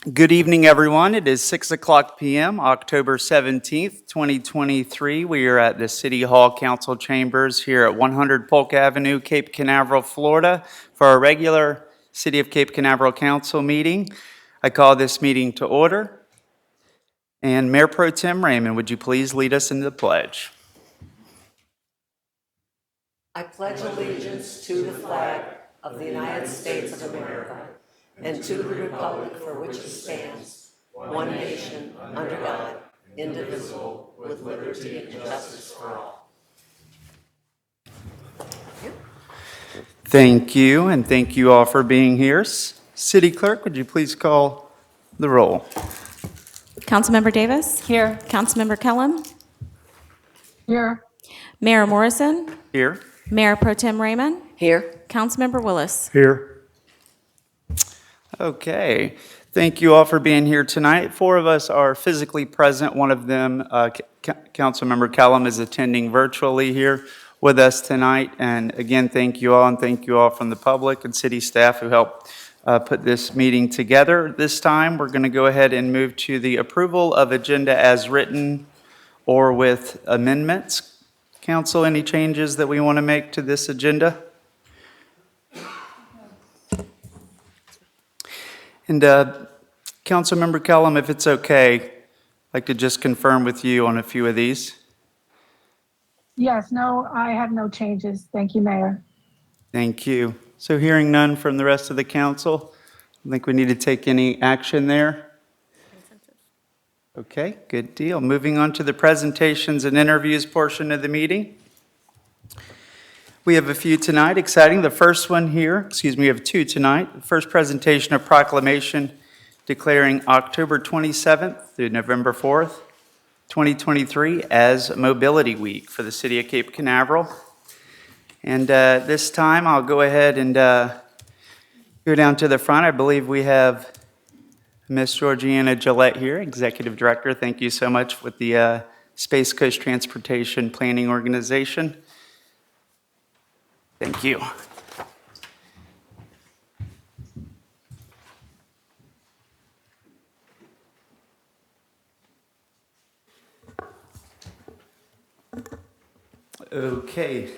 Good evening, everyone. It is 6 o'clock p.m., October 17th, 2023. We are at the City Hall Council Chambers here at 100 Polk Avenue, Cape Canaveral, Florida, for our regular City of Cape Canaveral Council meeting. I call this meeting to order. And Mayor Pro Tem Raymond, would you please lead us in the pledge? I pledge allegiance to the flag of the United States of America and to the republic for which it stands, one nation, under God, indivisible, with liberty and justice for all. Thank you, and thank you all for being here. City Clerk, would you please call the roll? Councilmember Davis? Here. Councilmember Kellum? Here. Mayor Morrison? Here. Mayor Pro Tem Raymond? Here. Councilmember Willis? Here. Okay. Thank you all for being here tonight. 4 of us are physically present. One of them, Councilmember Kellum, is attending virtually here with us tonight. And again, thank you all, and thank you all from the public and city staff who helped put this meeting together. This time, we're going to go ahead and move to the approval of agenda as written or with amendments. Council, any changes that we want to make to this agenda? And Councilmember Kellum, if it's okay, I'd like to just confirm with you on a few of these. Yes, no, I have no changes. Thank you, Mayor. Thank you. So hearing none from the rest of the council, I think we need to take any action there. Okay, good deal. Moving on to the presentations and interviews portion of the meeting. We have a few tonight, exciting. The first one here, we have 2 tonight. The first presentation of proclamation declaring October 27th through November 4th, 2023 as Mobility Week for the City of Cape Canaveral. And this time I'll go ahead and go down to the front. I believe we have Ms. Georgiana Gillette here, Executive Director. Thank you so much with the Space Coast Transportation Planning Organization. Thank you. Okay.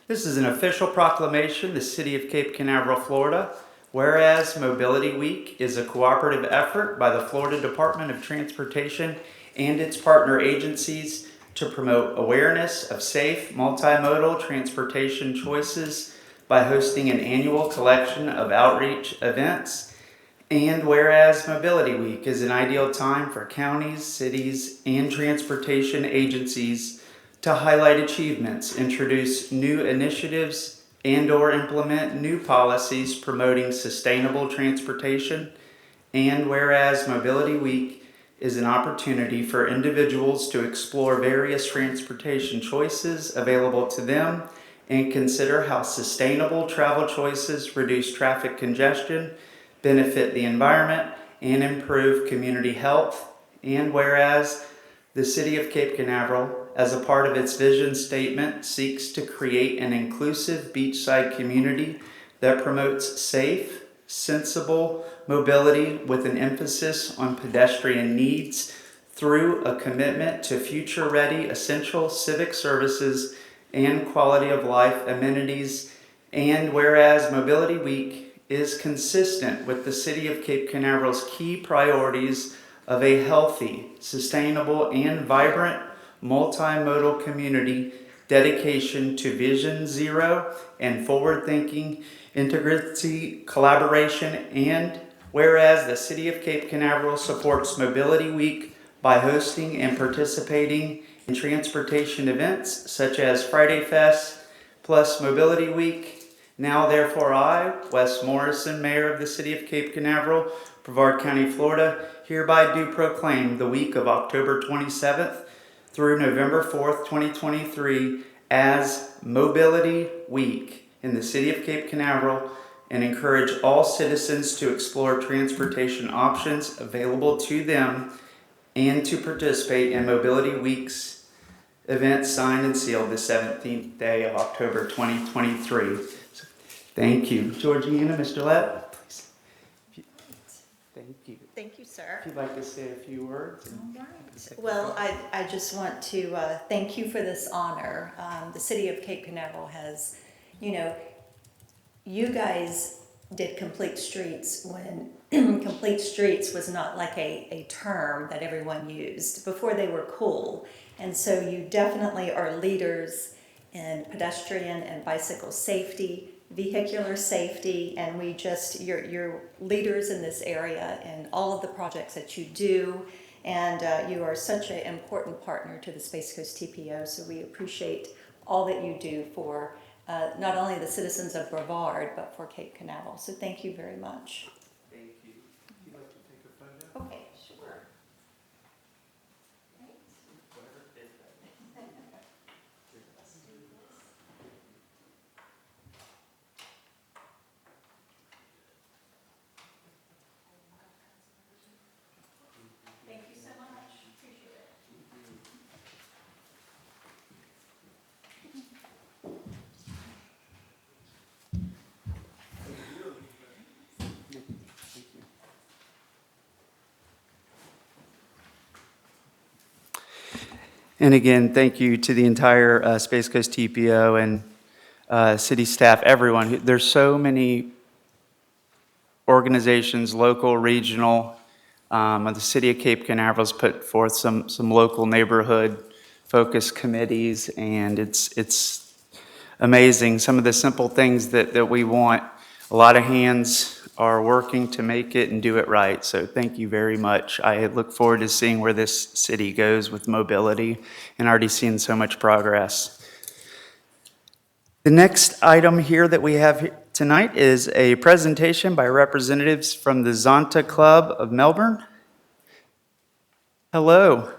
This is an official proclamation, the City of Cape Canaveral, Florida. Whereas Mobility Week is a cooperative effort by the Florida Department of Transportation and its partner agencies to promote awareness of safe multimodal transportation choices by hosting an annual collection of outreach events. And whereas Mobility Week is an ideal time for counties, cities, and transportation agencies to highlight achievements, introduce new initiatives, and/or implement new policies promoting sustainable transportation. And whereas Mobility Week is an opportunity for individuals to explore various transportation choices available to them and consider how sustainable travel choices reduce traffic congestion, benefit the environment, and improve community health. And whereas the City of Cape Canaveral, as a part of its vision statement, seeks to create an inclusive beachside community that promotes safe, sensible mobility with an emphasis on pedestrian needs through a commitment to future-ready essential civic services and quality of life amenities. And whereas Mobility Week is consistent with the City of Cape Canaveral's key priorities of a healthy, sustainable, and vibrant multimodal community, dedication to Vision Zero and forward-thinking integrity, collaboration. And whereas the City of Cape Canaveral supports Mobility Week by hosting and participating in transportation events such as Friday Fest plus Mobility Week. Now therefore I, Wes Morrison, Mayor of the City of Cape Canaveral, Brevard County, Florida, hereby do proclaim the week of October 27th through November 4th, 2023 as Mobility Week in the City of Cape Canaveral, and encourage all citizens to explore transportation options available to them and to participate in Mobility Week's event signed and sealed the 17th day of October 2023. So, thank you. Georgiana, Ms. Gillette, please. Thank you. sir. If you'd like to say a few words. Well, I just want to thank you for this honor. The city of Cape Canaveral has, you guys did Complete Streets when Complete Streets was not like a term that everyone used. Before they were cool. And so you definitely are leaders in pedestrian and bicycle safety, vehicular safety, and you're leaders in this area and all of the projects that you do. And you are such an important partner to the Space Coast TPO, so we appreciate all that you do for not only the citizens of Brevard, but for Cape Canaveral. So thank you very much. Thank you. If you'd like to take a photo. Okay, sure. Thank you so much. Appreciate it. And again, thank you to the entire Space Coast TPO and city staff, everyone. There's so many organizations, local, regional. The city of Cape Canaveral has put forth some local neighborhood focus committees, and it's amazing. Some of the simple things that we want, a lot of hands are working to make it and do it right. So thank you very much. I look forward to seeing where this city goes with mobility and already seeing so much progress. The next item here that we have tonight is a presentation by representatives from the Zonta Club of Melbourne. Hello.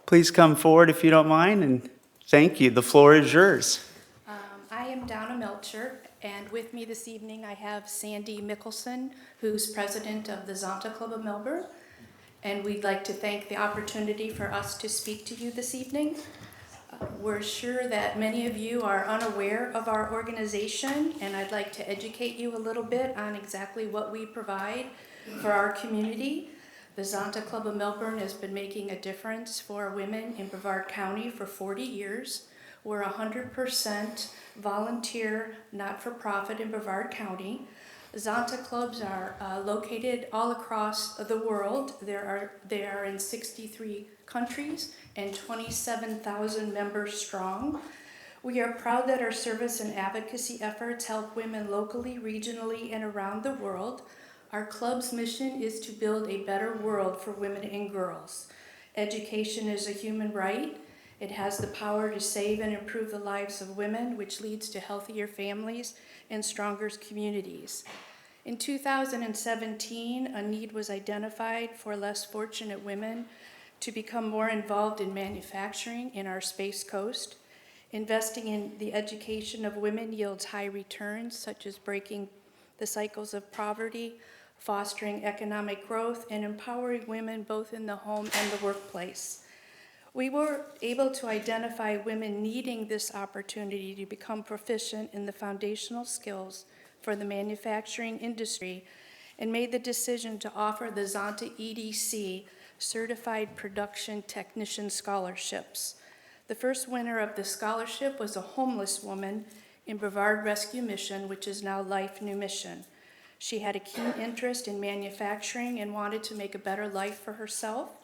Please come forward if you don't mind, and thank you. The floor is yours. I am Donna Melcher, and with me this evening I have Sandy Mickelson, who's president of the Zonta Club of Melbourne, and we'd like to thank the opportunity for us to speak to you this evening. We're sure that many of you are unaware of our organization, and I'd like to educate you a little bit on exactly what we provide for our community. The Zonta Club of Melbourne has been making a difference for women in Brevard County for 40 years. We're 100% volunteer, not-for-profit in Brevard County. Zonta clubs are located all across the world. They are in 63 countries and 27,000 members strong. We are proud that our service and advocacy efforts help women locally, regionally, and around the world. Our club's mission is to build a better world for women and girls. Education is a human right. It has the power to save and improve the lives of women, which leads to healthier families and stronger communities. In 2017, a need was identified for less fortunate women to become more involved in manufacturing in our Space Coast. Investing in the education of women yields high returns, such as breaking the cycles of poverty, fostering economic growth, and empowering women both in the home and the workplace. We were able to identify women needing this opportunity to become proficient in the foundational skills for the manufacturing industry and made the decision to offer the Zonta EDC Certified Production Technician Scholarships. The first winner of the scholarship was a homeless woman in Brevard Rescue Mission, which is now Life New Mission. She had a keen interest in manufacturing and wanted to make a better life for herself.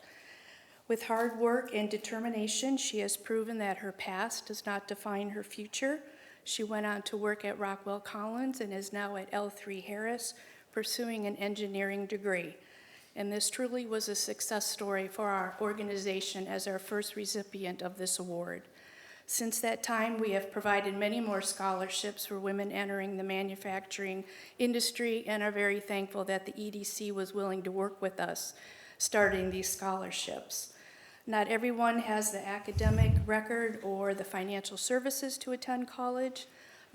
With hard work and determination, she has proven that her past does not define her future. She went on to work at Rockwell Collins and is now at L3 Harris, pursuing an engineering degree. And this truly was a success story for our organization as our first recipient of this award. Since that time, we have provided many more scholarships for women entering the manufacturing industry and are very thankful that the EDC was willing to work with us starting these scholarships. Not everyone has the academic record or the financial services to attend college.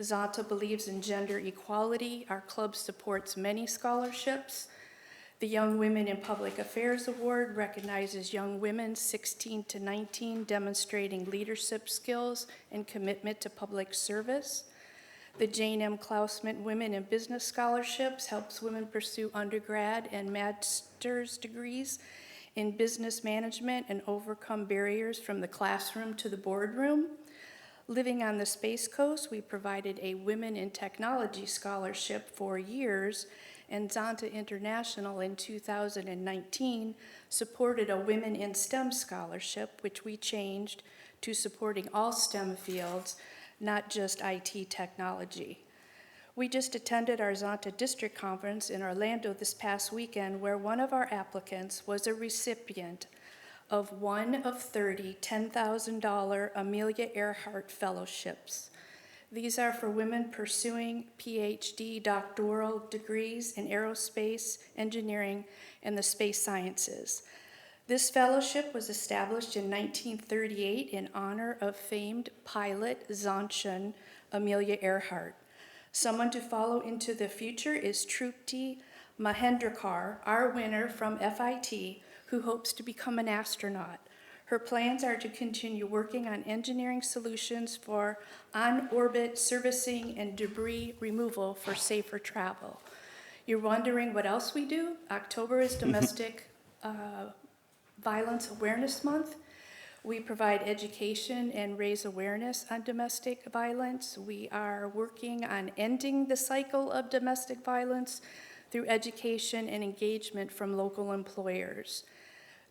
Zonta believes in gender equality. Our club supports many scholarships. The Young Women in Public Affairs Award recognizes young women 16 to 19 demonstrating leadership skills and commitment to public service. The Jane M. Klausman Women in Business Scholarships helps women pursue undergrad and master's degrees in business management and overcome barriers from the classroom to the boardroom. Living on the Space Coast, we provided a Women in Technology Scholarship for years, and Zonta International in 2019 supported a Women in STEM Scholarship, which we changed to supporting all STEM fields, not just IT technology. We just attended our Zonta District Conference in Orlando this past weekend, where one of our applicants was a recipient of one of 30 $10,000 Amelia Earhart Fellowships. These are for women pursuing PhD doctoral degrees in aerospace, engineering, and the space sciences. This fellowship was established in 1938 in honor of famed pilot Zontchen Amelia Earhart. Someone to follow into the future is Trupti Mahendrakar, our winner from FIT, who hopes to become an astronaut. Her plans are to continue working on engineering solutions for on-orbit servicing and debris removal for safer travel. You're wondering what else we do? October is Domestic Violence Awareness Month. We provide education and raise awareness on domestic violence. We are working on ending the cycle of domestic violence through education and engagement from local employers.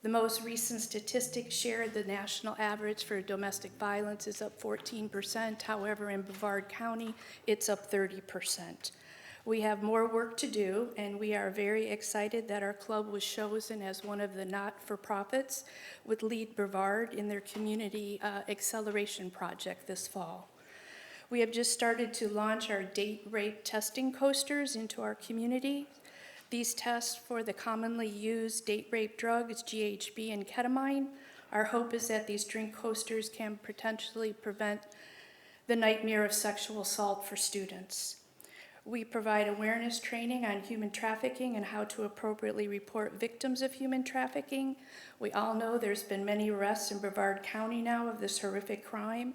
The most recent statistics shared, the national average for domestic violence is up 14%. However, in Brevard County, it's up 30%. We have more work to do, and we are very excited that our club was chosen as one of the not-for-profits with Lead Brevard in their community acceleration project this fall. We have just started to launch our date rape testing coasters into our community. These tests for the commonly used date rape drugs, GHB and ketamine. Our hope is that these drink coasters can potentially prevent the nightmare of sexual assault for students. We provide awareness training on human trafficking and how to appropriately report victims of human trafficking. We all know there's been many arrests in Brevard County now of this horrific crime,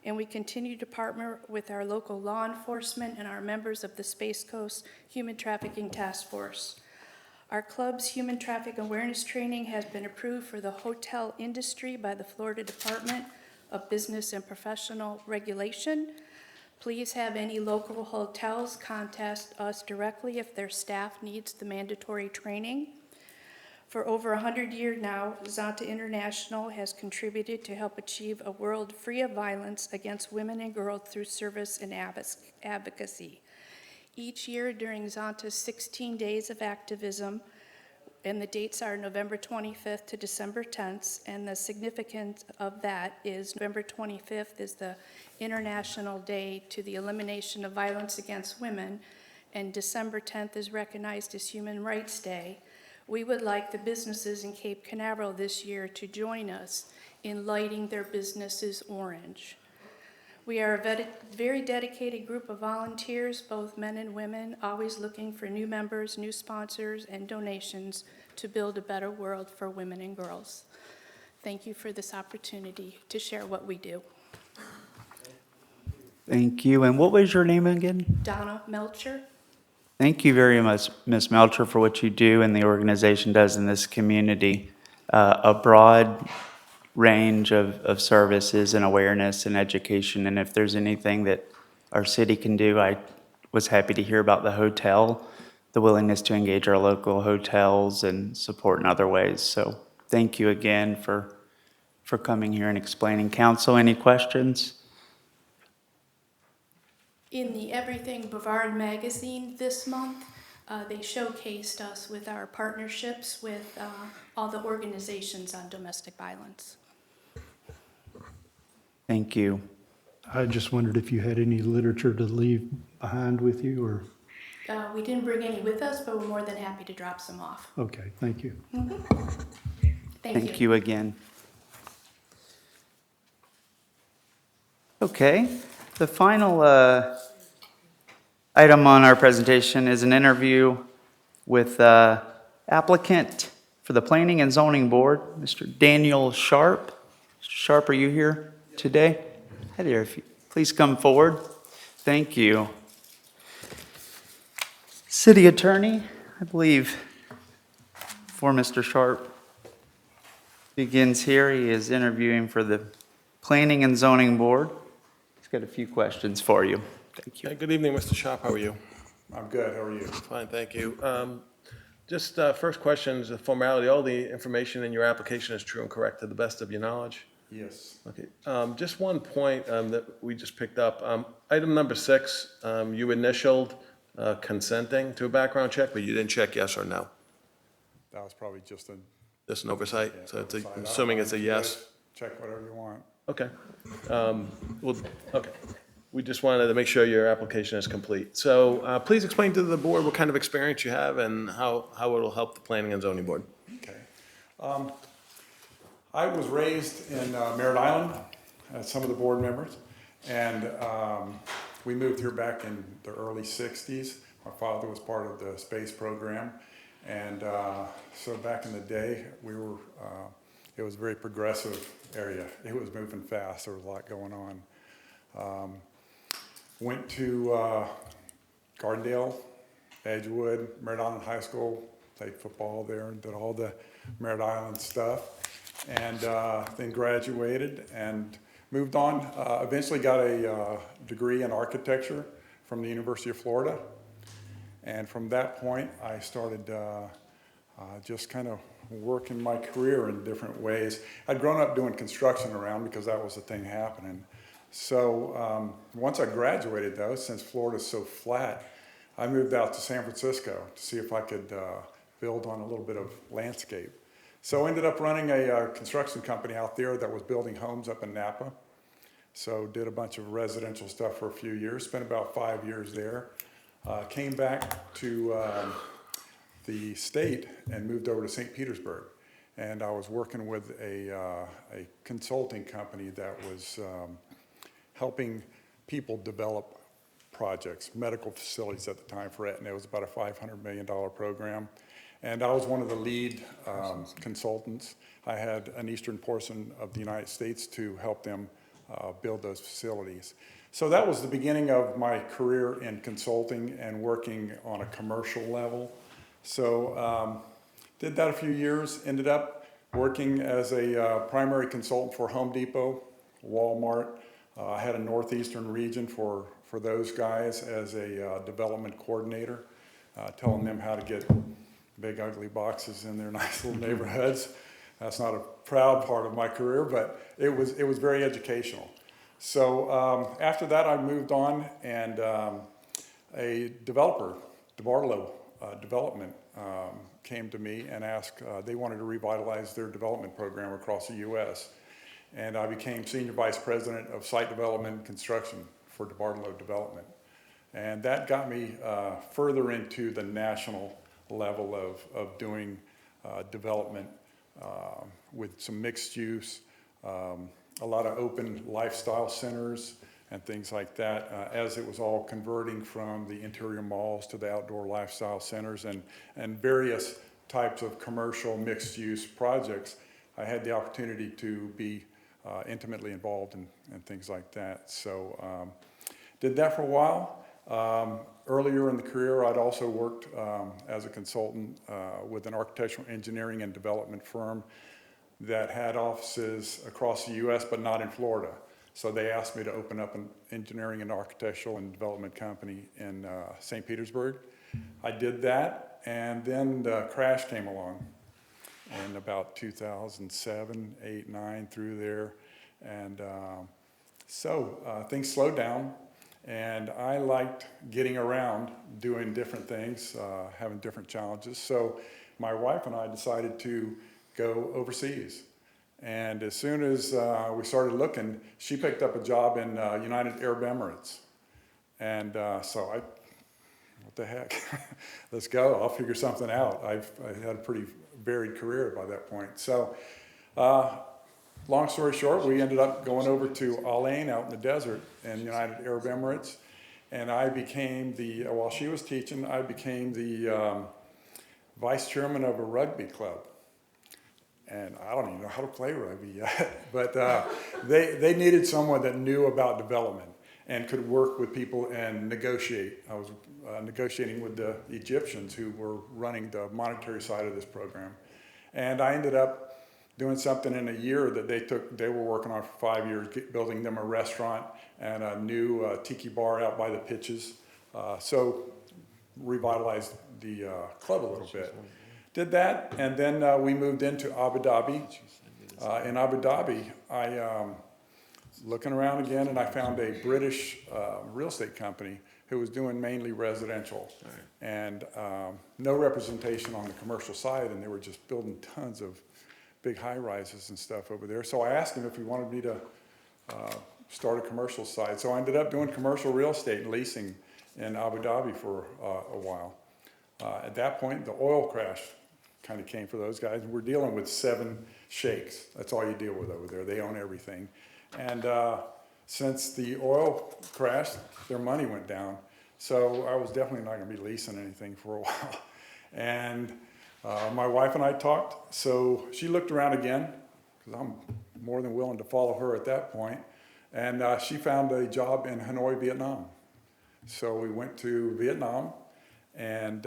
and we continue to partner with our local law enforcement and our members of the Space Coast Human Trafficking Task Force. Our club's human traffic awareness training has been approved for the hotel industry by the Florida Department of Business and Professional Regulation. Please have any local hotels contact us directly if their staff needs the mandatory training. For over 100 years now, Zonta International has contributed to help achieve a world free of violence against women and girls through service and advocacy. Each year during Zonta's 16 days of activism, and the dates are November 25th to December 10th, and the significance of that is November 25th is the International Day to the Elimination of Violence Against Women, and December 10th is recognized as Human Rights Day. We would like the businesses in Cape Canaveral this year to join us in lighting their businesses orange. We are a very dedicated group of volunteers, both men and women, always looking for new members, new sponsors, and donations to build a better world for women and girls. Thank you for this opportunity to share what we do. Thank you. And what was your name again? Donna Melcher. Thank you very much, Ms. Melcher, for what you do and the organization does in this community. A broad range of services and awareness and education. And if there's anything that our city can do, I was happy to hear about the hotel, the willingness to engage our local hotels and support in other ways. So thank you again for coming here and explaining. Council, any questions? In the Everything Brevard magazine this month, they showcased us with our partnerships with all the organizations on domestic violence. Thank you. I just wondered if you had any literature to leave behind with you, or? We didn't bring any with us, but we're more than happy to drop some off. Okay, thank you. Thank You again. Okay, the final item on our presentation is an interview with applicant for the Planning and Zoning Board, Mr. Daniel Sharp. Mr. Sharp, are you here today? Hi there, if you please come forward. Thank you. City Attorney, I believe, before Mr. Sharp begins here, he is interviewing for the Planning and Zoning Board. He's got a few questions for you. Thank you. Hey, good evening, Mr. Sharp. How are you? I'm good. How are you? Fine, thank you. Just first question is a formality. All the information in your application is true and correct to the best of your knowledge? Yes. Okay. Just one point that we just picked up. Item number 6, you initialed consenting to a background check, but you didn't check yes or no. That was probably just an Oversight. So it's I'm assuming it's a yes. Check whatever you want. Okay. Well, okay. We just wanted to make sure your application is complete. So please explain to the board what kind of experience you have and how it'll help the Planning and Zoning Board. Okay. I was raised in Merritt Island, as some of the board members, and we moved here back in the early 60s. My father was part of the space program, and so back in the day, we were, it was a very progressive area. It was moving fast. There was a lot going on. Went to Gardendale, Edgewood, Merritt Island High School, played football there and did all the Merritt Island stuff, and then graduated and moved on. Eventually got a degree in architecture from the University of Florida, and from that point I started just kind of working my career in different ways. I'd grown up doing construction around because that was the thing happening. So once I graduated though, since Florida's so flat, I moved out to San Francisco to see if I could build on a little bit of landscape. So I ended up running a construction company out there that was building homes up in Napa. So did a bunch of residential stuff for a few years, spent about 5 years there. Came back to the state and moved over to St. Petersburg. And I was working with a consulting company that was helping people develop projects, medical facilities at the time for Aetna. It was about a $500 million program. And I was one of the lead consultants. I had an eastern portion of the United States to help them build those facilities. So that was the beginning of my career in consulting and working on a commercial level. So did that a few years, ended up working as a primary consultant for Home Depot, Walmart. I had a northeastern region for those guys as a development coordinator, telling them how to get big ugly boxes in their nice little neighborhoods. That's not a proud part of my career, but it was very educational. So after that, I moved on, and a developer, DeBartolo Development, came to me and asked, they wanted to revitalize their development program across the U.S. And I became Senior Vice President of Site Development and Construction for DeBartolo Development. And that got me further into the national level of doing development with some mixed use, a lot of open lifestyle centers and things like that, as it was all converting from the interior malls to the outdoor lifestyle centers and various types of commercial mixed use projects. I had the opportunity to be intimately involved in things like that. So did that for a while. Earlier in the career, I'd also worked as a consultant with an architectural engineering and development firm that had offices across the U.S. but not in Florida. So they asked me to open up an engineering and architectural and development company in St. Petersburg. I did that, and then the crash came along in about 2007, 8, 9, through there. And so things slowed down, and I liked getting around, doing different things, having different challenges. So my wife and I decided to go overseas. And as soon as we started looking, she picked up a job in United Arab Emirates. And so what the heck, let's go, I'll figure something out. I had a pretty varied career by that point. So long story short, we ended up going over to Al Ain out in the desert in United Arab Emirates. And I became while she was teaching, I became the vice chairman of a rugby club. And I don't even know how to play rugby yet, but they needed someone that knew about development. and could work with people and negotiate. I was negotiating with the Egyptians who were running the monetary side of this program. And I ended up doing something in a year that they were working on for 5 years, building them a restaurant and a new tiki bar out by the pitches. So revitalized the club a little bit. Did that, and then we moved into Abu Dhabi. In Abu Dhabi, I looking around again, and I found a British real estate company who was doing mainly residential, and no representation on the commercial side, and they were just building tons of big high rises and stuff over there. So I asked him if he wanted me to start a commercial side. So I ended up doing commercial real estate and leasing in Abu Dhabi for a while. At that point, the oil crash kind of came for those guys. We're dealing with 7 sheikhs. That's all you deal with over there. They own everything. And since the oil crashed, their money went down. So I was definitely not going to be leasing anything for a while. And my wife and I talked. So she looked around again, because I'm more than willing to follow her at that point. And she found a job in Hanoi, Vietnam. So we went to Vietnam, and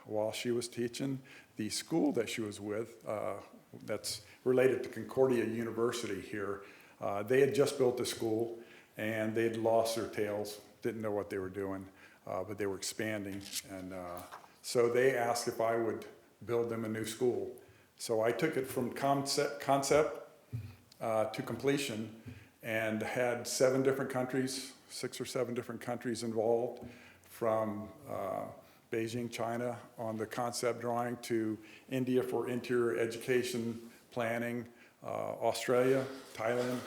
while she was teaching, the school that she was with, that's related to Concordia University here, they had just built the school, and they had lost their tails, didn't know what they were doing, but they were expanding. And so they asked if I would build them a new school. So I took it from concept to completion, and had 7 different countries, 6 or 7 different countries involved, from Beijing, China on the concept drawing, to India for interior education planning, Australia, Thailand,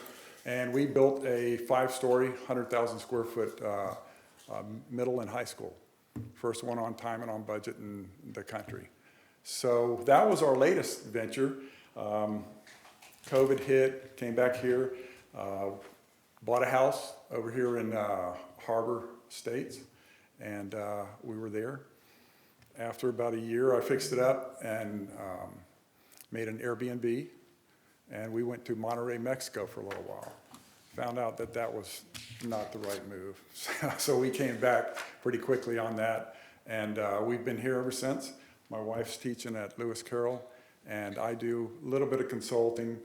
and we built a 5-story, 100,000 square foot middle and high school. First one on time and on budget in the country. So that was our latest venture. COVID hit, came back here, bought a house over here in Harbor Estates, and we were there. After about a year, I fixed it up and made an Airbnb, and we went to Monterrey, Mexico for a little while. Found out that that was not the right move. So we came back pretty quickly on that, and we've been here ever since. My wife's teaching at Lewis Carroll, and I do a little bit of consulting,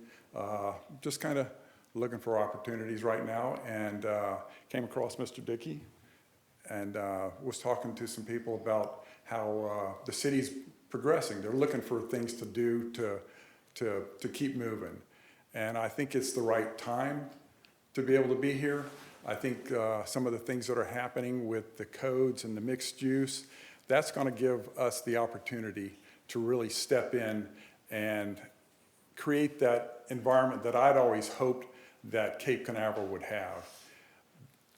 just kind of looking for opportunities right now, and came across Mr. Dickey, and was talking to some people about how the city's progressing. They're looking for things to do to keep moving. And I think it's the right time to be able to be here. I think some of the things that are happening with the codes and the mixed use, that's going to give us the opportunity to really step in and create that environment that I'd always hoped that Cape Canaveral would have.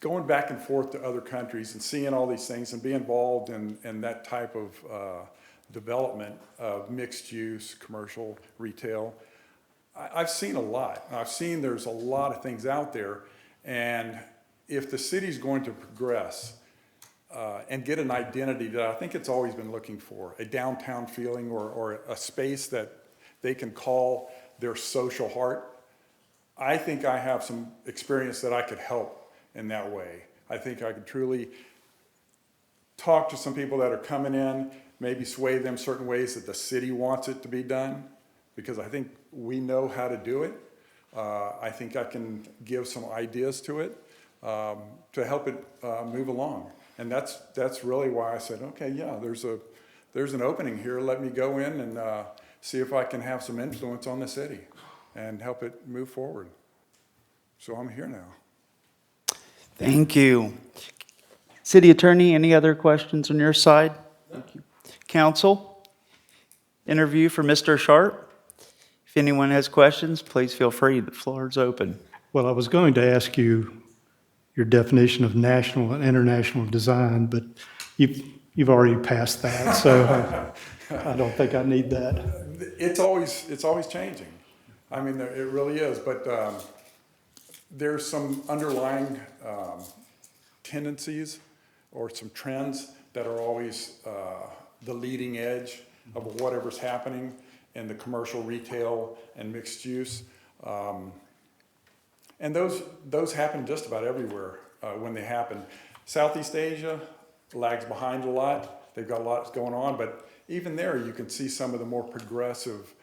Going back and forth to other countries and seeing all these things and be involved in that type of development of mixed use, commercial, retail, I've seen a lot. I've seen there's a lot of things out there, and if the city's going to progress and get an identity that I think it's always been looking for, a downtown feeling or a space that they can call their social heart, I think I have some experience that I could help in that way. I think I could truly talk to some people that are coming in, maybe sway them certain ways that the city wants it to be done, because I think we know how to do it. I think I can give some ideas to it to help it move along. And that's really why I said, okay, yeah, there's an opening here. Let me go in and see if I can have some influence on the city and help it move forward. So I'm here now. Thank you. City Attorney, any other questions on your side? Thank you. Council, interview for Mr. Sharp. If anyone has questions, please feel free. The floor is open. Well, I was going to ask you your definition of national and international design, but you've already passed that, so I don't think I need that. It's always changing. I mean, it really is, but there's some underlying tendencies or some trends that are always the leading edge of whatever's happening in the commercial, retail, and mixed use. And those happen just about everywhere. when they happen. Southeast Asia lags behind a lot. They've got a lot going on, but even there you can see some of the more progressive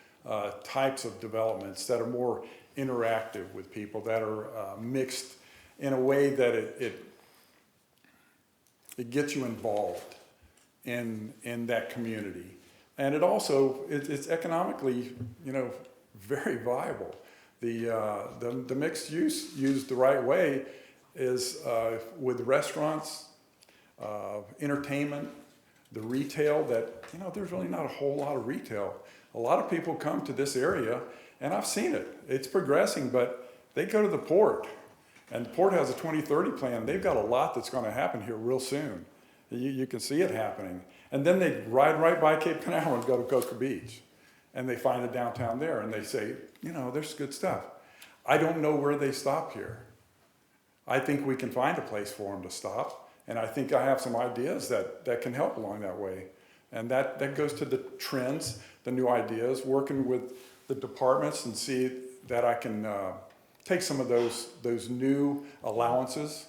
types of developments that are more interactive with people, that are mixed in a way that it gets you involved in that community. And it also, it's economically, very viable. The mixed use used the right way is with restaurants, entertainment, the retail that, there's really not a whole lot of retail. A lot of people come to this area, and I've seen it. It's progressing, but they go to the port, and the port has a 2030 plan. They've got a lot that's going to happen here real soon. You can see it happening. And then they ride right by Cape Canaveral and go to Cocoa Beach, and they find the downtown there, and they say, there's good stuff. I don't know where they stop here. I think we can find a place for them to stop, and I think I have some ideas that can help along that way. And that goes to the trends, the new ideas, working with the departments and see that I can take some of those new allowances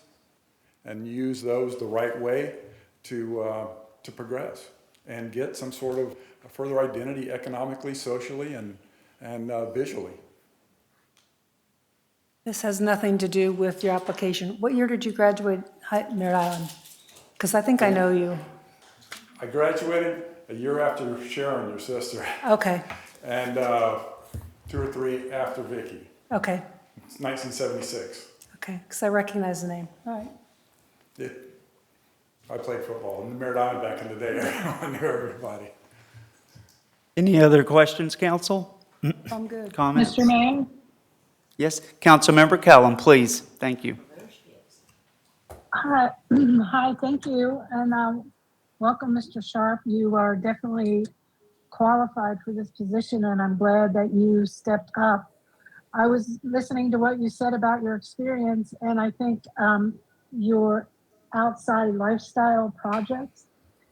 and use those the right way to progress and get some sort of further identity economically, socially, and visually. This has nothing to do with your application. What year did you graduate Merritt Island? Because I think I know you. I graduated a year after Sharon, your sister, Okay, and 2 or 3 after Vicky. okay, It's 1976. okay, because I recognize the name. All right. I played football in the Merritt Island back in the day. I knew everybody. Any other questions, council? I'm good. Comments? Mr. May? Yes, Councilmember Kellum, please. Thank you. Hi, hi, thank you, and welcome, Mr. Sharp. You are definitely qualified for this position, and I'm glad that you stepped up. I was listening to what you said about your experience, and I think your outside lifestyle projects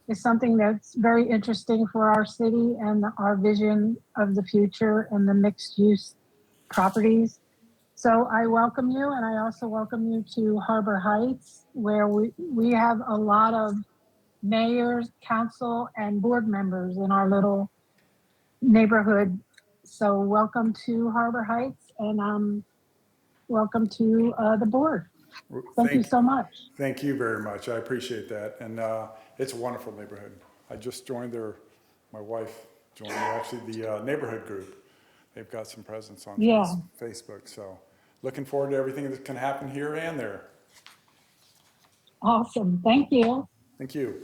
is something that's very interesting for our city and our vision of the future and the mixed use properties. So I welcome you, and I also welcome you to Harbor Heights, where we have a lot of mayors, council, and board members in our little neighborhood. So welcome to Harbor Heights, and welcome to the board. Thank you so much. Thank you very much. I appreciate that. And it's a wonderful neighborhood. I just joined there. My wife joined actually the neighborhood group. They've got some presence on Facebook. So looking forward to everything that can happen here and there. Awesome. Thank you. Thank you.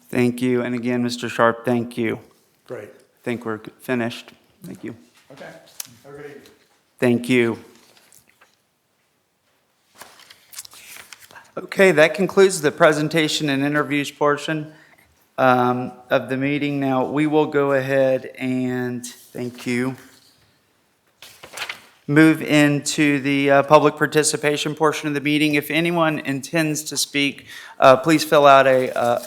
Thank you. And again, Mr. Sharp, thank you. Great. I think we're finished. Thank you. Okay. Have a good evening. Thank you. Okay, that concludes the presentation and interviews portion of the meeting. Now, we will go ahead and, thank you, move into the public participation portion of the meeting. If anyone intends to speak, please fill out a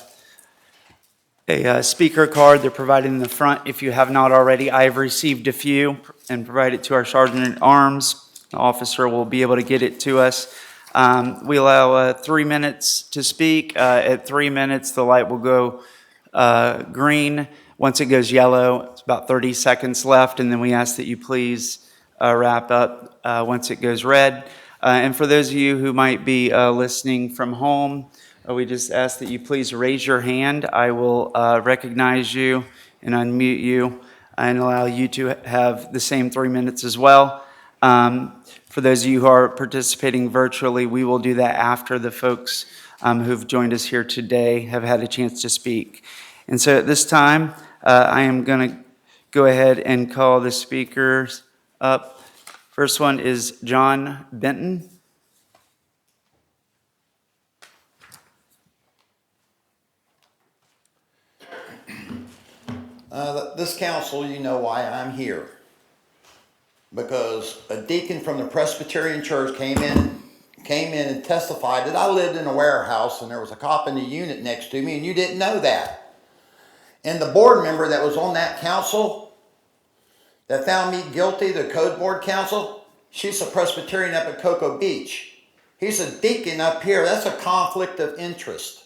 speaker card. They're provided in the front if you have not already. I have received a few and provided to our Sergeant at Arms. The officer will be able to get it to us. We allow 3 minutes to speak. At 3 minutes, the light will go green. Once it goes yellow, it's about 30 seconds left, and then we ask that you please wrap up once it goes red. And for those of you who might be listening from home, we just ask that you please raise your hand. I will recognize you and unmute you and allow you to have the same 3 minutes as well. For those of you who are participating virtually, we will do that after the folks who've joined us here today have had a chance to speak. And so at this time, I am going to go ahead and call the speakers up. First one is John Benton. This council, you know why I'm here. Because a deacon from the Presbyterian Church came in and testified that I lived in a warehouse and there was a cop in the unit next to me, and you didn't know that. And the board member that was on that council that found me guilty, the code board council, she's a Presbyterian up at Cocoa Beach. He's a deacon up here. That's a conflict of interest.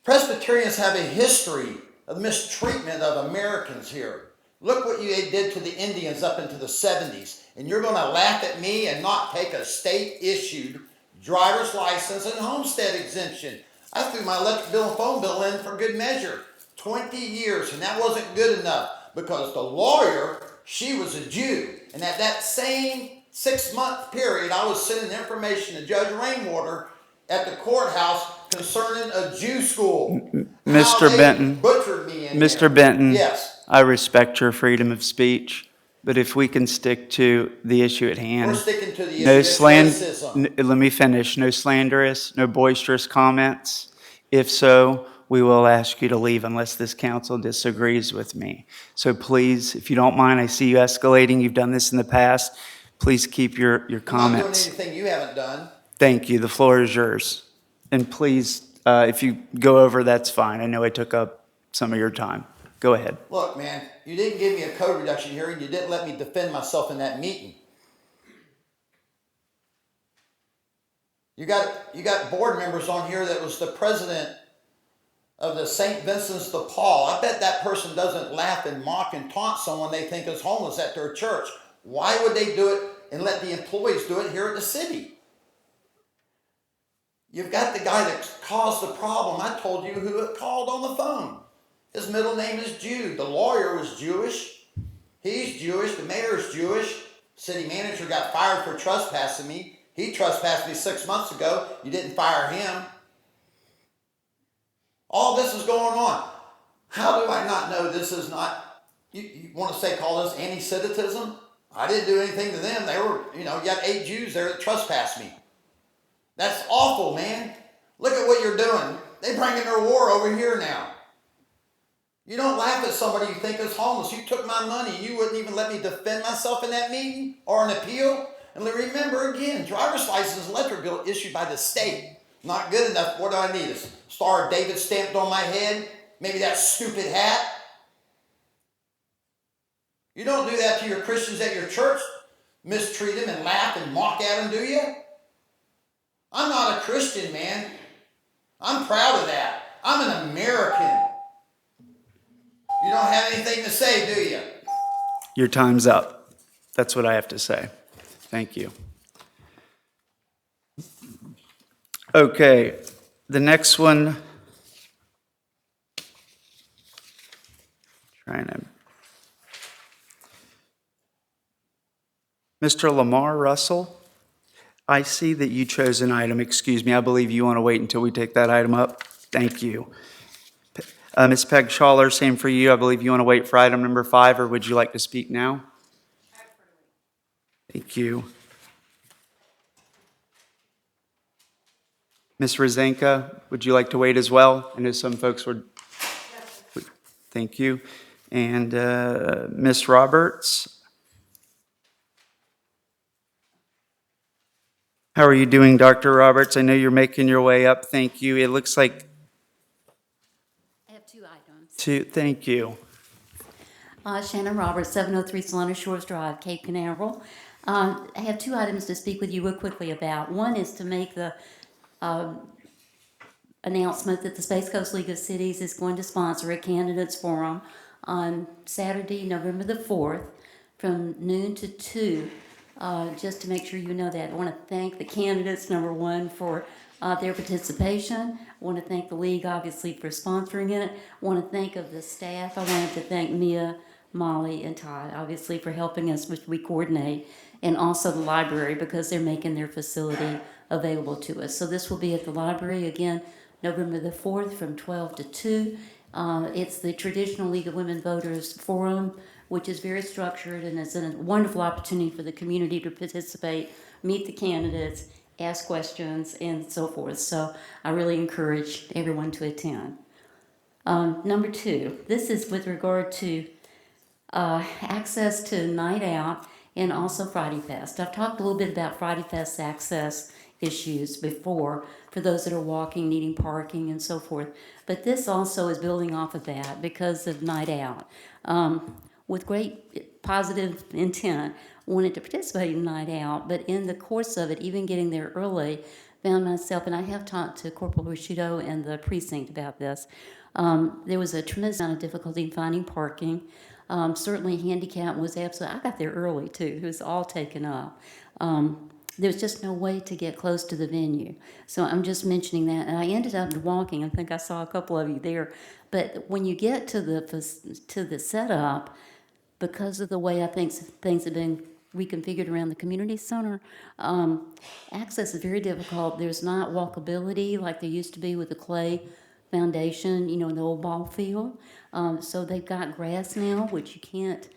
Presbyterians have a history of mistreatment of Americans here. Look what you did to the Indians up into the 70s. And you're going to laugh at me and not take a state-issued driver's license and homestead exemption. I threw my electric bill and phone bill in for good measure. 20 years, and that wasn't good enough because the lawyer, she was a Jew. And at that same 6-month period, I was sending information to Judge Rainwater at the courthouse concerning a Jew school. Mr. How they Benton. butchered me in Mr. there. Benton. Yes. I respect your freedom of speech, but if we can stick to the issue at hand. We're sticking to the issue. No It's racism. let me finish. No slanderous, no boisterous comments. If so, we will ask you to leave unless this council disagrees with me. So please, if you don't mind, I see you escalating. You've done this in the past. Please keep your I'm not doing comments. anything you haven't done. Thank you. The floor is yours. And please, if you go over, that's fine. I know I took up some of your time. Go ahead. Look, man, you didn't give me a code reduction hearing. You didn't let me defend myself in that meeting. You got board members on here that was the president of the St. Vincent's de Paul. I bet that person doesn't laugh and mock and taunt someone they think is homeless at their church. Why would they do it and let the employees do it here at the city? You've got the guy that caused the problem. I told you who it called on the phone. His middle name is Jude. The lawyer was Jewish. He's Jewish. The mayor's Jewish. City manager got fired for trespassing me. He trespassed me 6 months ago. You didn't fire him. All this is going on. How do I not know this is not, you want to say call this anti-Semitism? I didn't do anything to them. They were, you got 8 Jews there that trespassed me. That's awful, man. Look at what you're doing. They're bringing their war over here now. You don't laugh at somebody you think is homeless. You took my money. You wouldn't even let me defend myself in that meeting or an appeal. And remember again, driver's license and electric bill issued by the state. Not good enough. What do I need? A Star of David stamped on my head? Maybe that stupid hat? You don't do that to your Christians at your church. Mistreat them and laugh and mock at them, do you? I'm not a Christian, man. I'm proud of that. I'm an American. You don't have anything to say, do you? Your time's up. That's what I have to say. Thank you. Okay, the next one. Mr. Lamar Russell, I see that you chose an item. Excuse me, I believe you want to wait until we take that item up. Thank you. Ms. Peg Schaller, same for you. I believe you want to wait for item number 5, or would you like to speak now? Thank you. Ms. Rozenka, would you like to wait as well? I know some folks would. Thank you. And Ms. Roberts. How are you doing, Dr. Roberts? I know you're making your way up. Thank you. It looks like I have 2 items. 2. Thank you. Shannon Roberts, 703 Solana Shores Drive, Cape Canaveral. I have 2 items to speak with you real quickly about. One is to make the announcement that the Space Coast League of Cities is going to sponsor a candidates forum on Saturday, November the 4th, from noon to 2. Just to make sure you know that. I want to thank the candidates, number one, for their participation. I want to thank the league, obviously, for sponsoring it. I want to thank of the staff. I wanted to thank Mia, Molly, and Todd, obviously, for helping us, which we coordinate, and also the library, because they're making their facility available to us. So this will be at the library, again, November the 4th from 12 to 2. It's the Traditional League of Women Voters Forum, which is very structured and is a wonderful opportunity for the community to participate, meet the candidates, ask questions, and so forth. So I really encourage everyone to attend. Number 2, this is with regard to access to Night Out and also Friday Fest. I've talked a little bit about Friday Fest access issues before for those that are walking, needing parking, and so forth. But this also is building off of that because of Night Out. with great positive intent, wanted to participate in Night Out, but in the course of it, even getting there early, found myself, and I have talked to Corporal Rusciuto and the precinct about this, there was a tremendous amount of difficulty in finding parking. Certainly handicap was absolutely, I got there early too, it was all taken up. There was just no way to get close to the venue. So I'm just mentioning that, and I ended up walking, I think I saw a couple of you there, but when you get to the setup, because of the way I think things have been reconfigured around the community center, access is very difficult. There's not walkability like there used to be with the clay foundation, in the old ball field. So they've got grass now, which you can't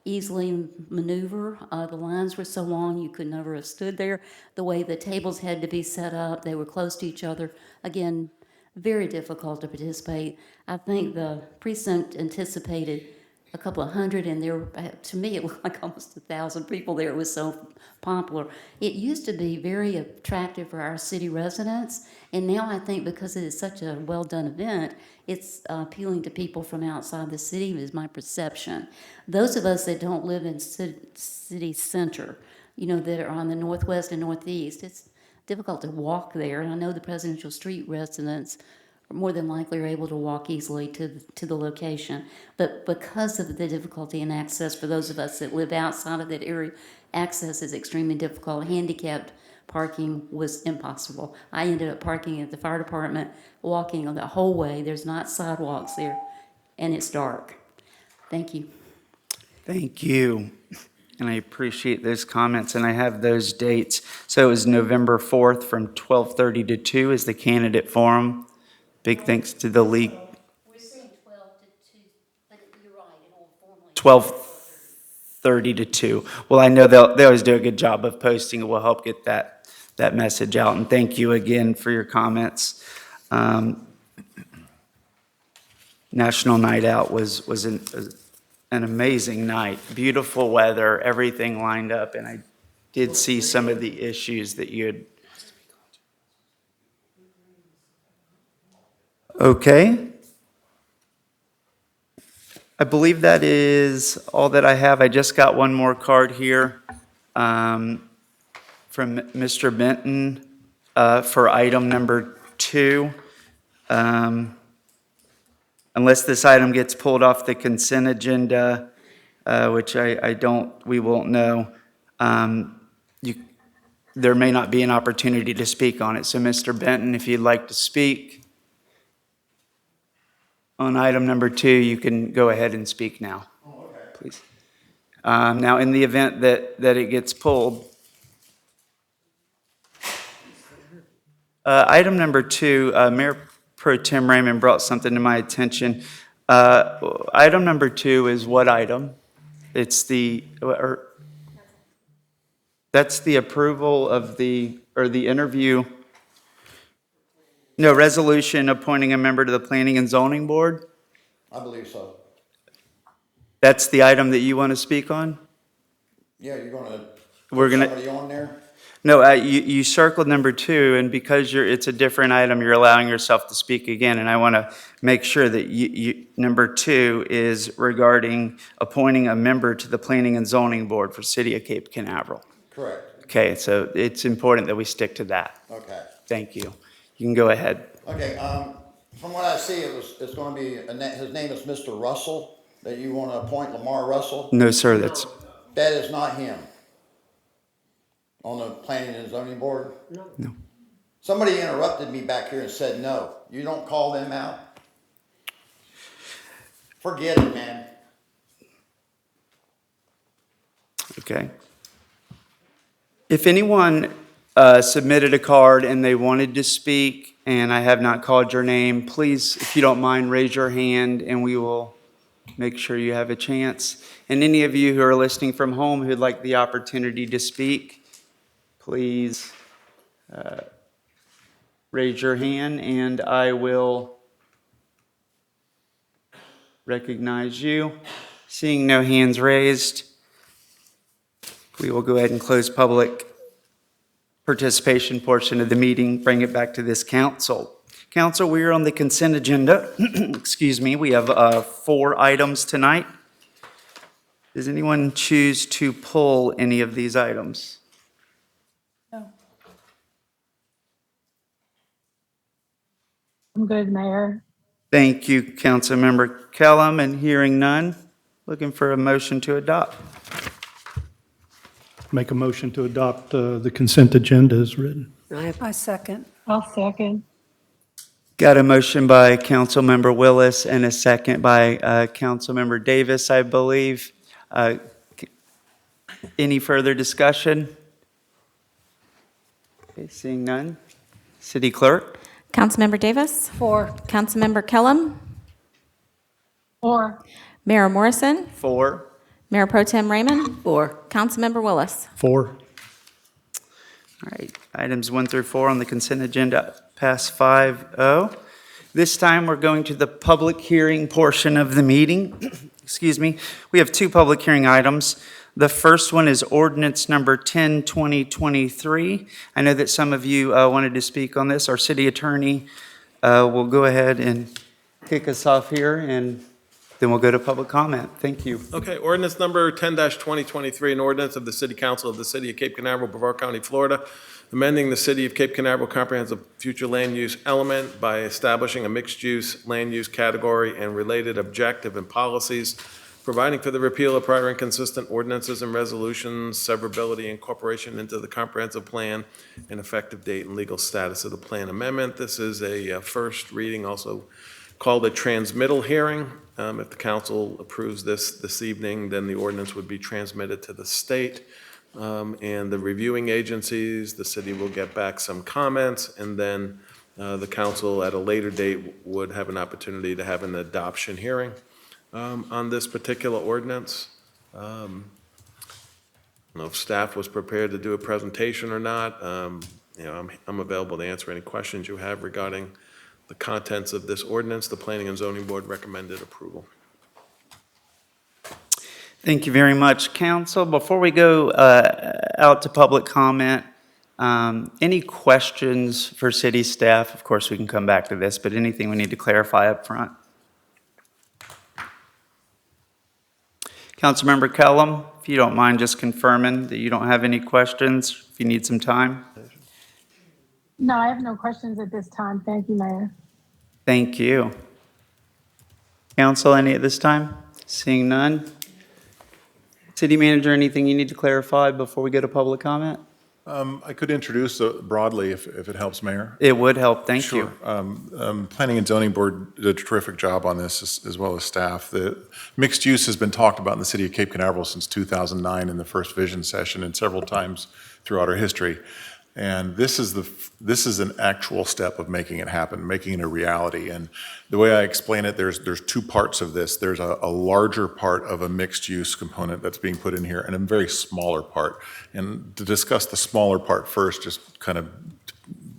easily maneuver. The lines were so long you could never have stood there. The way the tables had to be set up, they were close to each other. Again, very difficult to participate. I think the precinct anticipated a couple of hundred, and to me, it looked like almost 1,000 people there. It was so popular. It used to be very attractive for our city residents, and now I think because it is such a well-done event, it's appealing to people from outside the city, is my perception. Those of us that don't live in city center, that are on the northwest and northeast, it's difficult to walk there, and I know the Presidential Street residents more than likely are able to walk easily to the location. But because of the difficulty in access for those of us that live outside of that area, access is extremely difficult. Handicapped parking was impossible. I ended up parking at the fire department, walking the whole way. There's not sidewalks there, and it's dark. Thank you. Thank you. And I appreciate those comments, and I have those dates. So it was November 4th from 12:30 to 2 is the candidate forum. Big thanks to the league. We're saying 12 to 2, but you're right, it will formally. 12:30 to 2. Well, I know they always do a good job of posting. It will help get that message out. And thank you again for your comments. National Night Out was an amazing night. Beautiful weather, everything lined up, and I did see some of the issues that you had. Okay. I believe that is all that I have. I just got one more card here from Mr. Benton for item number 2. Unless this item gets pulled off the consent agenda, which we won't know, there may not be an opportunity to speak on it. So Mr. Benton, if you'd like to speak on item number 2, you can go ahead and speak now, please. Now, in the event that it gets pulled, item number 2, Mayor Pro Tem Raymond brought something to my attention. Item number 2 is what item? It's that's the approval of the interview. No, resolution appointing a member to the Planning and Zoning Board? I believe so. That's the item that you want to speak on? Yeah, you're gonna We're put gonna. somebody on there? No, you circled number 2, and because it's a different item, you're allowing yourself to speak again, and I want to make sure that number 2 is regarding appointing a member to the Planning and Zoning Board for City of Cape Canaveral. Correct. Okay, so it's important that we stick to that. Okay. Thank you. You can go ahead. Okay, from what I see, it's gonna be, his name is Mr. Russell, that you wanna appoint Lamar Russell? No, sir, That is not him. On the Planning and Zoning Board? No. Somebody interrupted me back here and said, no, you don't call them out? Forget it, man. Okay. If anyone submitted a card and they wanted to speak and I have not called your name, please, if you don't mind, raise your hand and we will make sure you have a chance. And any of you who are listening from home who'd like the opportunity to speak, please raise your hand and I will recognize you. Seeing no hands raised, we will go ahead and close public participation portion of the meeting, bring it back to this council. Council, we are on the consent agenda. Excuse me, we have 4 items tonight. Does anyone choose to pull any of these items? I'm good, Mayor. Thank you, Councilmember Kellum, and hearing none, looking for a motion to adopt. Make a motion to adopt the consent agenda as written. I second. I'll second. Got a motion by Councilmember Willis and a second by Councilmember Davis, I believe. Any further discussion? Okay, seeing none. City Clerk? Councilmember Davis, 4. Councilmember Kellum, 4. Mayor Morrison, 4. Mayor Pro Tem Raymond, 4. Councilmember Willis. 4. All right, items 1 through 4 on the consent agenda pass 5-0. This time, we're going to the public hearing portion of the meeting. Excuse me. We have 2 public hearing items. The first one is ordinance number 10-2023. I know that some of you wanted to speak on this. Our city attorney will go ahead and kick us off here, and then we'll go to public comment. Thank you. Okay, ordinance number 10-2023, an ordinance of the City Council of the City of Cape Canaveral, Brevard County, Florida, amending the City of Cape Canaveral comprehensive future land use element by establishing a mixed-use land use category and related objective and policies, providing for the repeal of prior inconsistent ordinances and resolutions, severability, incorporation into the comprehensive plan, and effective date and legal status of the plan amendment. This is a first reading, also called a transmittal hearing. If the council approves this evening, then the ordinance would be transmitted to the state and the reviewing agencies. The city will get back some comments, and then the council at a later date would have an opportunity to have an adoption hearing on this particular ordinance. I don't know if staff was prepared to do a presentation or not. I'm available to answer any questions you have regarding the contents of this ordinance. The Planning and Zoning Board recommended approval. Thank you very much, council. Before we go out to public comment, any questions for city staff? Of course, we can come back to this, but anything we need to clarify up front? Councilmember Kellum, if you don't mind just confirming that you don't have any questions, if you need some time. No, I have no questions at this time. Thank you, Mayor. Thank you. Council, any at this time? Seeing none. City manager, anything you need to clarify before we go to public comment? I could introduce broadly if it helps, Mayor. It would help, thank Sure. you. Planning and Zoning Board did a terrific job on this, as well as staff. The mixed use has been talked about in the city of Cape Canaveral since 2009 in the first vision session and several times throughout our history. And this is an actual step of making it happen, making it a reality. And the way I explain it, there's 2 parts of this. There's a larger part of a mixed use component that's being put in here, and a very smaller part. And to discuss the smaller part first, just kind of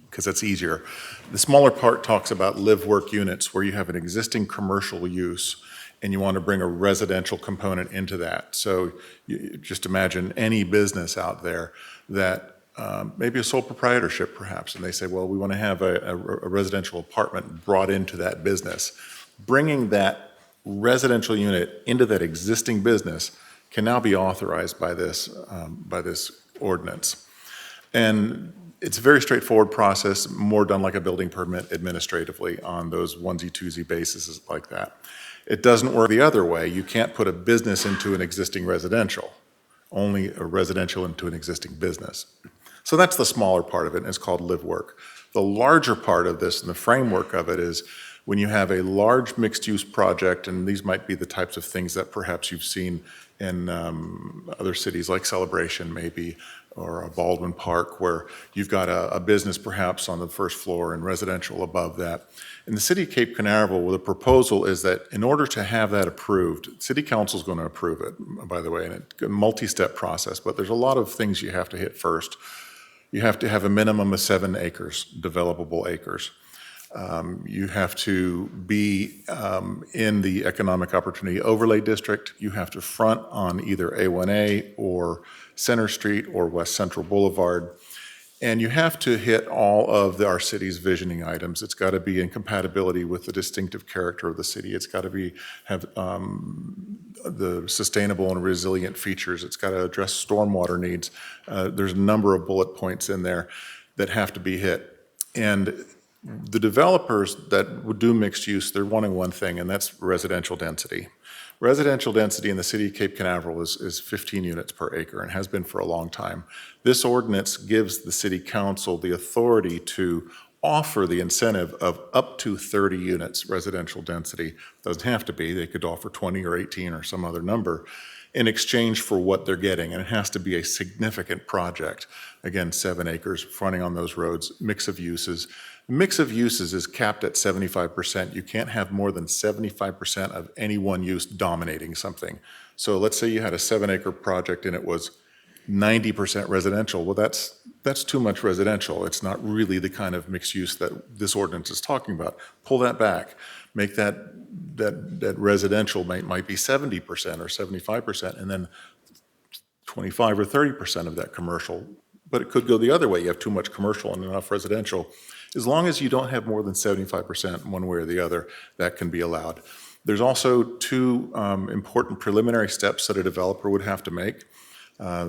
because that's easier. The smaller part talks about live-work units where you have an existing commercial use and you want to bring a residential component into that. So you just imagine any business out there that maybe a sole proprietorship perhaps, and they say, well, we want to have a residential apartment brought into that business. Bringing that residential unit into that existing business can now be authorized by this ordinance. And it's a very straightforward process, more done like a building permit administratively on those onesie-twosie bases like that. It doesn't work the other way. You can't put a business into an existing residential, only a residential into an existing business. So that's the smaller part of it, and it's called live work. The larger part of this and the framework of it is when you have a large mixed-use project, and these might be the types of things that perhaps you've seen in other cities like Celebration maybe, or Baldwin Park, where you've got a business perhaps on the first floor and residential above that. In the city of Cape Canaveral, well, the proposal is that in order to have that approved, city council is going to approve it, by the way, and it's a multi-step process, but there's a lot of things you have to hit first. You have to have a minimum of 7 acres, developable acres. You have to be in the Economic Opportunity Overlay District. You have to front on either A1A or Center Street or West Central Boulevard. And you have to hit all of our city's visioning items. It's got to be in compatibility with the distinctive character of the city. It's got to have the sustainable and resilient features. It's got to address stormwater needs. There's a number of bullet points in there that have to be hit. And the developers that would do mixed use, they're wanting one thing, and that's residential density. Residential density in the city of Cape Canaveral is 15 units per acre and has been for a long time. This ordinance gives the city council the authority to offer the incentive of up to 30 units residential density. Doesn't have to be, they could offer 20 or 18 or some other number in exchange for what they're getting, and it has to be a significant project. Again, 7 acres, fronting on those roads, mix of uses. Mix of uses is capped at 75%. You can't have more than 75% of any one use dominating something. So let's say you had a 7-acre project and it was 90% residential. Well, that's too much residential. It's not really the kind of mixed use that this ordinance is talking about. Pull that back. Make that residential might be 70% or 75%, and then 25 or 30% of that commercial. But it could go the other way. You have too much commercial and enough residential. As long as you don't have more than 75% one way or the other, that can be allowed. There's also 2 important preliminary steps that a developer would have to make.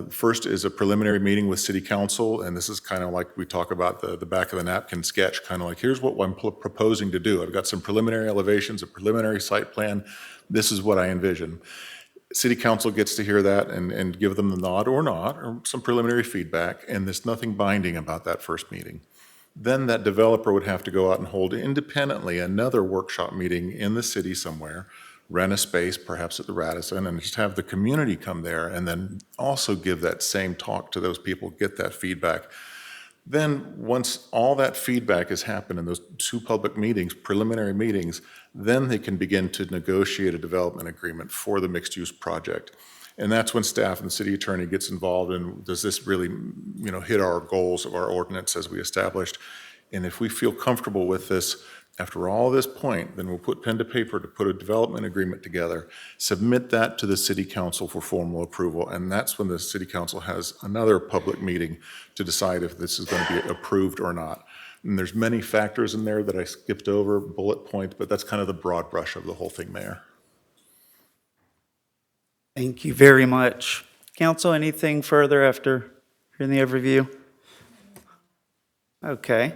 First is a preliminary meeting with city council, and this is kind of like we talk about the back of the napkin sketch, kind of like, here's what I'm proposing to do. I've got some preliminary elevations, a preliminary site plan. This is what I envision. City council gets to hear that and give them the nod or not, or some preliminary feedback, and there's nothing binding about that first meeting. Then that developer would have to go out and hold independently another workshop meeting in the city somewhere, rent a space, perhaps at the Radisson, and just have the community come there and then also give that same talk to those people, get that feedback. Then once all that feedback has happened in those 2 public meetings, preliminary meetings, then they can begin to negotiate a development agreement for the mixed-use project. And that's when staff and the city attorney gets involved in, does this really, hit our goals of our ordinance as we established? And if we feel comfortable with this, after all this point, then we'll put pen to paper to put a development agreement together, submit that to the city council for formal approval, and that's when the city council has another public meeting to decide if this is going to be approved or not. And there's many factors in there that I skipped over, bullet points, but that's kind of the broad brush of the whole thing, Mayor. Thank you very much. Council, anything further after hearing the overview? Okay,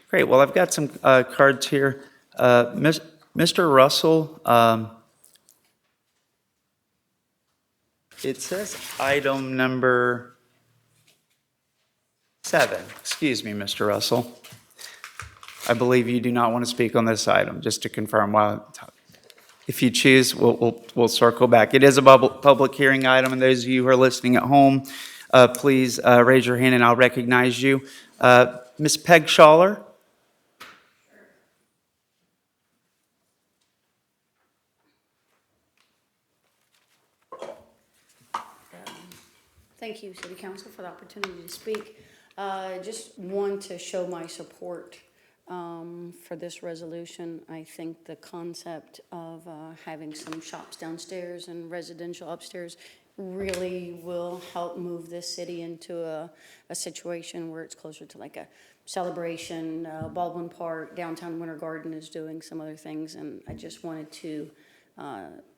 great. Well, I've got some cards here. Mr. Russell, it says item number 7. Excuse me, Mr. Russell. I believe you do not want to speak on this item, just to confirm. If you choose, we'll circle back. It is a public hearing item, and those of you who are listening at home, please raise your hand and I'll recognize you. Ms. Peg Schaller? Thank you, City Council, for the opportunity to speak. Just want to show my support for this resolution. I think the concept of having some shops downstairs and residential upstairs really will help move this city into a situation where it's closer to like a celebration. Baldwin Park, downtown Winter Garden is doing some other things, and I just wanted to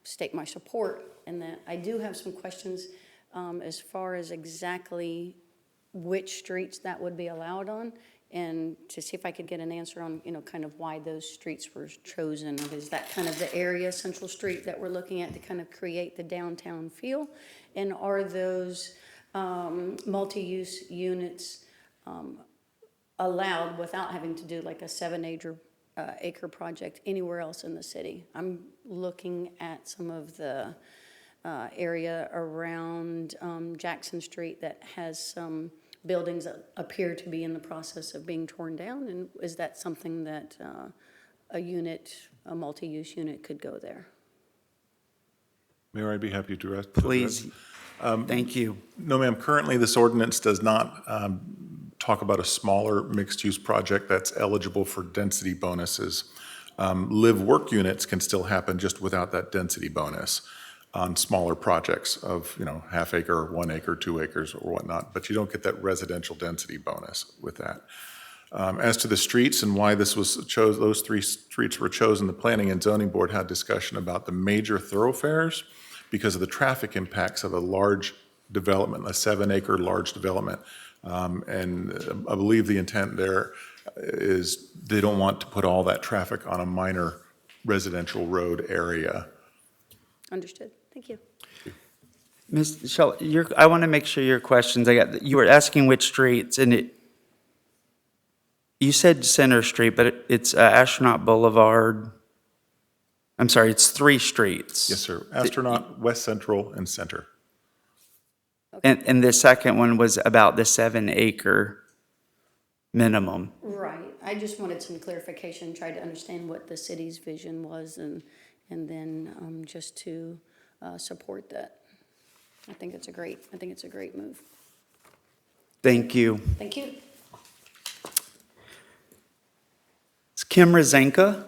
state my support in that. I do have some questions as far as exactly which streets that would be allowed on, and to see if I could get an answer on, kind of why those streets were chosen. Is that kind of the area, Central Street, that we're looking at to kind of create the downtown feel? And are those multi-use units allowed without having to do like a 7-acre project anywhere else in the city? I'm looking at some of the area around Jackson Street that has some buildings that appear to be in the process of being torn down, and is that something that a multi-use unit could go there? Mayor, I'd be happy to address. Please. Thank you. No, ma'am. Currently, this ordinance does not talk about a smaller mixed-use project that's eligible for density bonuses. Live-work units can still happen just without that density bonus on smaller projects of, half acre, 1 acre, 2 acres, or whatnot, but you don't get that residential density bonus with that. As to the streets and why this was chosen, those 3 streets were chosen, the Planning and Zoning Board had discussion about the major thoroughfares because of the traffic impacts of a large development, a 7-acre large development. And I believe the intent there is they don't want to put all that traffic on a minor residential road area. Understood. Thank you. Ms. Shell, I want to make sure your questions, you were asking which streets, and you said Center Street, but it's Astronaut Boulevard. I'm sorry, it's 3 streets. Yes, sir. Astronaut, West Central, and Center. And the second one was about the 7-acre minimum. Right. I just wanted some clarification, tried to understand what the city's vision was, and then just to support that. I think it's a great move. Thank you. Thank you. It's Kim Rozenka.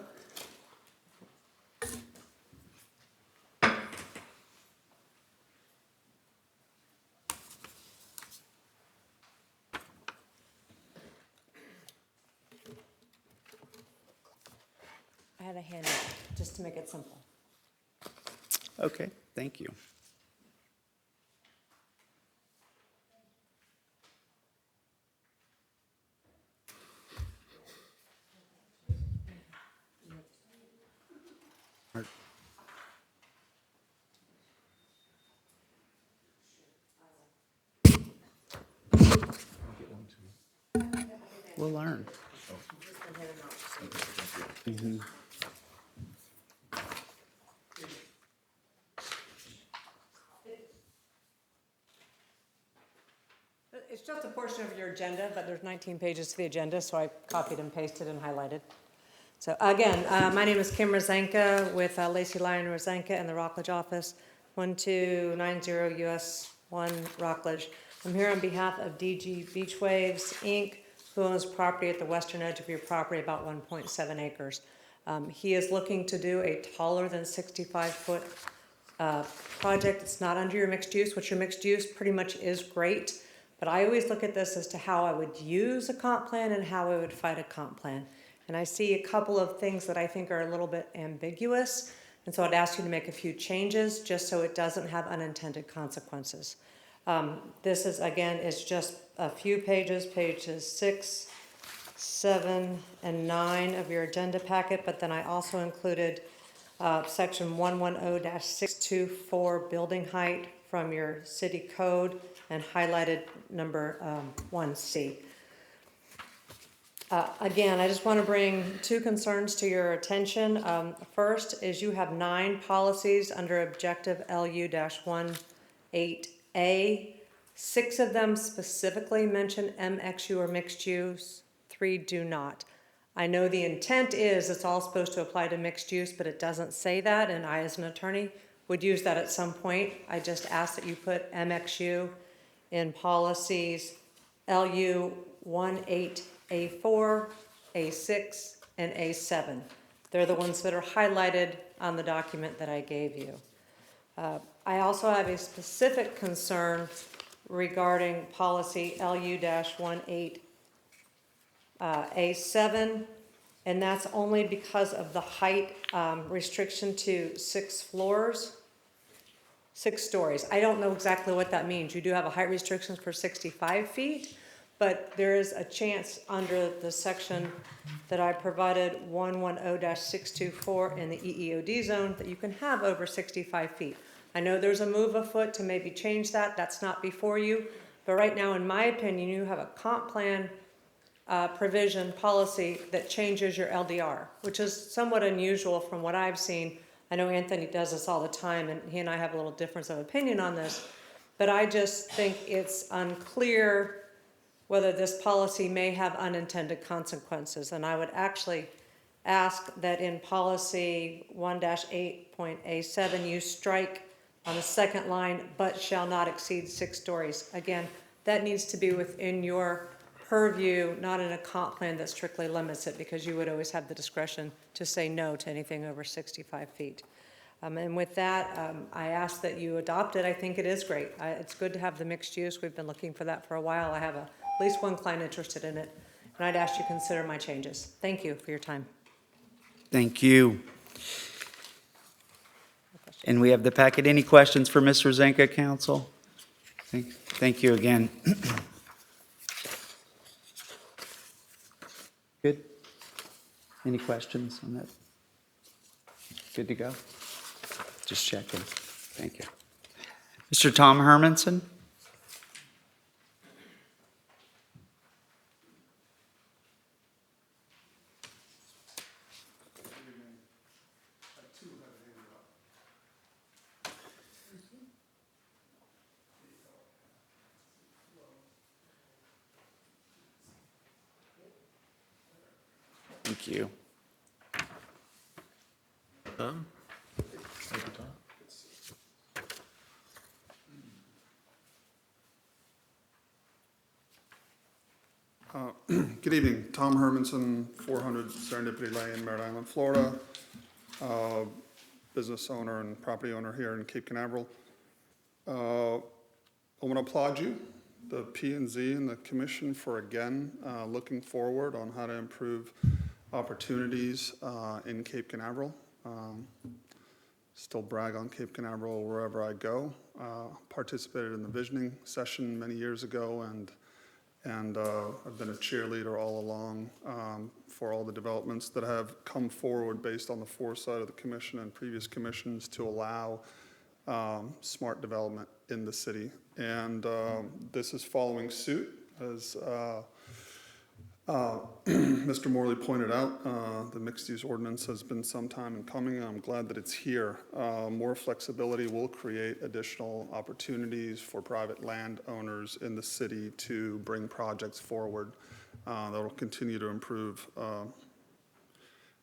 I have a handout, just to make it simple. Okay, thank you. We'll learn. Mhm. It's just a portion of your agenda, but there's 19 pages to the agenda, so I copied and pasted and highlighted. So again, my name is Kim Rozenka with Lacey Lyon Rozenka in the Rockledge office, 1290 US 1 Rockledge. I'm here on behalf of DG Beach Waves, Inc., who owns property at the western edge of your property, about 1.7 acres. He is looking to do a taller than 65-foot project. It's not under your mixed use, which your mixed use pretty much is great. But I always look at this as to how I would use a comp plan and how I would fight a comp plan. And I see a couple of things that I think are a little bit ambiguous. And so I'd ask you to make a few changes just so it doesn't have unintended consequences. This is, again, is just a few pages 6, 7, and 9 of your agenda packet. But then I also included section 110-624 building height from your city code and highlighted number 1C. Again, I just want to bring 2 concerns to your attention. First is you have 9 policies under objective LU-18A. 6 of them specifically mention MXU or mixed use, 3 do not. I know the intent is it's all supposed to apply to mixed use, but it doesn't say that, and I, as an attorney, would use that at some point. I just ask that you put MXU in policies LU-18A4, A6, and A7. They're the ones that are highlighted on the document that I gave you. I also have a specific concern regarding policy LU-18A7, and that's only because of the height restriction to 6 floors. 6 stories. I don't know exactly what that means. You do have a height restriction for 65 feet, but there is a chance under the section that I provided 110-624 in the EEOD zone that you can have over 65 feet. I know there's a move afoot to maybe change that. That's not before you. But right now, in my opinion, you have a comp plan provision policy that changes your LDR, which is somewhat unusual from what I've seen. I know Anthony does this all the time, and he and I have a little difference of opinion on this, but I just think it's unclear whether this policy may have unintended consequences. And I would actually ask that in policy 1-8.A7, you strike on the second line, but shall not exceed 6 stories. Again, that needs to be within your purview, not in a comp plan that strictly limits it, because you would always have the discretion to say no to anything over 65 feet. And with that, I ask that you adopt it. I think it is great. It's good to have the mixed use. We've been looking for that for a while. I have at least 1 client interested in it, and I'd ask you to consider my changes. Thank you for your time. Thank you. And we have the packet. Any questions for Mr. Zenka, council? Thank you again. Good? Any questions on that? Good to go? Just checking. Thank you. Mr. Tom Hermanson? Thank you. Tom? Good evening, Tom Hermanson, 400 Serendipity Lane, Merritt Island, Florida. Business owner and property owner here in Cape Canaveral. I want to applaud you, the P&Z and the commission for again looking forward on how to improve opportunities in Cape Canaveral. Still brag on Cape Canaveral wherever I go. Participated in the visioning session many years ago, and I've been a cheerleader all along for all the developments that have come forward based on the foresight of the commission and previous commissions to allow smart development in the city. And this is following suit, as Mr. Morley pointed out. The mixed-use ordinance has been some time in coming, and I'm glad that it's here. More flexibility will create additional opportunities for private landowners in the city to bring projects forward that will continue to improve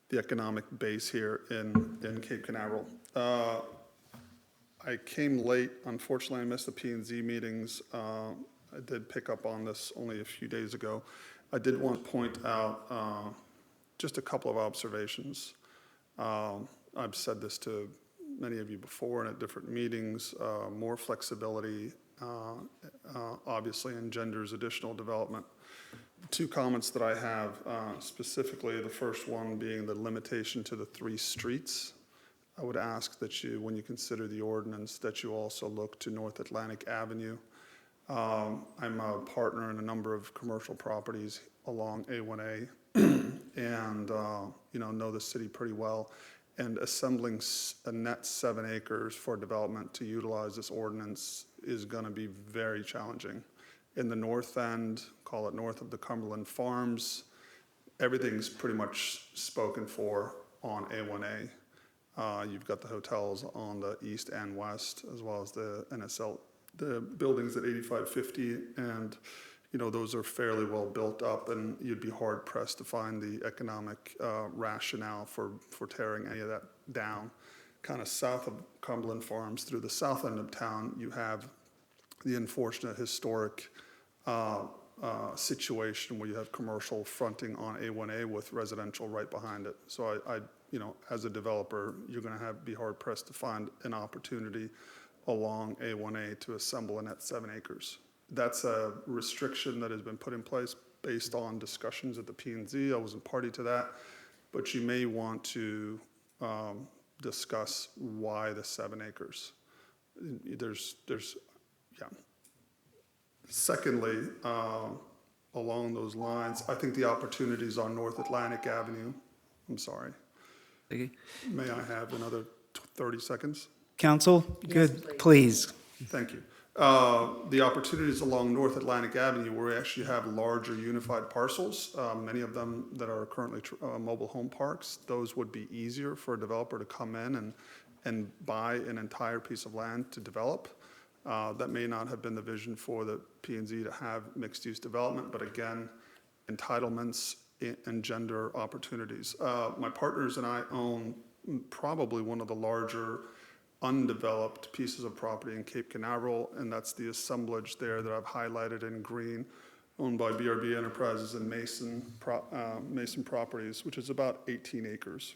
the economic base here in Cape Canaveral. I came late. Unfortunately, I missed the P&Z meetings. I did pick up on this only a few days ago. I did want to point out just a couple of observations. I've said this to many of you before and at different meetings. More flexibility obviously engenders additional development. Two comments that I have specifically, the first one being the limitation to the 3 streets. I would ask that you, when you consider the ordinance, that you also look to North Atlantic Avenue. I'm a partner in a number of commercial properties along A1A and know the city pretty well. And assembling a net 7 acres for development to utilize this ordinance is going to be very challenging. In the north end, call it north of the Cumberland Farms, everything's pretty much spoken for on A1A. You've got the hotels on the east and west, as well as the NSL, the buildings at 8550, and those are fairly well built up, and you'd be hard pressed to find the economic rationale for tearing any of that down. Kind of south of Cumberland Farms, through the south end of town, you have the unfortunate historic situation where you have commercial fronting on A1A with residential right behind it. So I as a developer, you're going to be hard pressed to find an opportunity along A1A to assemble a net 7 acres. That's a restriction that has been put in place based on discussions at the P&Z. I wasn't party to that, but you may want to discuss why the 7 acres. Yeah. Secondly, along those lines, I think the opportunities on North Atlantic Avenue. I'm sorry. May I have another 30 seconds? Council, good, please. Thank you. The opportunities along North Atlantic Avenue where we actually have larger unified parcels, many of them that are currently mobile home parks, those would be easier for a developer to come in and buy an entire piece of land to develop. That may not have been the vision for the P&Z to have mixed-use development, but again, entitlements engender opportunities. My partners and I own probably one of the larger undeveloped pieces of property in Cape Canaveral, and that's the assemblage there that I've highlighted in green, owned by BRB Enterprises and Mason Properties, which is about 18 acres.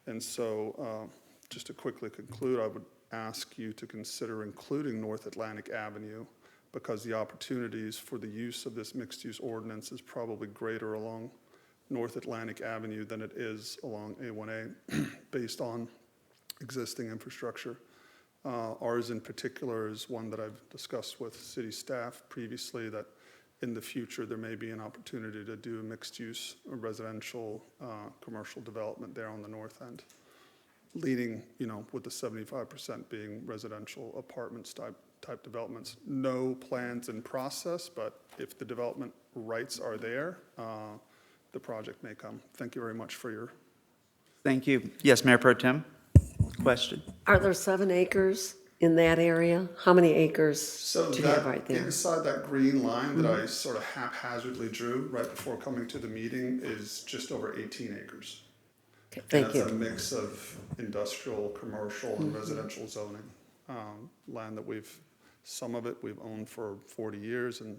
And so just to quickly conclude, I would ask you to consider including North Atlantic Avenue, because the opportunities for the use of this mixed-use ordinance is probably greater along North Atlantic Avenue than it is along A1A, based on existing infrastructure. Ours in particular is one that I've discussed with city staff previously, that in the future there may be an opportunity to do a mixed-use residential, commercial development there on the north end, leading, with the 75% being residential apartments type developments. No plans in process, but if the development rights are there, the project may come. Thank you very much for your. Thank you. Yes, Mayor Pro Tem? Question? Are there 7 acres in that area? How many acres So do you have that, right there? inside that green line that I sort of haphazardly drew right before coming to the meeting is just over 18 acres. Okay, thank And you. that's a mix of industrial, commercial, and residential zoning. Land that some of it we've owned for 40 years, and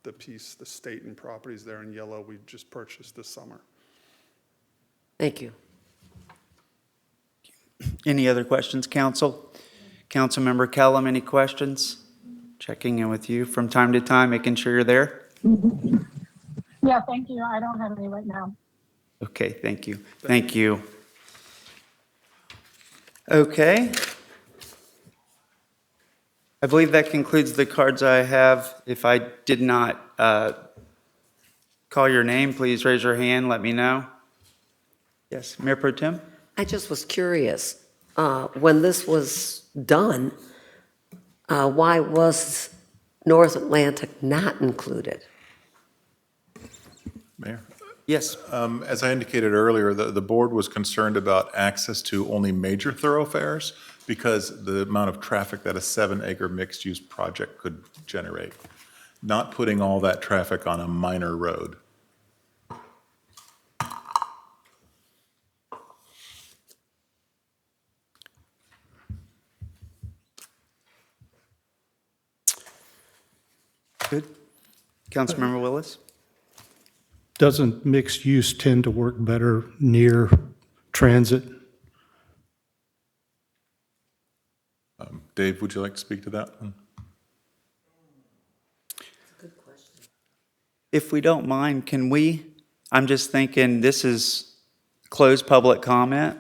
the state and properties there in yellow, we just purchased this summer. Thank you. Any other questions, council? Councilmember Kellum, any questions? Checking in with you from time to time, making sure you're there. Yeah, thank you. I don't have any right now. Okay, thank you. Thank you. Okay. I believe that concludes the cards I have. If I did not call your name, please raise your hand, let me know. Yes, Mayor Pro Tem? I just was curious, when this was done, why was North Atlantic not included? Mayor? Yes. As I indicated earlier, the board was concerned about access to only major thoroughfares because the amount of traffic that a 7-acre mixed-use project could generate, not putting all that traffic on a minor road. Good. Councilmember Willis? Doesn't mixed use tend to work better near transit? Dave, would you like to speak to that one? If we don't mind, can we, I'm just thinking this is closed public comment,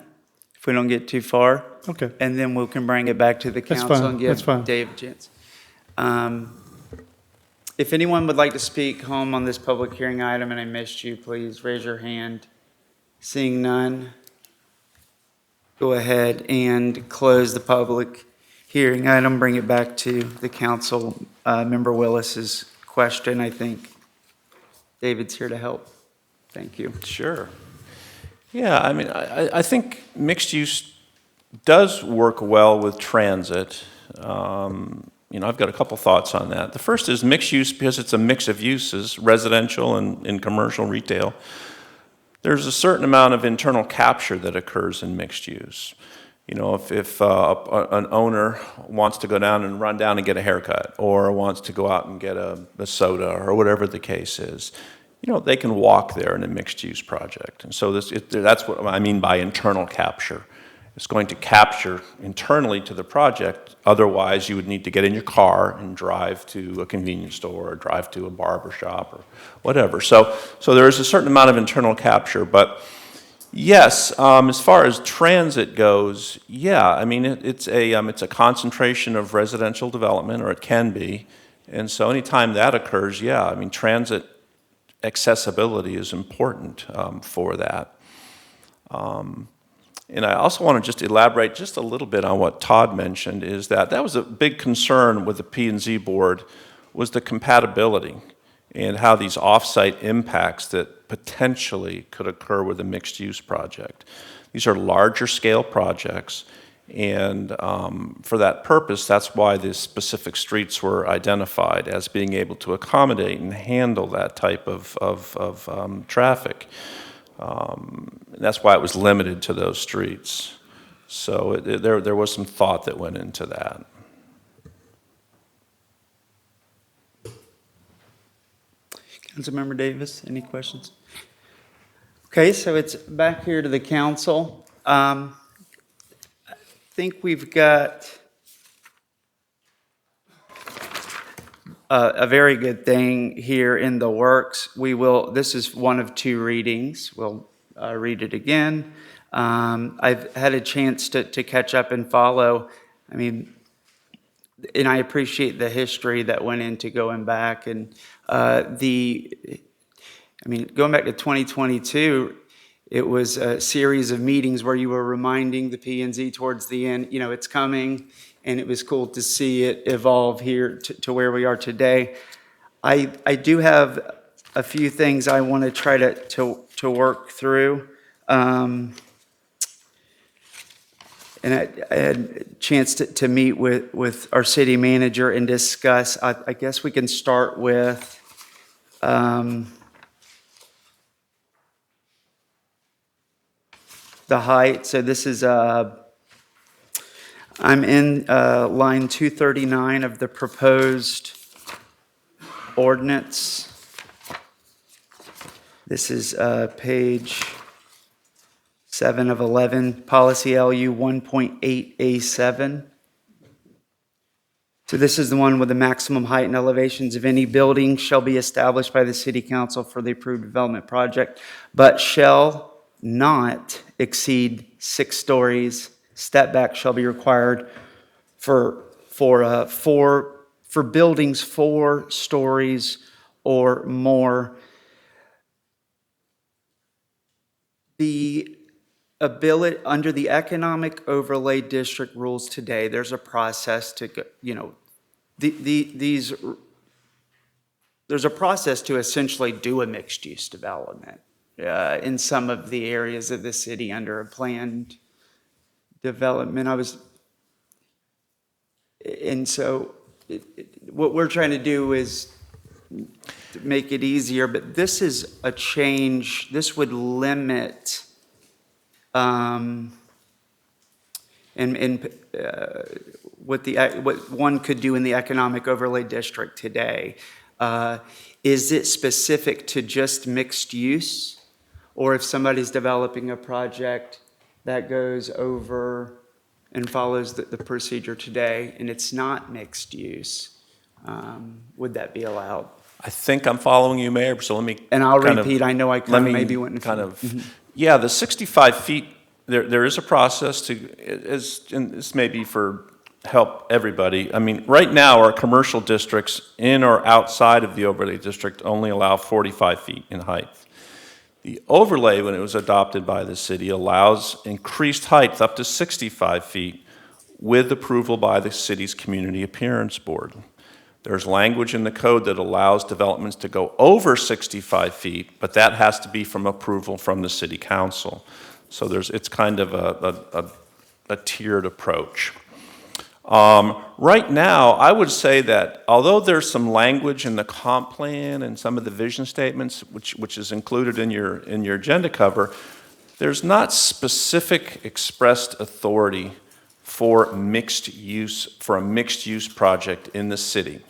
if we don't get too far. Okay. And then we can bring it back to the That's council fine, and that's give fine. Dave a chance. If anyone would like to speak home on this public hearing item and I missed you, please raise your hand. Seeing none, go ahead and close the public hearing item, bring it back to the council. Member Willis's question, I think David's here to help. Thank you. Sure. Yeah, I mean, I think mixed use does work well with transit. I've got a couple thoughts on that. The first is mixed use because it's a mix of uses, residential and commercial retail. There's a certain amount of internal capture that occurs in mixed use. If an owner wants to go down and run down and get a haircut, or wants to go out and get a soda, or whatever the case is, they can walk there in a mixed-use project. And so that's what I mean by internal capture. It's going to capture internally to the project. Otherwise, you would need to get in your car and drive to a convenience store or drive to a barber shop or whatever. So there is a certain amount of internal capture, but yes, as far as transit goes, yeah, I mean, it's a concentration of residential development, or it can be. And so anytime that occurs, yeah, I mean, transit accessibility is important for that. And I also want to just elaborate just a little bit on what Todd mentioned, is that was a big concern with the P&Z board, was the compatibility and how these off-site impacts that potentially could occur with a mixed-use project. These are larger scale projects, and for that purpose, that's why the specific streets were identified as being able to accommodate and handle that type of traffic. That's why it was limited to those streets. So there was some thought that went into that. Councilmember Davis, any questions? Okay, so it's back here to the council. I think we've got a very good thing here in the works. This is one of 2 readings. We'll read it again. I've had a chance to catch up and follow. I mean, and I appreciate the history that went into going back and going back to 2022, it was a series of meetings where you were reminding the P&Z towards the end, it's coming, and it was cool to see it evolve here to where we are today. I do have a few things I want to try to work through. And I had a chance to meet with our city manager and discuss. I guess we can start with the height. So this is, I'm in line 239 of the proposed ordinance. This is page 7 of 11, policy LU 1.8A7. So this is the one with the maximum height and elevations of any building shall be established by the city council for the approved development project, but shall not exceed 6 stories. Step back shall be required for buildings 4 stories or more. The ability under the economic overlay district rules today, there's a process to go, there's a process to essentially do a mixed use development in some of the areas of the city under a planned development. What we're trying to do is to make it easier, but this is a change. This would limit what one could do in the economic overlay district today. Is it specific to just mixed use? Or if somebody's developing a project that goes over and follows the procedure today and it's not mixed use, would that be allowed? I think I'm following you, Mayor, so let me. And I'll repeat, I know I kind of maybe went in kind of. Mm-hmm. Yeah, the 65 feet, there is a process to, and this may be for help everybody. I mean, right now, our commercial districts in or outside of the overlay district only allow 45 feet in height. The overlay, when it was adopted by the city, allows increased height up to 65 feet with approval by the city's Community Appearance Board. There's language in the code that allows developments to go over 65 feet, but that has to be from approval from the city council. So it's kind of a tiered approach. Right now, I would say that although there's some language in the comp plan and some of the vision statements, which is included in your agenda cover, there's not specific expressed authority for a mixed use project in the city.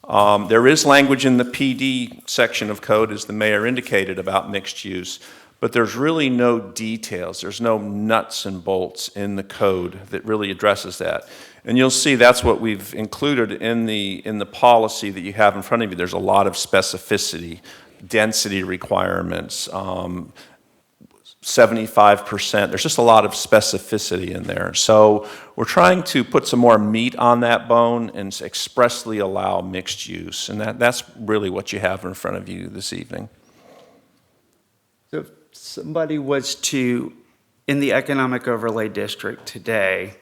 There is language in the PD section of code, as the mayor indicated, about mixed use, but there's really no details. There's no nuts and bolts in the code that really addresses that. And you'll see that's what we've included in the policy that you have in front of you. There's a lot of specificity, density requirements, 75%. There's just a lot of specificity in there. So we're trying to put some more meat on that bone and expressly allow mixed use. And that's really what you have in front of you this evening. So if somebody was to, in the economic overlay district today,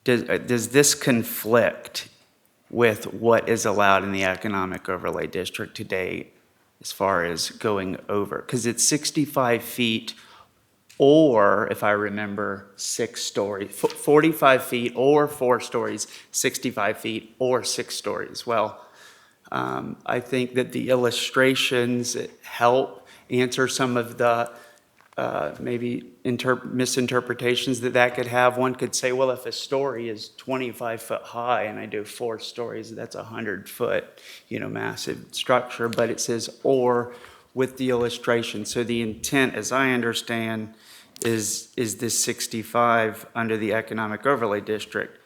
does this conflict with what is allowed in the economic overlay district today as far as going over? Because it's 65 feet or, if I remember, 6 stories, 45 feet or 4 stories, 65 feet or 6 stories. Well, I think that the illustrations help answer some of the maybe misinterpretations that could have. One could say, well, if a story is 25 foot high and I do 4 stories, that's a 100-foot, massive structure. But it says or with the illustration. So the intent, as I understand, is this 65 under the economic overlay district.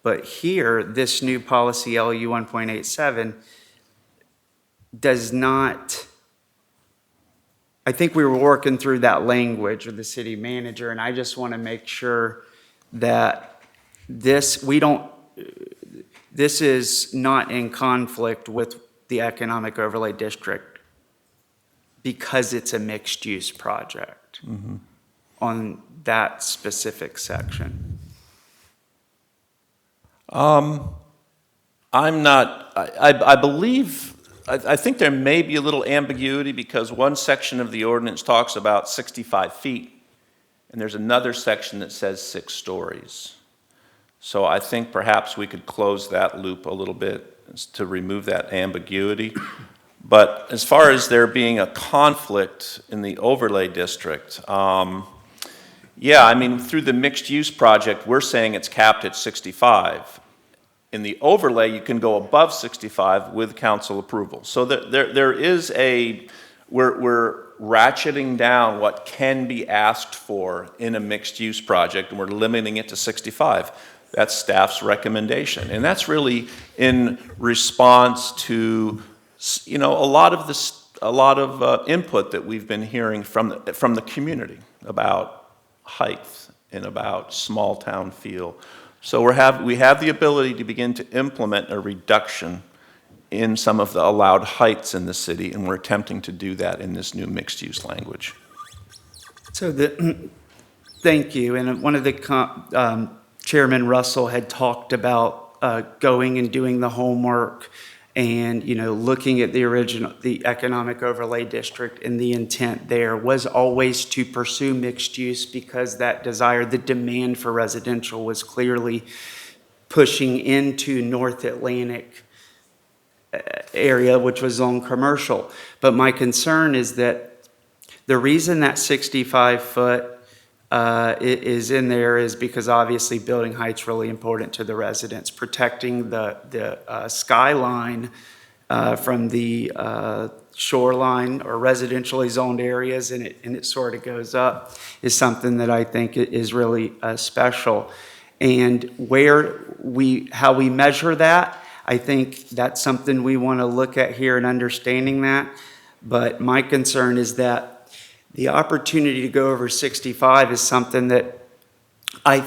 But here, this new policy LU 1.87 does not I think we were working through that language with the city manager, and I just want to make sure that this is not in conflict with the economic overlay district because it's a mixed-use project on that specific section. I'm not, I believe, I think there may be a little ambiguity because one section of the ordinance talks about 65 feet, and there's another section that says 6 stories. So I think perhaps we could close that loop a little bit to remove that ambiguity. But as far as there being a conflict in the overlay district, yeah, I mean, through the mixed-use project, we're saying it's capped at 65. In the overlay, you can go above 65 with council approval. So there is we're ratcheting down what can be asked for in a mixed-use project, and we're limiting it to 65. That's staff's recommendation. And that's really in response to, you know, a lot of input that we've been hearing from the community about height and about small town feel. So we have the ability to begin to implement a reduction in some of the allowed heights in the city, and we're attempting to do that in this new mixed-use language. So thank you. And one of the Chairman Russell had talked about going and doing the homework and, you know, looking at the economic overlay district, and the intent there was always to pursue mixed use because that desire, the demand for residential was clearly pushing into North Atlantic area, which was zone commercial. But my concern is that the reason that 65-foot is in there is because obviously building height's really important to the residents. Protecting the skyline from the shoreline or residentially zoned areas, and it sort of goes up, is something that I think is really special. And how we measure that, I think that's something we want to look at here in understanding that. But my concern is that the opportunity to go over 65 is something that I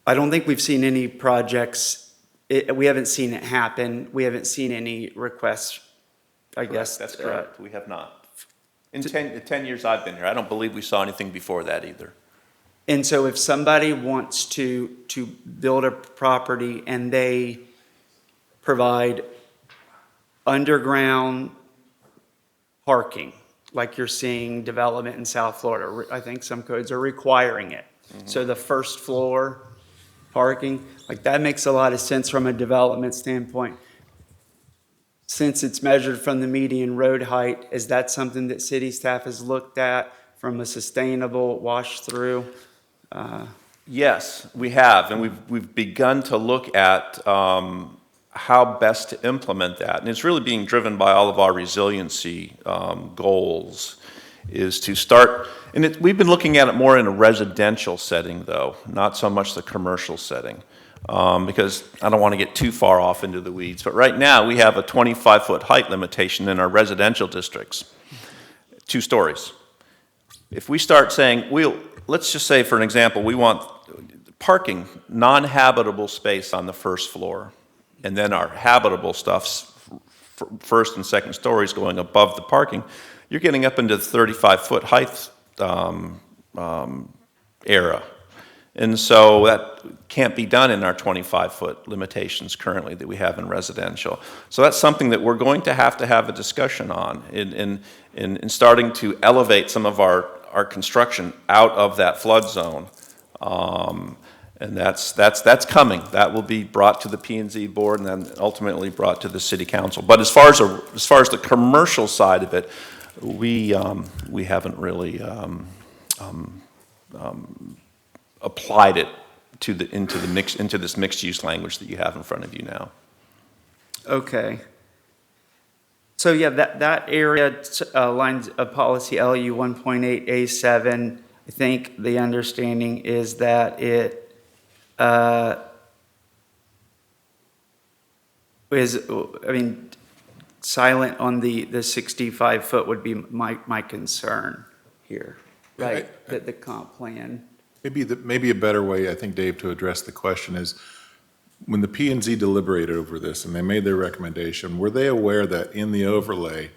don't think we've seen any projects. We haven't seen it happen. We haven't seen any requests, I guess. That's correct. We have not. In the 10 years I've been here, I don't believe we saw anything before that either. And so if somebody wants to build a property and they provide underground parking, like you're seeing development in South Florida, I think some codes are requiring it. So the first floor parking, like that makes a lot of sense from a development standpoint. Since it's measured from the median road height, is that something that city staff has looked at from a sustainable wash through? Yes, we have, and we've begun to look at how best to implement that. And it's really being driven by all of our resiliency goals, is to start, and we've been looking at it more in a residential setting though, not so much the commercial setting, because I don't want to get too far off into the weeds. But right now we have a 25-foot height limitation in our residential districts, 2 stories. If we start saying, let's just say for an example, we want parking, non-habitable space on the first floor, and then our habitable stuff's first and second stories going above the parking, you're getting up into the 35-foot height era. And so that can't be done in our 25-foot limitations currently that we have in residential. So that's something that we're going to have a discussion on in starting to elevate some of our construction out of that flood zone. And that's coming. That will be brought to the P&Z board and then ultimately brought to the city council. But as far as the commercial side of it, we haven't really applied it into this mixed use language that you have in front of you now. Okay. So yeah, that area lines of policy LU 1.8A7. I think the understanding is that it silent on the 65 foot would be my concern here, right? That the comp plan. Maybe a better way, I think, Dave, to address the question is, when the P and Z deliberated over this and they made their recommendation, were they aware that in the overlay,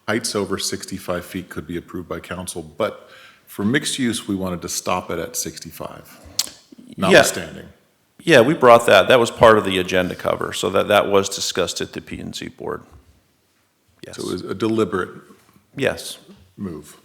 heights over 65 feet could be approved by council, but for mixed use, we wanted to stop it at 65, notwithstanding? Yeah, we brought that. That was part of the agenda cover, so that was discussed at the P and Z board. Yes. So it was a deliberate Yes. move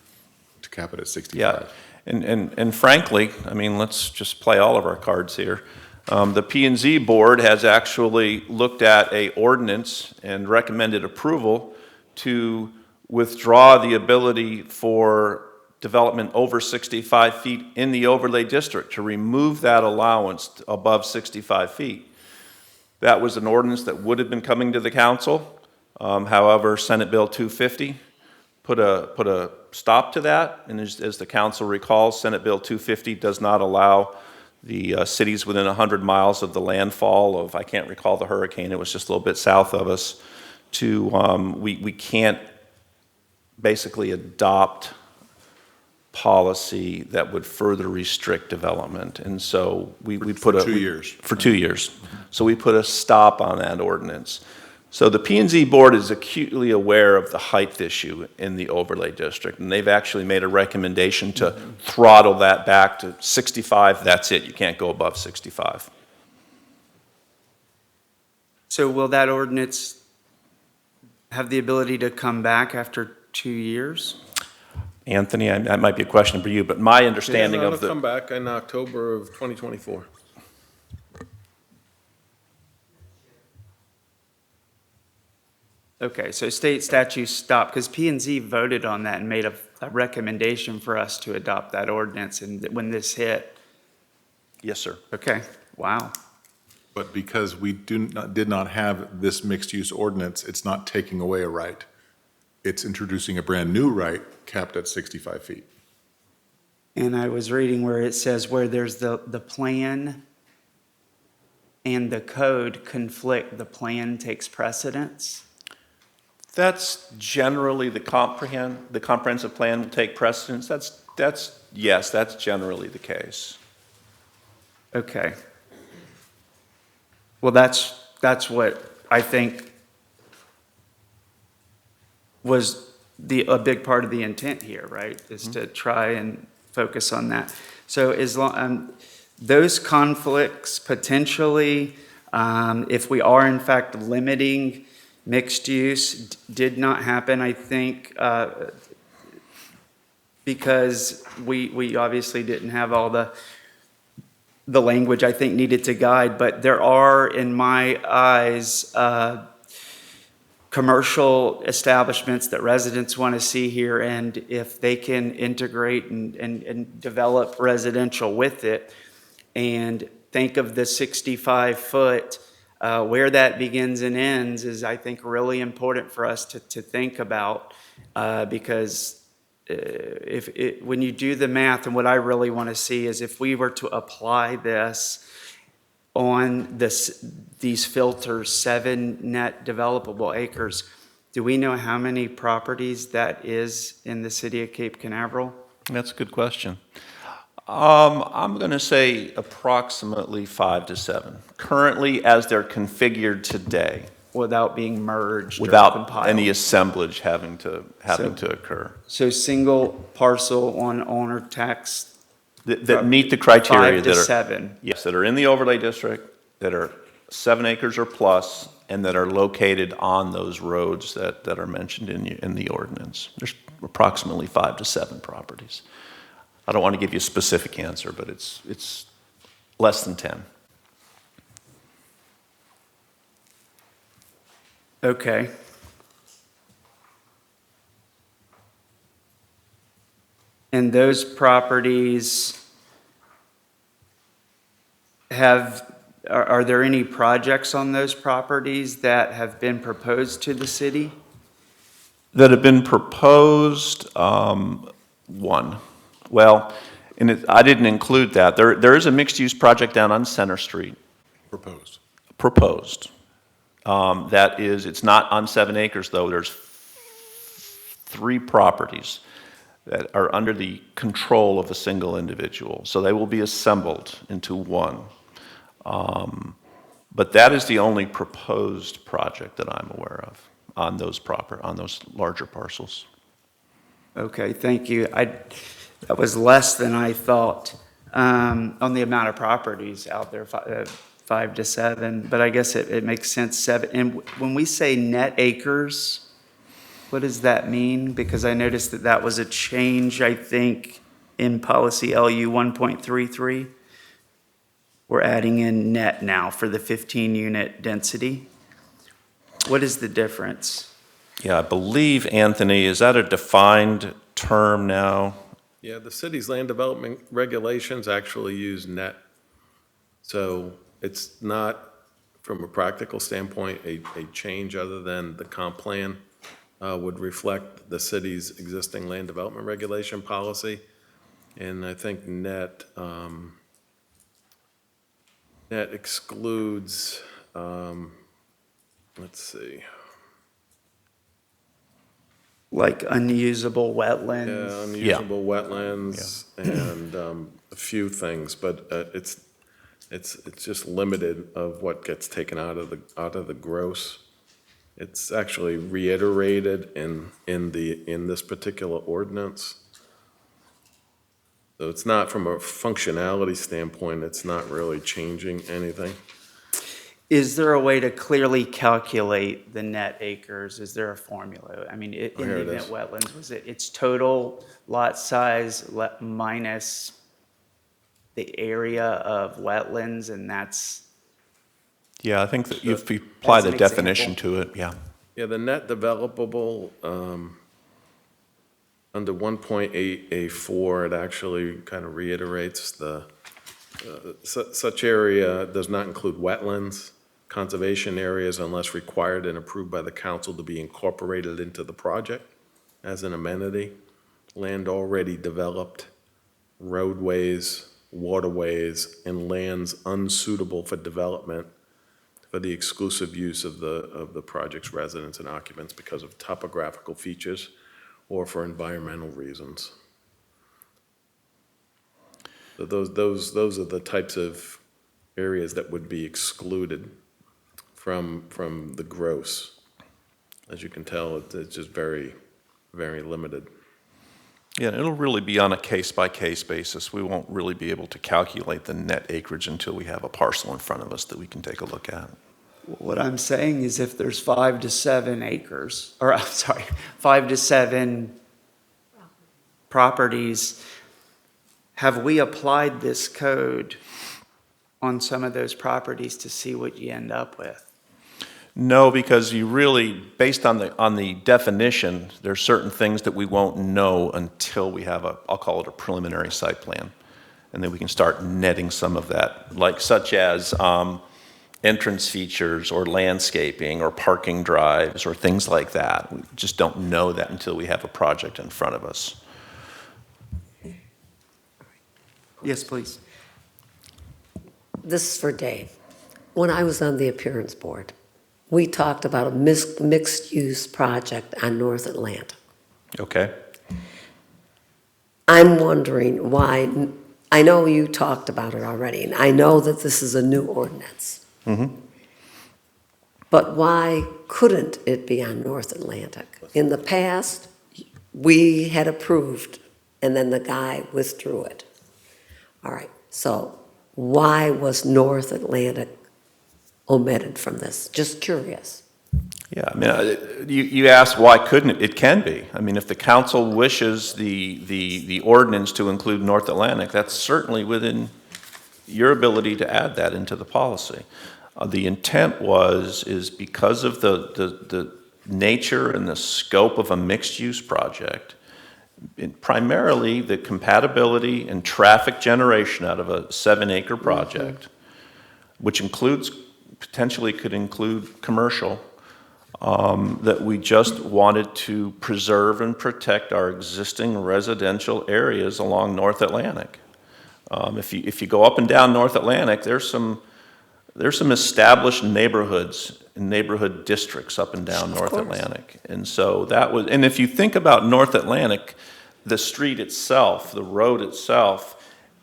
to cap it at 65. Yeah, and frankly, I mean, let's just play all of our cards here. The P and Z board has actually looked at a ordinance and recommended approval to withdraw the ability for development over 65 feet in the overlay district, to remove that allowance above 65 feet. That was an ordinance that would have been coming to the council. However, Senate Bill 250 put a stop to that, and as the council recalls, Senate Bill 250 does not allow the cities within 100 miles of the landfall of, I can't recall the hurricane, it was just a little bit south of us, to, we can't basically adopt policy that would further restrict development. And so we put a— For 2 years. For 2 years. So we put a stop on that ordinance. So the P and Z board is acutely aware of the height issue in the overlay district, and they've actually made a recommendation to throttle that back to 65. That's it. You can't go above 65. So will that ordinance have the ability to come back after 2 years? Anthony, that might be a question for you, but my understanding Yeah, of it'll the— come back in October of 2024. Okay, so state statutes stop, because P and Z voted on that and made a recommendation for us to adopt that ordinance, and when this hit. Yes, sir. Okay, wow. But because we did not have this mixed-use ordinance, it's not taking away a right. It's introducing a brand-new right capped at 65 feet. And I was reading where it says where there's the plan and the code conflict, the plan takes precedence. That's generally the comprehensive plan will take precedence. Yes, that's generally the case. Okay. Well, that's what I think was a big part of the intent here, right? Is to try and focus on that. So as long, those conflicts potentially, if we are in fact limiting mixed use, did not happen, I think, because we obviously didn't have all the language I think needed to guide, but there are, in my eyes, commercial establishments that residents want to see here, and if they can integrate and develop residential with it, and think of the 65-foot, where that begins and ends is, I think, really important for us to think about, because when you do the math, and what I really want to see is if we were to apply this on these filters, 7 net developable acres, do we know how many properties that is in the city of Cape Canaveral? That's a good question. I'm going to say approximately 5 to 7. Currently, as they're configured today. Without being merged or Without compiled. any assemblage having to occur. So single parcel on owner tax. That meet the criteria 5 to that are. 7. Yes, that are in the overlay district, that are 7 acres or plus, and that are located on those roads that are mentioned in the ordinance. There's approximately 5 to 7 properties. I don't want to give you a specific answer, but it's less than 10. Okay. And those properties are there any projects on those properties that have been proposed to the city? That have been proposed, one. Well, I didn't include that. There is a mixed-use project down on Center Street. Proposed. Proposed. That is, it's not on 7 acres, though. There's 3 properties that are under the control of a single individual. So they will be assembled into one. But that is the only proposed project that I'm aware of on those larger parcels. Okay, thank you. That was less than I thought on the amount of properties out there, 5 to 7. But I guess it makes sense, 7. And when we say net acres, what does that mean? Because I noticed that was a change, I think, in policy LU 1.33. We're adding in net now for the 15-unit density. What is the difference? Yeah, I believe, Anthony, is that a defined term now? Yeah, the city's land development regulations actually use net. So it's not, from a practical standpoint, a change other than the comp plan would reflect the city's existing land development regulation policy. And I think net excludes, let's see. Like unusable wetlands? Yeah, unusable wetlands and a few things, but it's just limited of what gets taken out of the gross. It's actually reiterated in this particular ordinance. So it's not, from a functionality standpoint, it's not really changing anything. Is there a way to clearly calculate the net acres? Is there a formula? I mean, in the event wetlands, it's total lot size minus the area of wetlands, and that's... Yeah, I think that if you apply the definition to it, yeah. Yeah, the net developable, under 1.8A4, it actually kind of reiterates such area does not include wetlands, conservation areas unless required and approved by the council to be incorporated into the project as an amenity, land already developed, roadways, waterways, and lands unsuitable for development for the exclusive use of the project's residents and occupants because of topographical features or for environmental reasons. So those are the types of areas that would be excluded from the gross. As you can tell, it's just very, very limited. Yeah, and it'll really be on a case-by-case basis. We won't really be able to calculate the net acreage until we have a parcel in front of us that we can take a look at. What I'm saying is if there's 5 to 7 acres, or I'm sorry, 5 to 7 properties, have we applied this code on some of those properties to see what you end up with? No, because you really, based on the definition, there's certain things that we won't know until we have I'll call it a preliminary site plan. And then we can start netting some of that, like such as entrance features or landscaping or parking drives or things like that. We just don't know that until we have a project in front of us. Yes, please. This is for Dave. When I was on the appearance board, we talked about a mixed-use project on North Atlanta. Okay. I'm wondering why, I know you talked about it already, and I know that this is a new ordinance. Mm-hmm. But why couldn't it be on North Atlantic? In the past, we had approved, and then the guy withdrew it. All right, so why was North Atlantic omitted from this? Just curious. Yeah, I mean, you asked why couldn't it? It can be. I mean, if the council wishes the ordinance to include North Atlantic, that's certainly within your ability to add that into the policy. The intent is because of the nature and the scope of a mixed-use project, primarily the compatibility and traffic generation out of a 7-acre project, which potentially could include commercial, that we just wanted to preserve and protect our existing residential areas along North Atlantic. If you go up and down North Atlantic, there's some there's some established neighborhoods and neighborhood districts up and down North Atlantic. And so that was, and if you think about North Atlantic, the street itself, the road itself,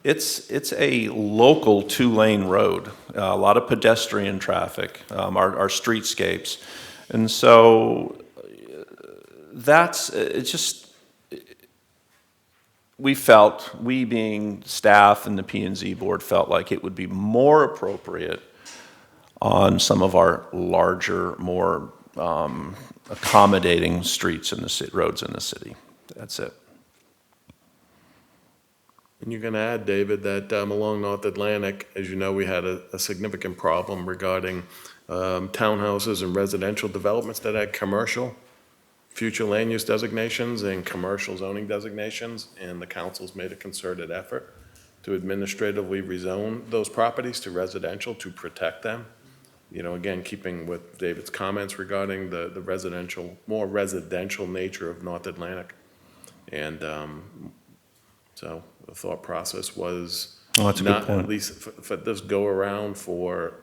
it's a local 2-lane road, a lot of pedestrian traffic, our streetscapes. And so that's, it's just, we being staff and the P&Z board felt like it would be more appropriate on some of our larger, more accommodating streets in the city, roads in the city. That's it. And you're going to add, David, that along North Atlantic, as you know, we had a significant problem regarding townhouses and residential developments that had commercial future land use designations and commercial zoning designations, and the council's made a concerted effort to administratively rezone those properties to residential to protect them. You know, again, keeping with David's comments regarding the residential, more residential nature of North Atlantic. And so the thought process was that's a good not, point. at least for this go around for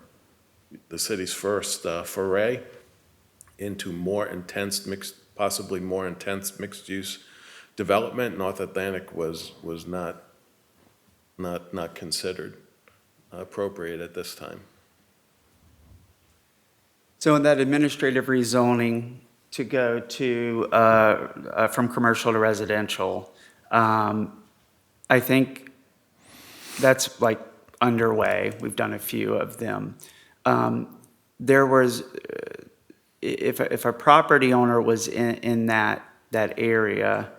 the city's first foray into more intense mixed, possibly more intense mixed use development. North Atlantic was not considered appropriate at this time. So in that administrative rezoning to go to, from commercial to residential, I think that's like underway. We've done a few of them. There was, if a property owner was in that area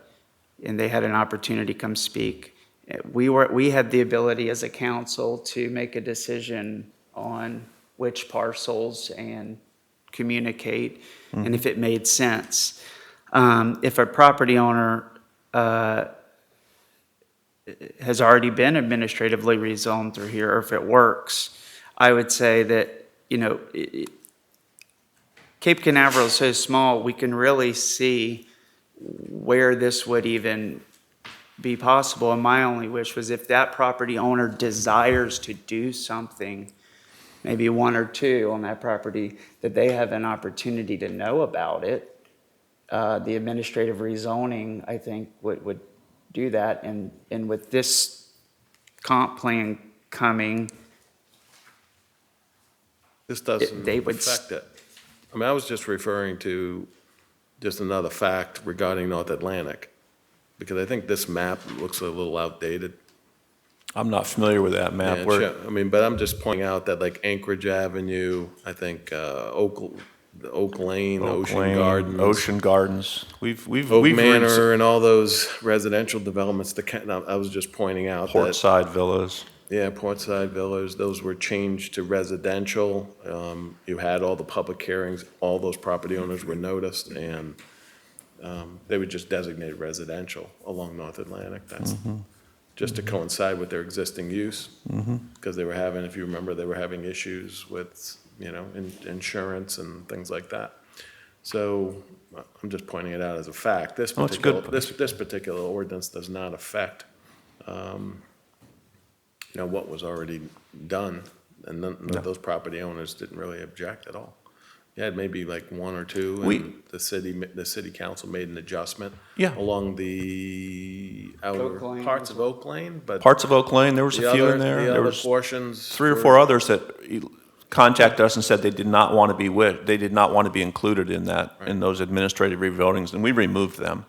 and they had an opportunity to come speak, we had the ability as a council to make a decision on which parcels and communicate, and if it made sense. If a property owner has already been administratively rezoned through here, or if it works, I would say that, you know, Cape Canaveral is so small, we can really see where this would even be possible. And my only wish was if that property owner desires to do something, maybe one or two on that property, that they have an opportunity to know about it. The administrative rezoning, I think, would do that. And with this comp plan coming, This doesn't they would affect it. I mean, I was just referring to just another fact regarding North Atlantic, because I think this map looks a little outdated. I'm not familiar with that map. Yeah, Where- sure. I mean, but I'm just pointing out that like Anchorage Avenue, I think Oak Lane, Oak Ocean Lane, Gardens. Ocean Gardens. We've Oak we've Manor and all those residential developments, I was just pointing out that. Portside Villas. Yeah, Portside Villas, those were changed to residential. You had all the public hearings, all those property owners were noticed, and they were just designated residential along North Atlantic. That's just to coincide with their existing use, because they were having, if you remember, they were having issues with, you know, insurance and things like that. So I'm just pointing it out as a fact. This Oh, it's particular, good. this particular ordinance does not affect you know, what was already done, and none No. of those property owners didn't really object at all. You had maybe like one or two, We- and the city council made an adjustment Yeah. along the outer Oak Lane. parts of Oak Lane, but Parts of Oak Lane, there was the a few other- in there. The There other was portions. 3 or were- 4 others that contacted us and said they did not want to be they did not want to be included in that, in those administrative revotings, and we removed them.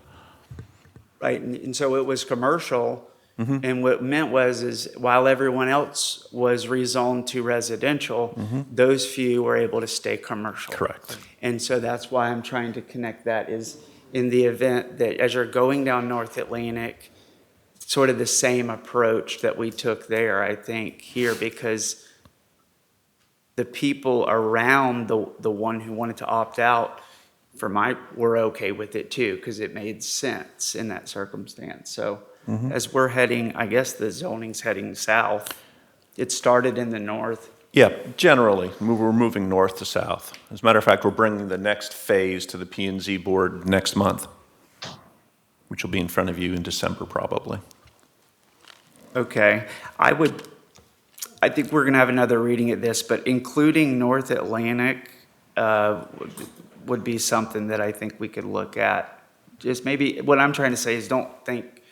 right, and so it was commercial. And what it meant is while everyone else was rezoned to residential, those few were able to stay commercial. Correct. And so that's why I'm trying to connect that is in the event that as you're going down North Atlantic, sort of the same approach that we took there, I think, here, because the people around the one who wanted to opt out were okay with it too, because it made sense in that circumstance. So as we're heading, I guess the zoning's heading south. It started in the north. Yeah, generally, we're moving north to south. As a matter of fact, we're bringing the next phase to the P&Z board next month, which will be in front of you in December probably. Okay, I would I think we're gonna have another reading at this, but including North Atlantic would be something that I think we could look at. Just maybe, what I'm trying to say is don't think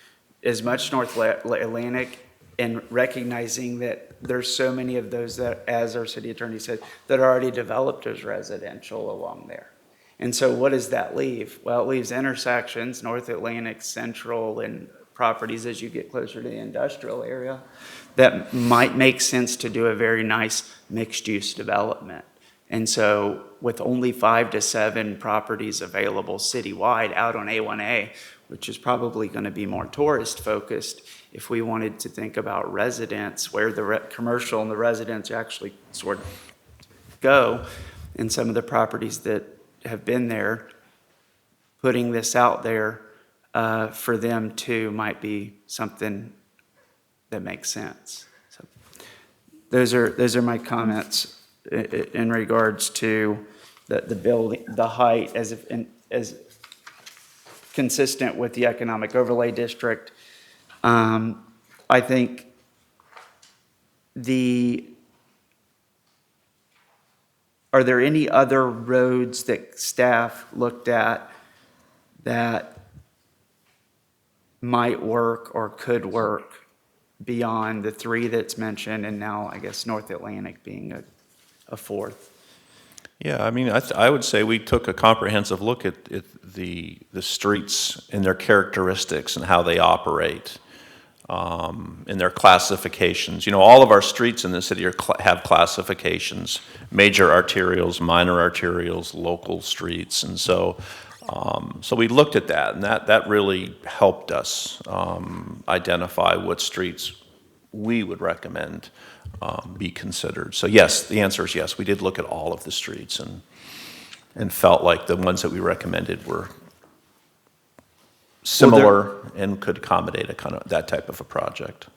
as much North Atlantic, and recognizing that there's so many of those that, as our city attorney said, that are already developed as residential along there. And so what does that leave? Well, it leaves intersections, North Atlantic, Central, and properties as you get closer to the industrial area that might make sense to do a very nice mixed-use development. And so with only 5 to 7 properties available citywide out on A1A, which is probably going to be more tourist-focused, if we wanted to think about residents, where the commercial and the residents actually sort of go, and some of the properties that have been there, putting this out there for them too might be something that makes sense. So those are my comments in regards to the building, the height as consistent with the economic overlay district. I think are there any other roads that staff looked at that might work or could work beyond the 3 that's mentioned, and now I guess North Atlantic being a 4th? Yeah, I mean, I would say we took a comprehensive look at the streets and their characteristics and how they operate, and their classifications. You know, all of our streets in the city have classifications: major arterials, minor arterials, local streets, and so we looked at that, and that really helped us identify what streets we would recommend be considered. So yes, the answer is yes. We did look at all of the streets and felt like the ones that we recommended were similar and could accommodate a kind of that type of a project.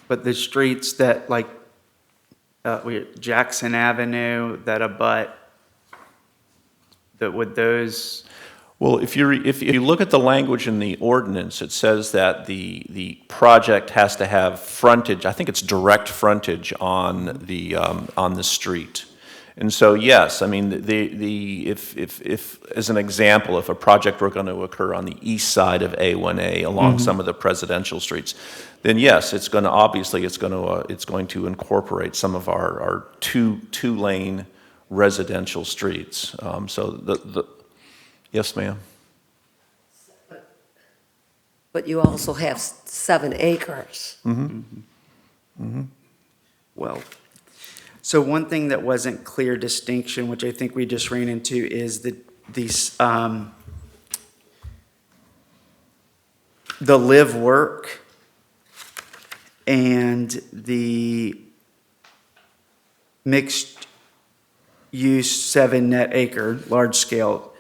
But the streets that, like Jackson Avenue, that abut, that would those? Well, if you look at the language in the ordinance, it says that the project has to have frontage. I think it's direct frontage on the street. And so, yes, I mean, if as an example, if a project were going to occur on the east side of A1A along some of the presidential streets, then yes, it's going to incorporate some of our two-lane residential streets. Yes, ma'am. But you also have 7 acres. Well, so one thing that wasn't clear distinction, which I think we just ran into, is the live work and the mixed use 7 net acre large scale.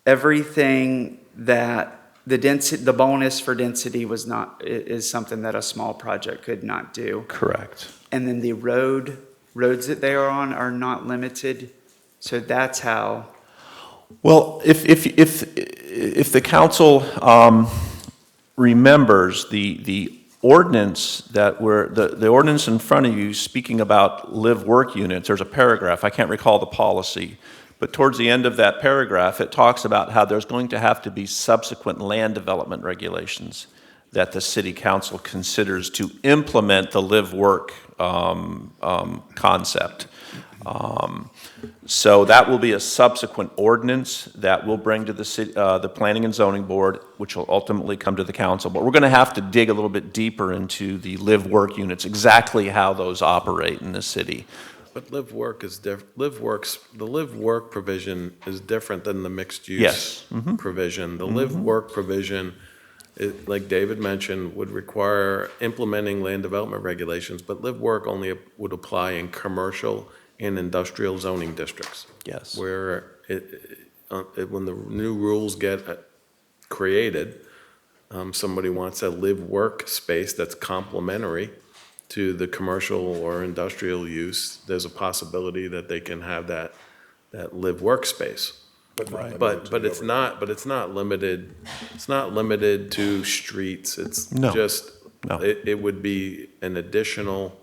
Everything that the bonus for density is something that a small project could not do. Correct. And then the roads that they are on are not limited. So that's how. Well, if the council remembers the ordinance the ordinance in front of you speaking about live work units, there's a paragraph, I can't recall the policy, but towards the end of that paragraph, it talks about how there's going to have to be subsequent land development regulations that the city council considers to implement the live work concept. So that will be a subsequent ordinance that we'll bring to the city, the Planning and Zoning Board, which will ultimately come to the council. But we're going to have to dig a little bit deeper into the live work units, exactly how those operate in the city. But live work is different. The live work provision is different than the mixed use Yes. provision. The live work provision, like David mentioned, would require implementing land development regulations, but live work only would apply in commercial and industrial zoning districts. Yes. Where when the new rules get created, somebody wants a live work space that's complementary to the commercial or industrial use, there's a possibility that they can have that live workspace. But it's not limited. It's not limited to streets. It's No. just No. It would be an additional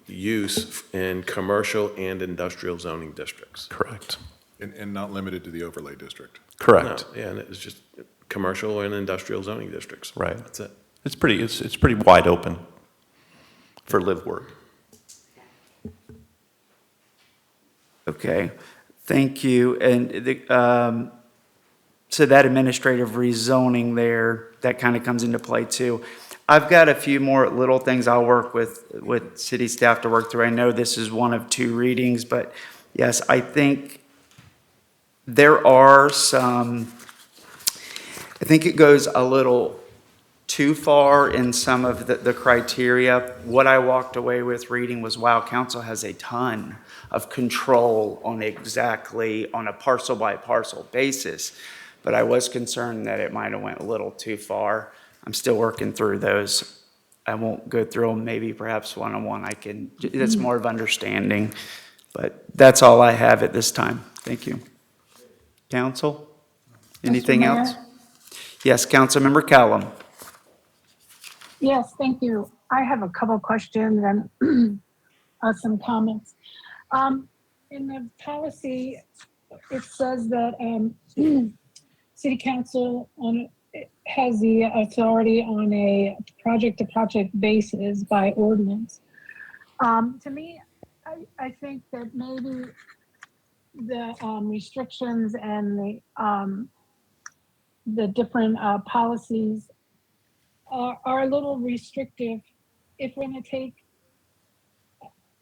use in commercial and industrial zoning districts. Correct. And not limited to the overlay district. Correct. No, yeah, and it's just commercial and industrial zoning districts. Right. That's it. It's pretty wide open for live work. Okay, thank you. And so that administrative rezoning there, that kind of comes into play too. I've got a few more little things I'll work with city staff to work through. I know this is one of 2 readings, but yes, I think there are some, I think it goes a little too far in some of the criteria. What I walked away with reading was, wow, council has a ton of control on a parcel by parcel basis. But I was concerned that it might have went a little too far. I'm still working through those. I won't go through them, maybe perhaps one-on-one. It's more of understanding. But that's all I have at this time. Thank you. Council, anything Mr. Mayor? else? Yes, Councilmember Callum. Yes, thank you. I have a couple questions and some comments. In the policy, it says that City Council has the authority on a project-to-project basis by ordinance. To me, I think that maybe the restrictions and the different policies are a little restrictive if we're going to take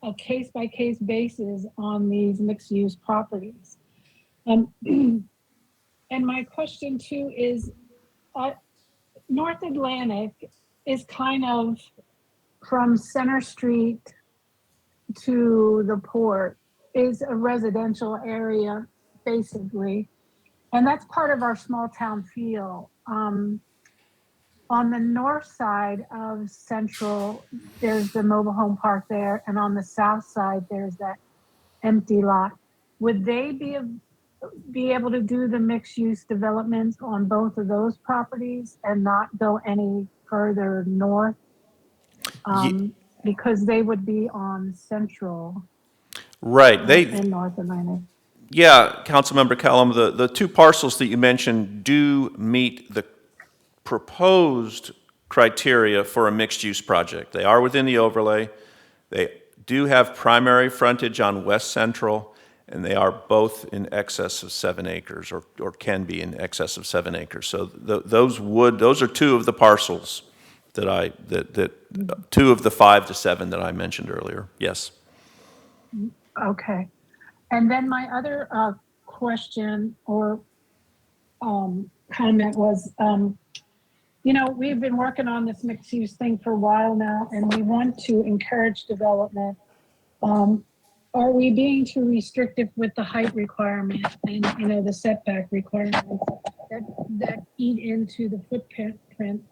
a case-by-case basis on these mixed-use properties. And my question too is, North Atlantic is kind of from Center Street to the port is a residential area, basically. And that's part of our small town feel. On the north side of Central, there's the mobile home park there. And on the south side, there's that empty lot. Would they be able to do the mixed use developments on both of those properties and not go any further north? Because they would be on Central. Right. In North Atlantic. Yeah, Councilmember Callum, the 2 parcels that you mentioned do meet the proposed criteria for a mixed-use project. They are within the overlay. They do have primary frontage on West Central, and they are both in excess of 7 acres, or can be in excess of 7 acres. So those are 2 of the parcels that 2 of the 5 to 7 that I mentioned earlier. Yes. Okay. And then my other question or comment was, we've been working on this mixed use thing for a while now, and we want to encourage development. Are we being too restrictive with the height requirement and, the setback requirements that eat into the footprint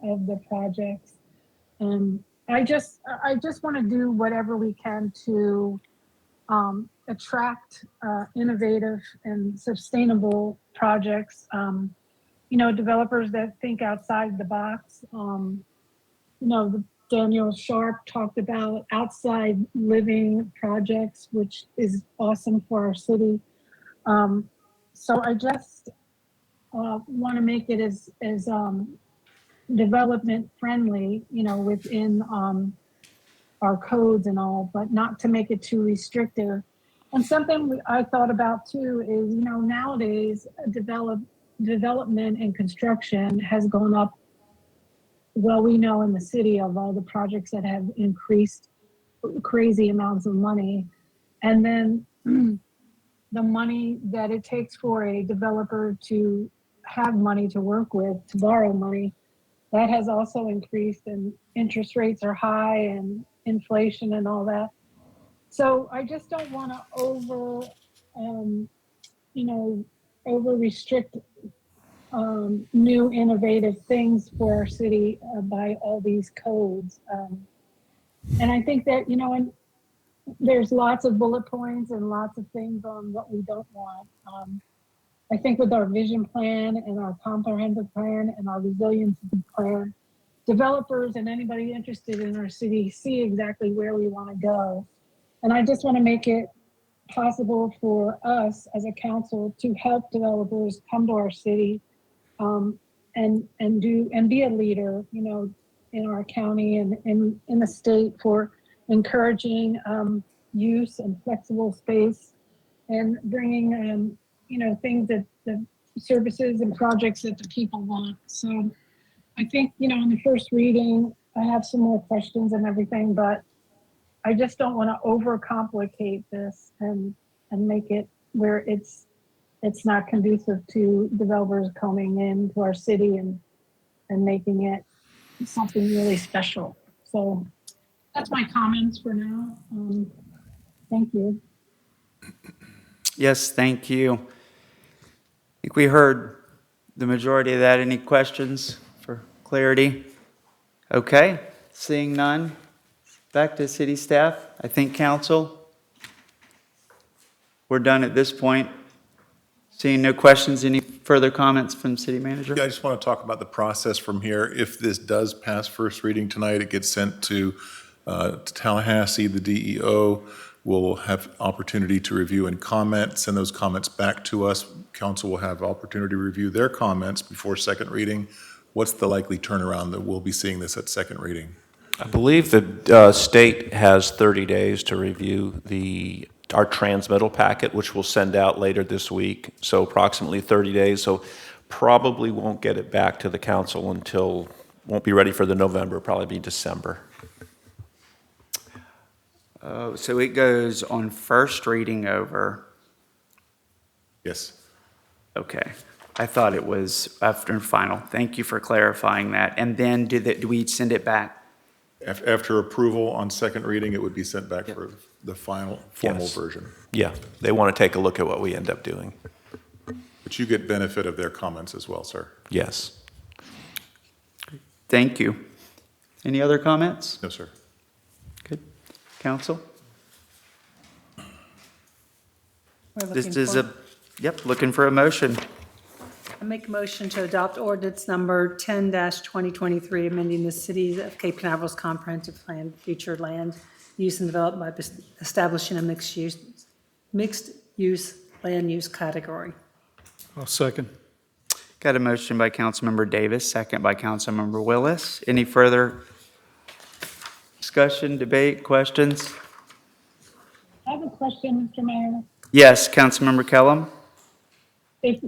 of the projects? I just want to do whatever we can to attract innovative and sustainable projects. Developers that think outside the box. Daniel Sharp talked about outside living projects, which is awesome for our city. So I just want to make it as development friendly, within our codes and all, but not to make it too restrictive. And something I thought about too is, nowadays development and construction has gone up. Well, we know in the city of all the projects that have increased crazy amounts of money. And then the money that it takes for a developer to have money to work with, to borrow money, that has also increased, and interest rates are high and inflation and all that. So I just don't want to over restrict new innovative things for our city by all these codes. And I think that, and there's lots of bullet points and lots of things on what we don't want. I think with our vision plan and our comprehensive plan and our resiliency plan, developers and anybody interested in our city see exactly where we want to go. And I just want to make it possible for us as a council to help developers come to our city and be a leader, you know, in our county and in the state for encouraging use and flexible space and bringing, you know, things that the services and projects that the people want. So I think, you know, in the first reading, I have some more questions and everything, but I just don't want to overcomplicate this and make it where it's not conducive to developers coming into our city and making it something really special. So that's my comments for now. Thank you. Yes, thank you. I think we heard the majority of that. Any questions for clarity? Okay, seeing none. Back to city staff. I think council, we're done at this point. Seeing no questions, any further comments from city manager? Yeah, I just want to talk about the process from here. If this does pass first reading tonight, it gets sent to Tallahassee. The DEO will have opportunity to review and comment, send those comments back to us. Council will have opportunity to review their comments before second reading. What's the likely turnaround that we'll be seeing this at second reading? I believe the state has 30 days to review our transmittal packet, which we'll send out later this week, so approximately 30 days. So probably won't get it back to the council until, won't be ready for the November, probably be December. So it goes on first reading over. Yes. Okay. I thought it was after final. Thank you for clarifying that. And then do we send it back? After approval on second reading, it would be sent back for the final formal Yes. version. Yeah, they want to take a look at what we end up doing. But you get benefit of their comments as well, sir. Yes. Thank you. Any other comments? No, sir. Good. Council? We're This looking is for- looking for a motion. I make a motion to adopt ordinance number 10-2023, amending the City of Cape Canaveral's comprehensive plan, future land use and development by establishing a mixed use land use category. I'll second. Got a motion by Councilmember Davis, second by Councilmember Willis. Any further discussion, debate, questions? I have a question, Mr. Mayor. Yes, Councilmember Kellum? If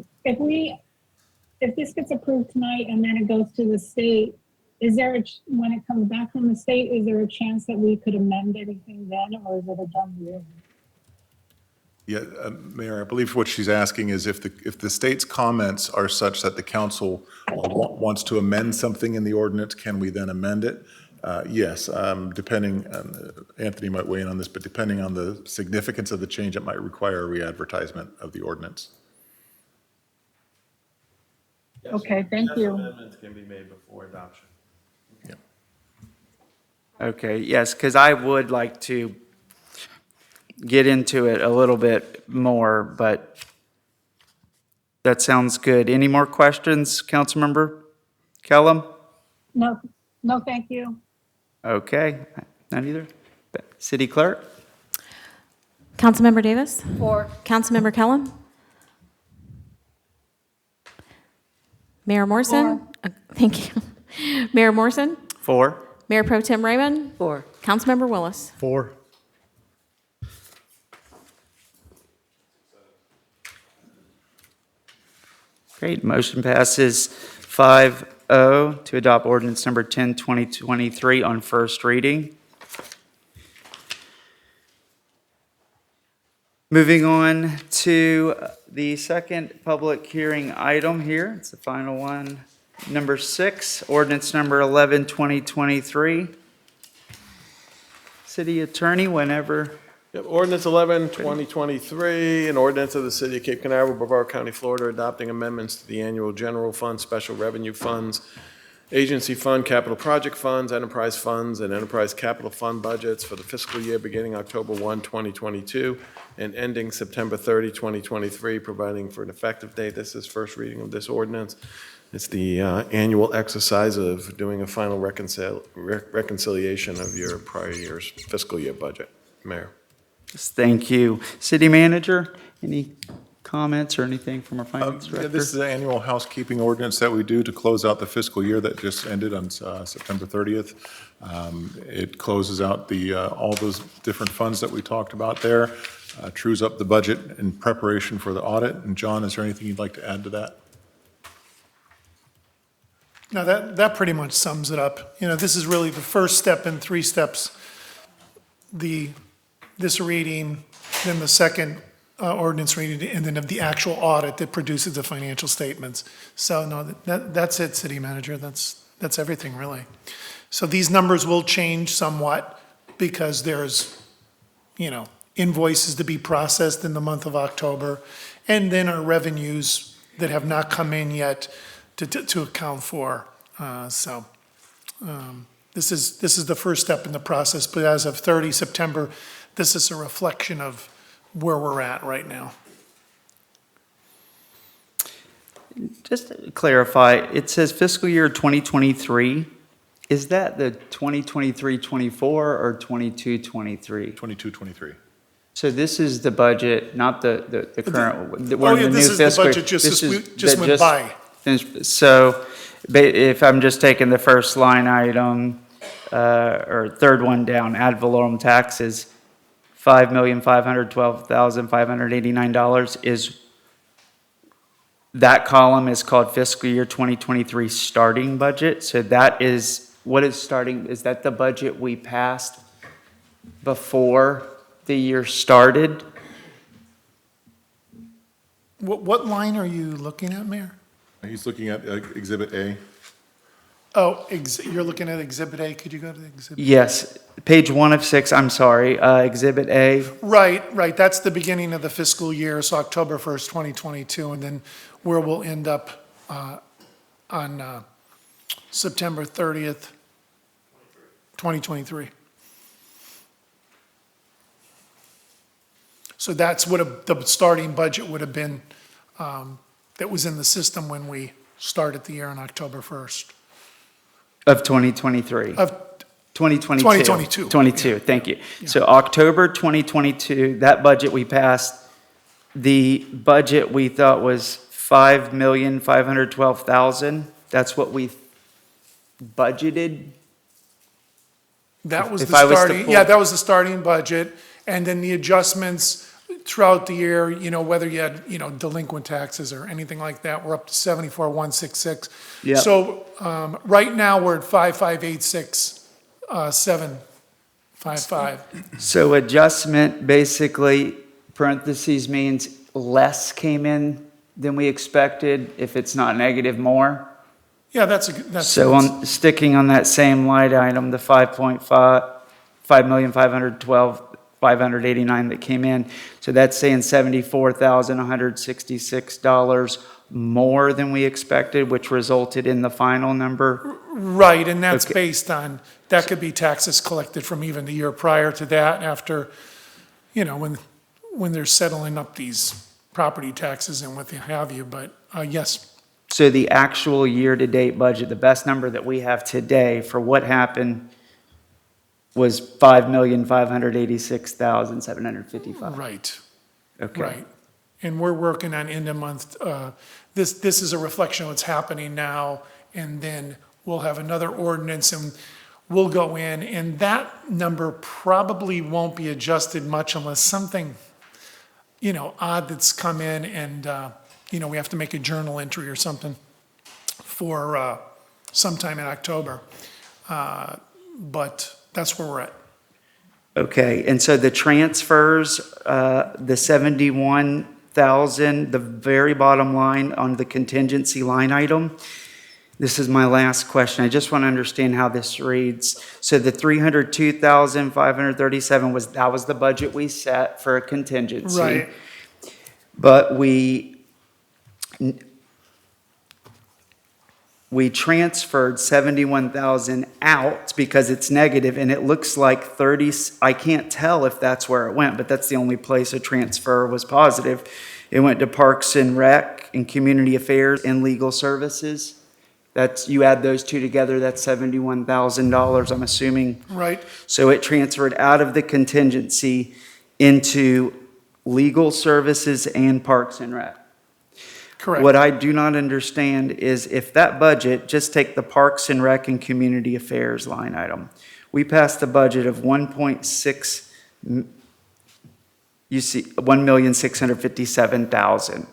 this gets approved tonight and then it goes to the state, is there, when it comes back from the state, is there a chance that we could amend anything then, or is it a done deal? Yeah, Mayor, I believe what she's asking is if the state's comments are such that the council wants to amend something in the ordinance, can we then amend it? Yes, depending, Anthony might weigh in on this, but depending on the significance of the change, it might require a re-advertisement of the ordinance. Okay, thank you. Amendments can be made before adoption. Okay, yes, because I would like to get into it a little bit more, but that sounds good. Any more questions, Councilmember Kellum? No, thank you. Okay, none either. City Clerk? Councilmember Davis? For. Councilmember Kellum? Mayor Morrison? Thank you. Mayor Morrison? 4. Mayor Pro Tem Raymond? For. Councilmember Willis? 4. Great, motion passes 5-0 to adopt ordinance number 10-2023 on first reading. Moving on to the second public hearing item here. It's the final one. Number 6, ordinance number 11-2023. City Attorney, whenever. Yep, Ordinance 11, 2023, an ordinance of the City of Cape Canaveral, Brevard County, Florida, adopting amendments to the annual general fund, special revenue funds, agency fund, capital project funds, enterprise funds, and enterprise capital fund budgets for the fiscal year beginning October 1, 2022, and ending September 30, 2023, providing for an effective date. This is first reading of this ordinance. It's the annual exercise of doing a final reconciliation of your prior year's fiscal year budget. Mayor. Thank you. City Manager, any comments or anything from our Finance Director? This is the annual housekeeping ordinance that we do to close out the fiscal year that just ended on September 30th. It closes out all those different funds that we talked about there, trues up the budget in preparation for the audit. And John, is there anything you'd like to add to that? No, that pretty much sums it up. You know, this is really the first step in 3 steps. This reading, then the second ordinance reading, and then of the actual audit that produces the financial statements. So no, that's it, City Manager. That's everything, really. So these numbers will change somewhat because there's, invoices to be processed in the month of October, and then our revenues that have not come in yet to account for. This is the first step in the process, but as of 30 September, this is a reflection of where we're at right now. Just to clarify, it says fiscal year 2023. Is that the 2023-24 or 22-23? 22-23. So this is the budget, not the current. This is the budget just went by. So if I'm just taking the first line item, or third one down, ad valorem taxes, $5,512,589 is, that column is called fiscal year 2023 starting budget. So that is, what is starting, is that the budget we passed before the year started? What line are you looking at, Mayor? He's looking at Exhibit A. Oh, you're looking at Exhibit A. Could you go to the Exhibit? Yes, page 1 of 6, I'm sorry, Exhibit A. Right. That's the beginning of the fiscal year, so October 1st, 2022, and then where we'll end up on September 30th, 2023. So that's what the starting budget would have been that was in the system when we started the year on October 1st. Of 2023. Of 2022. 2022. 22, thank you. So October 2022, that budget we passed, the budget we thought was $5,512,000. That's what we budgeted? That was If the I was to starting, pull- yeah, that was the starting budget. And then the adjustments throughout the year, whether you had, delinquent taxes or anything like that, we're up to 74,166. Yep. So, right now, we're at 5,586,755. So adjustment, basically, parentheses means less came in than we expected. If it's not negative, more. Yeah, that's So sticking on that same line item, the 5,512,589 that came in. So that's saying $74,166 more than we expected, which resulted in the final number. Right, and that's Okay. based on, that could be taxes collected from even the year prior to that, after, when they're settling up these property taxes and what have you, but, yes. So the actual year-to-date budget, the best number that we have today for what happened was $5,586,755. Right. Okay. Right. And we're working on end of month, this is a reflection of what's happening now, and then we'll have another ordinance and we'll go in, and that number probably won't be adjusted much unless something, odd that's come in and, we have to make a journal entry or something for sometime in October. But that's where we're at. Okay, and so the transfers, the 71,000, the very bottom line on the contingency line item, this is my last question. I just want to understand how this reads. So the 302,537 that was the budget we set for a contingency. Right. But we transferred 71,000 out because it's negative, and it looks like 30, I can't tell if that's where it went, but that's the only place a transfer was positive. It went to Parks and Rec and Community Affairs and Legal Services. That's, you add those two together, that's $71,000, I'm assuming. Right. So it transferred out of the contingency into legal services and Parks and Rec. Correct. What I do not understand is if that budget, just take the Parks and Rec and Community Affairs line item. We passed a budget of 1,657,000.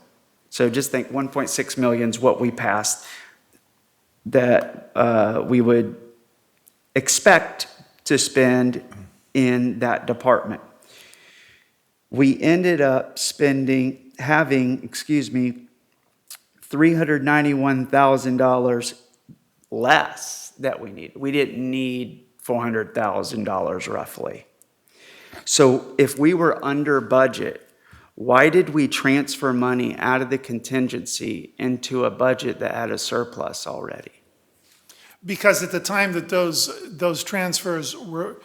So just think 1.6 million is what we passed that we would expect to spend in that department. We ended up having $391,000 less that we need. We didn't need $400,000 roughly. So if we were under budget, why did we transfer money out of the contingency into a budget that had a surplus already? Because at the time that those transfers were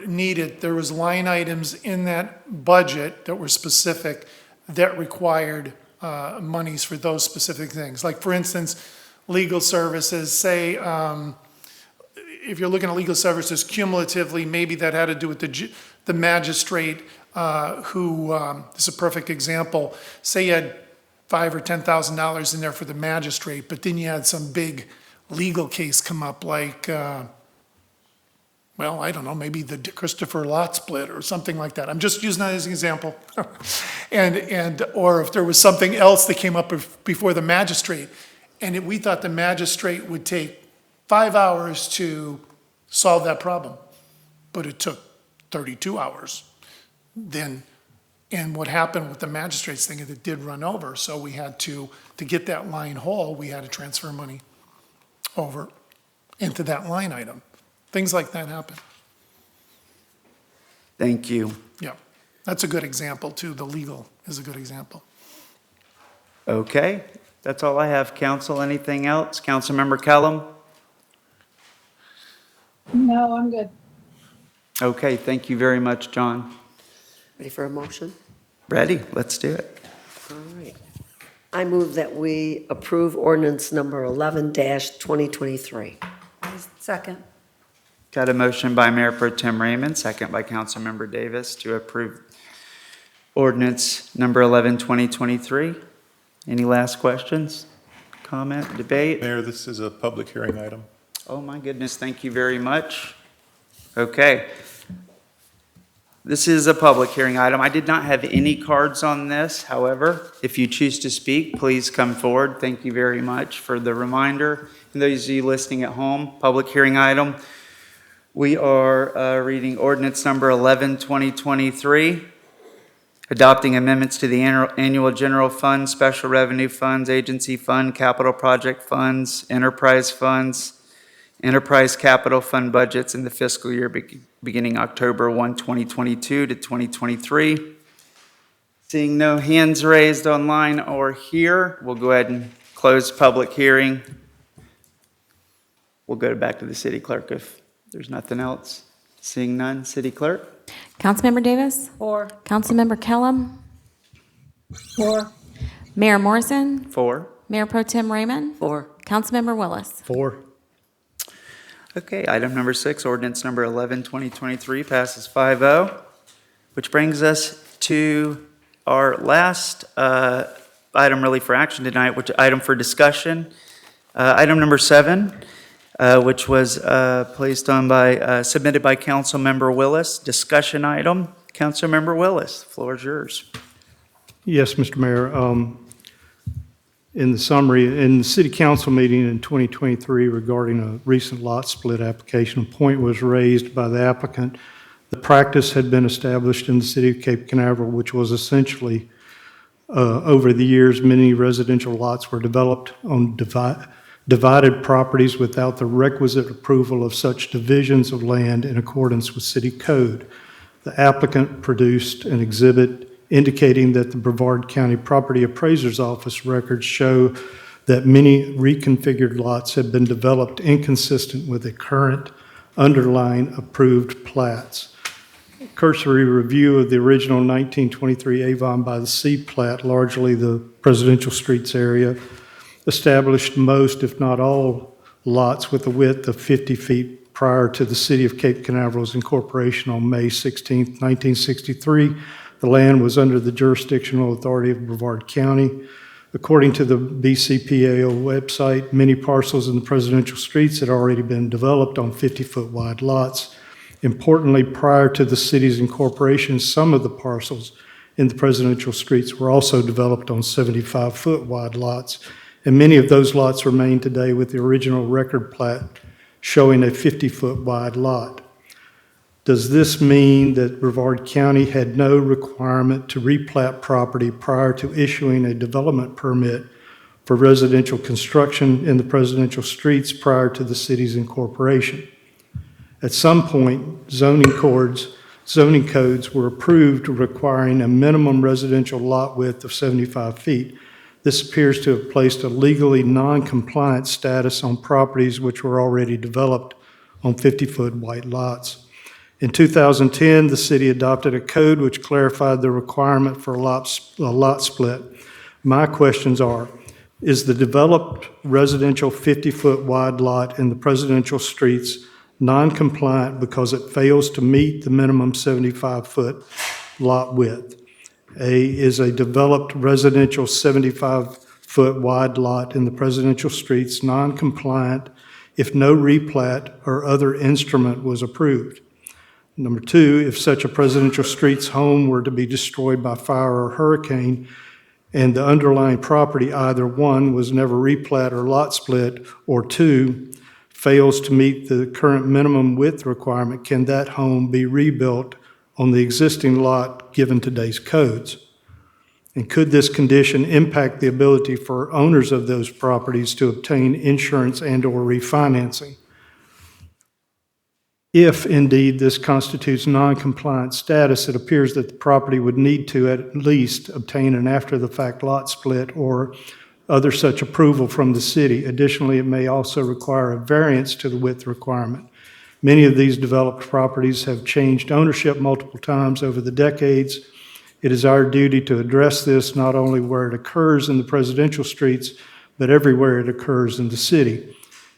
needed, there was line items in that budget that were specific that required monies for those specific things. Like, for instance, legal services, say, if you're looking at legal services cumulatively, maybe that had to do with the magistrate who, this is a perfect example, say you had $5,000 or $10,000 in there for the magistrate, but then you had some big legal case come up like, well, I don't know, maybe the Christopher lot split or something like that. I'm just using that as an example. Or if there was something else that came up before the magistrate, and we thought the magistrate would take 5 hours to solve that problem, but it took 32 hours. And what happened with the magistrate's thing is it did run over, so we had to get that line whole, we had to transfer money over into that line item. Things like that happen. Thank you. Yeah, that's a good example too. The legal is a good example. Okay, that's all I have. Council, anything else? Councilmember Kellum? No, I'm good. Okay, thank you very much, John. Ready for a motion? Ready? Let's do it. All right. I move that we approve ordinance number 11-2023. Second. Got a motion by Mayor Pro Tem Raymond, second by Councilmember Davis to approve ordinance number 11, 2023. Any last questions, comment, debate? Mayor, this is a public hearing item. Oh my goodness, thank you very much. Okay. This is a public hearing item. I did not have any cards on this. However, if you choose to speak, please come forward. Thank you very much for the reminder. And those of you listening at home, public hearing item. We are reading ordinance number 11, 2023, adopting amendments to the annual general fund, special revenue funds, agency fund, capital project funds, enterprise capital fund budgets in the fiscal year beginning October 1, 2022 to 2023. Seeing no hands raised online or here, we'll go ahead and close public hearing. We'll go back to the city clerk if there's nothing else. Seeing none, city clerk? Councilmember Davis? 4. Councilmember Kellum? 4. Mayor Morrison? 4. Mayor Pro Tem Raymond? 4. Councilmember Willis? 4. Okay, item number 6, ordinance number 11, 2023 passes 5-0, which brings us to our last item really for action tonight, which item for discussion. Item number 7, which was submitted by Councilmember Willis, discussion item. Councilmember Willis, the floor is yours. Yes, Mr. Mayor. In the summary, in the city council meeting in 2023 regarding a recent lot split application, a point was raised by the applicant. The practice had been established in the city of Cape Canaveral, which was essentially, over the years, many residential lots were developed on divided properties without the requisite approval of such divisions of land in accordance with city code. The applicant produced an exhibit indicating that the Brevard County Property Appraiser's Office records show that many reconfigured lots have been developed inconsistent with the current underlying approved plats. Cursory review of the original 1923 Avon by the Sea plat, largely the Presidential Streets area, established most, if not all, lots with a width of 50 feet prior to the City of Cape Canaveral's incorporation on May 16, 1963. The land was under the jurisdictional authority of Brevard County. According to the BCPAO website, many parcels in the presidential streets had already been developed on 50-foot wide lots. Importantly, prior to the city's incorporation, some of the parcels in the presidential streets were also developed on 75-foot wide lots, and many of those lots remain today with the original record plat showing a 50-foot wide lot. Does this mean that Brevard County had no requirement to replat property prior to issuing a development permit for residential construction in the presidential streets prior to the city's incorporation? At some point, zoning codes were approved requiring a minimum residential lot width of 75 feet. This appears to have placed a legally non-compliant status on properties which were already developed on 50-foot wide lots. In 2010, the city adopted a code which clarified the requirement for a lot split. My questions are, is the developed residential 50-foot wide lot in the presidential streets non-compliant because it fails to meet the minimum 75-foot lot width? A, is a developed residential 75-foot wide lot in the presidential streets non-compliant if no replat or other instrument was approved? Number two, if such a presidential streets home were to be destroyed by fire or hurricane and the underlying property, either one, was never replat or lot split, or two, fails to meet the current minimum width requirement, can that home be rebuilt on the existing lot given today's codes? And could this condition impact the ability for owners of those properties to obtain insurance and/or refinancing? If indeed this constitutes non-compliant status, it appears that the property would need to at least obtain an after-the-fact lot split or other such approval from the city. Additionally, it may also require a variance to the width requirement. Many of these developed properties have changed ownership multiple times over the decades. It is our duty to address this not only where it occurs in the presidential streets, but everywhere it occurs in the city.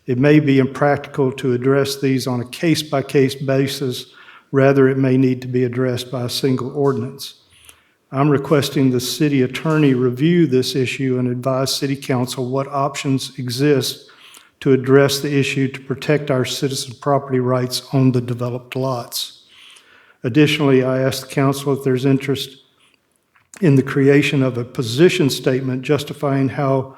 It may be impractical to address these on a case-by-case basis. Rather, it may need to be addressed by a single ordinance. I'm requesting the city attorney review this issue and advise city council what options exist to address the issue to protect our citizen property rights on the developed lots. Additionally, I ask the council if there's interest in the creation of a position statement justifying how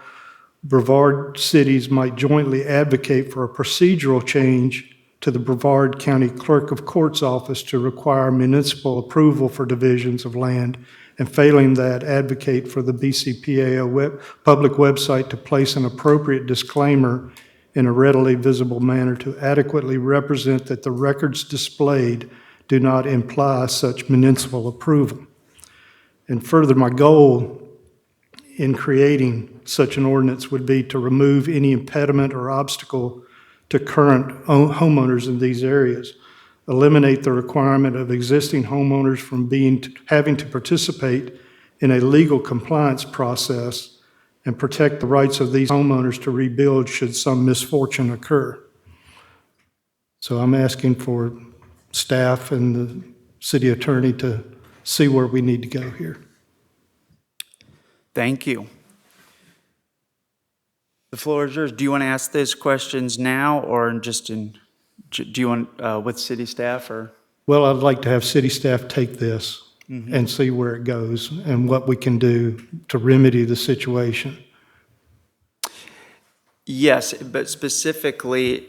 Brevard cities might jointly advocate for a procedural change to the Brevard County Clerk of Court's office to require municipal approval for divisions of land, and failing that, advocate for the BCPAO public website to place an appropriate disclaimer in a readily visible manner to adequately represent that the records displayed do not imply such municipal approval. And further, my goal in creating such an ordinance would be to remove any impediment or obstacle to current homeowners in these areas, eliminate the requirement of existing homeowners from having to participate in a legal compliance process, and protect the rights of these homeowners to rebuild should some misfortune occur. So I'm asking for staff and the city attorney to see where we need to go here. Thank you. The floor is yours. Do you want to ask those questions now or just do you want with city staff or? Well, I'd like to have city staff take this and see where it goes and what we can do to remedy the situation. Yes, but specifically,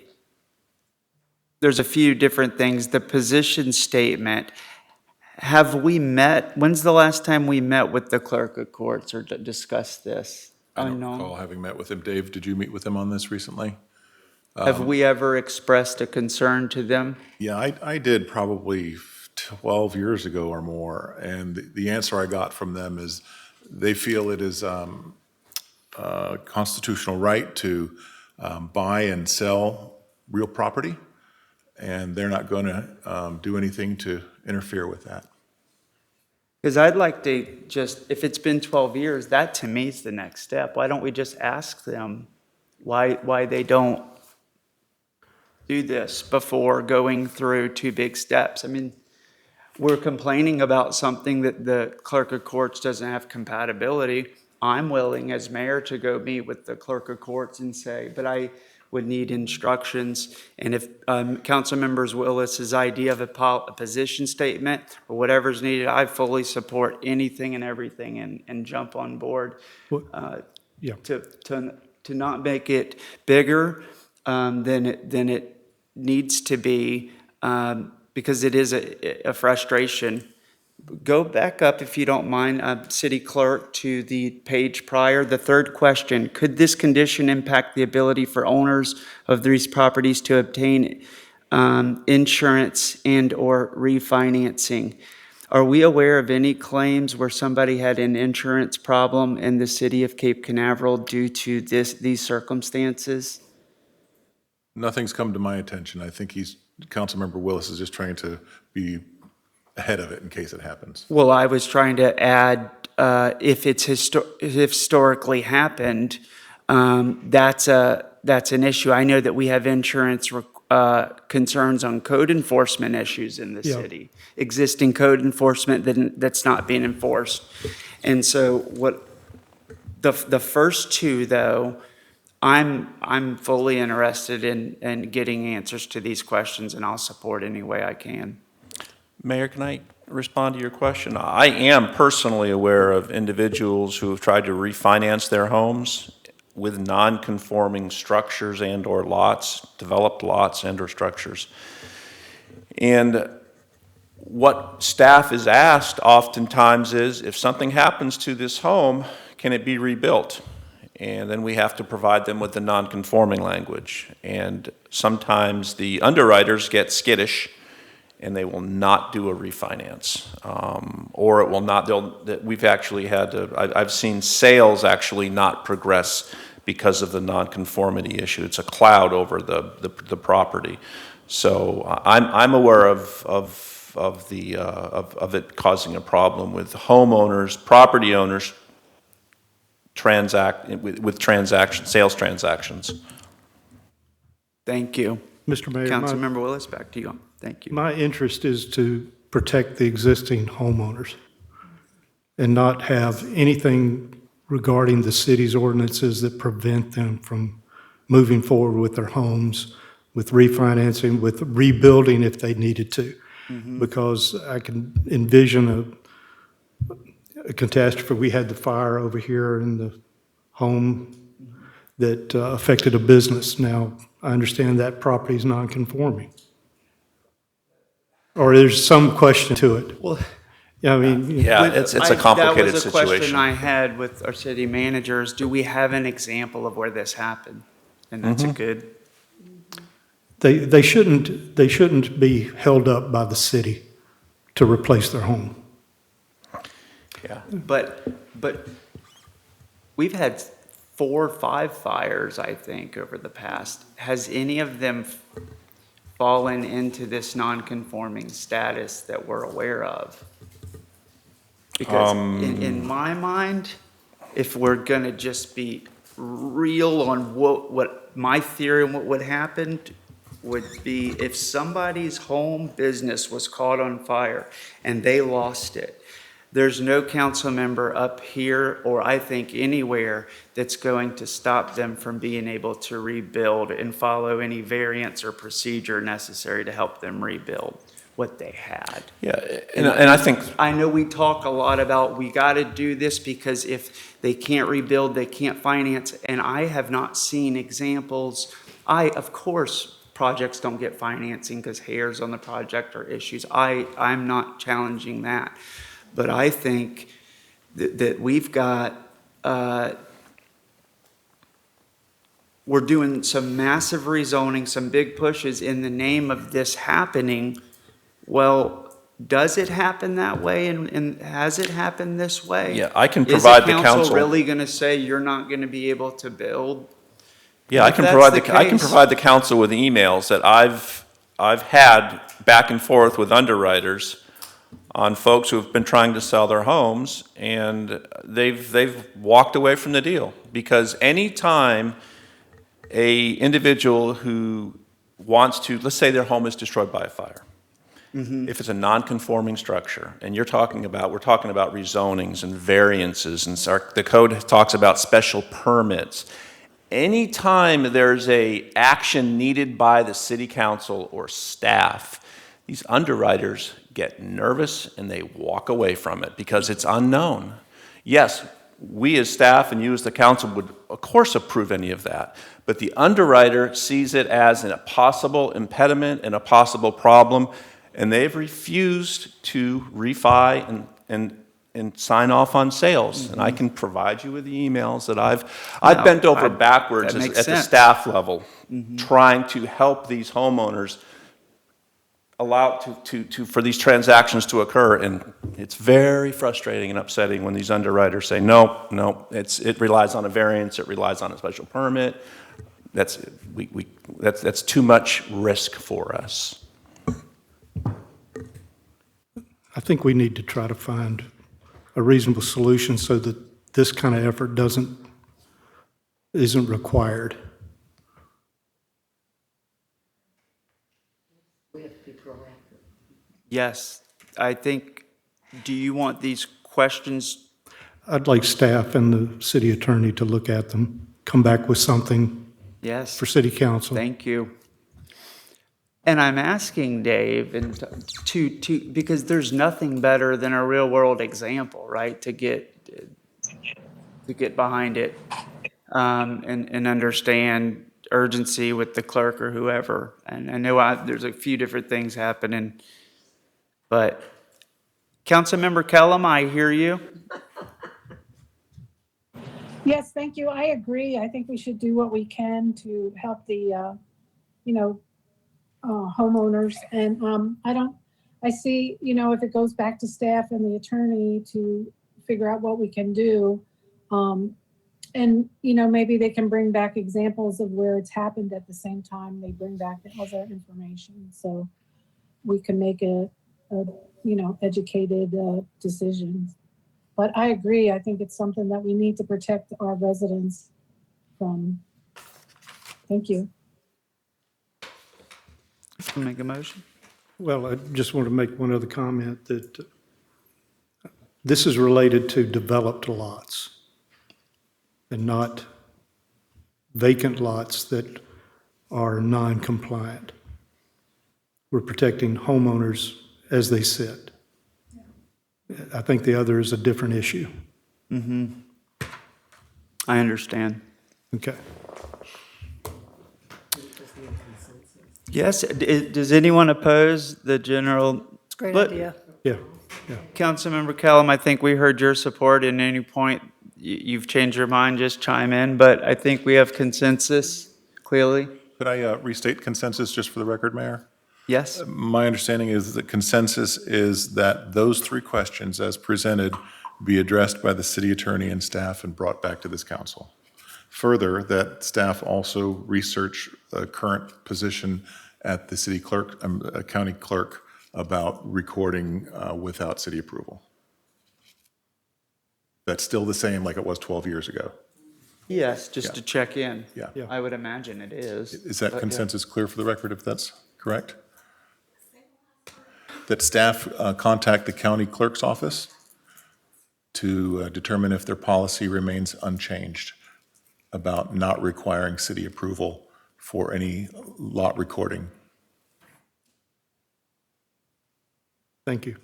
there's a few different things. The position statement, have we met, when's the last time we met with the clerk of courts or discussed this? I don't recall having met with him. Dave, did you meet with him on this recently? Have we ever expressed a concern to them? Yeah, I did probably 12 years ago or more, and the answer I got from them is they feel it is a constitutional right to buy and sell real property, and they're not going to do anything to interfere with that. Because I'd like to just, if it's been 12 years, that to me is the next step. Why don't we just ask them why they don't do this before going through two big steps? I mean, we're complaining about something that the clerk of courts doesn't have compatibility. I'm willing as mayor to go meet with the clerk of courts and say, but I would need instructions. And if Council Members Willis's idea of a position statement or whatever's needed, I fully support anything and everything and jump on board Yeah. to not make it bigger than it needs to be, because it is a frustration. Go back up, if you don't mind, City Clerk, to the page prior. The third question, could this condition impact the ability for owners of these properties to obtain insurance and/or refinancing? Are we aware of any claims where somebody had an insurance problem in the city of Cape Canaveral due to these circumstances? Nothing's come to my attention. I think Councilmember Willis is just trying to be ahead of it in case it happens. Well, I was trying to add, if it's historically happened, that's an issue. I know that we have insurance concerns on code enforcement issues in the Yeah. city, existing code enforcement that's not being enforced. And so what the first two, though, I'm fully interested in getting answers to these questions, and I'll support any way I can. Mayor, can I respond to your question? I am personally aware of individuals who have tried to refinance their homes with non-conforming structures and/or lots, developed lots and/or structures. And what staff is asked oftentimes is, if something happens to this home, can it be rebuilt? And then we have to provide them with the non-conforming language. And sometimes the underwriters get skittish and they will not do a refinance. Or it will not, we've actually had to, I've seen sales actually not progress because of the nonconformity issue. It's a cloud over the property. So I'm aware of it causing a problem with homeowners, property owners with sales transactions. Thank you. Mr. Mayor, Councilmember Willis, back to you. Thank you. my interest is to protect the existing homeowners and not have anything regarding the city's ordinances that prevent them from moving forward with their homes, with refinancing, with rebuilding if they needed to. Because I can envision a catastrophe. We had the fire over here in the home that affected a business. Now, I understand that property is non-conforming. Or there's some question to it. Well, Yeah, I mean. Yeah, it's a complicated That was a question situation. I had with our city managers. Do we have an example of where this happened? And that's a good, They shouldn't be held up by the city to replace their home. Yeah. but we've had 4 or 5 fires, I think, over the past. Has any of them fallen into this non-conforming status that we're aware of? Because in my mind, if we're gonna just be real on what my theory and what would happen would be, if somebody's home business was caught on fire and they lost it, there's no council member up here, or I think anywhere, that's going to stop them from being able to rebuild and follow any variance or procedure necessary to help them rebuild what they had. Yeah, and I think, I know we talk a lot about, we got to do this because if they can't rebuild, they can't finance. And I have not seen examples. Of course, projects don't get financing because hairs on the project or issues. I'm not challenging that. But I think that we've got, we're doing some massive rezoning, some big pushes in the name of this happening. Well, does it happen that way, and has it happened this way? Yeah, I can provide the Is the council. council really going to say you're not going to be able to build? Yeah, I If can that's provide the I can case- provide the council with emails that I've had back and forth with underwriters on folks who have been trying to sell their homes, and they've walked away from the deal. Because any time a individual who wants to, let's say their home is destroyed by a fire, if it's a non-conforming structure, and we're talking about rezonings and variances, and the code talks about special permits. Anytime there's a action needed by the city council or staff, these underwriters get nervous and they walk away from it because it's unknown. Yes, we as staff and you as the council would, of course, approve any of that. But the underwriter sees it as a possible impediment and a possible problem, and they've refused to refi and sign off on sales. And I can provide you with the emails that I've bent over backwards at the staff level, trying to help these homeowners allow for these transactions to occur. And it's very frustrating and upsetting when these underwriters say, no, it relies on a variance, it relies on a special permit. That's too much risk for us. I think we need to try to find a reasonable solution so that this kind of effort isn't required. Yes, I think, do you want these questions? I'd like staff and the city attorney to look at them, come back with something Yes. for city council. Thank you. And I'm asking Dave and because there's nothing better than a real world example, right? To get behind it and understand urgency with the clerk or whoever. And I know there's a few different things happening, but Councilmember Kellum, I hear you. Yes, thank you. I agree. I think we should do what we can to help the, homeowners. And I see, if it goes back to staff and the attorney to figure out what we can do. And, maybe they can bring back examples of where it's happened at the same time they bring back the other information. So we can make a educated decisions. But I agree. I think it's something that we need to protect our residents from. Thank you. Make a motion. Well, I just want to make one other comment that this is related to developed lots and not vacant lots that are non-compliant. We're protecting homeowners as they sit. I think the other is a different issue. I understand. Okay. Yes, does anyone oppose the general? It's a great But- idea. Yeah. Councilmember Kellum, I think we heard your support. At any point you've changed your mind, just chime in. But I think we have consensus, clearly. Could I restate consensus just for the record, Mayor? Yes? My understanding is that consensus is that those three questions as presented be addressed by the city attorney and staff and brought back to this council. Further, that staff also research a current position at the city clerk, county clerk about recording without city approval. That's still the same like it was 12 years ago. Yes, just to check in. Yeah. I would imagine it is. Is that But, yeah. consensus clear for the record if that's correct? That staff contact the county clerk's office to determine if their policy remains unchanged about not requiring city approval for any lot recording. Thank you.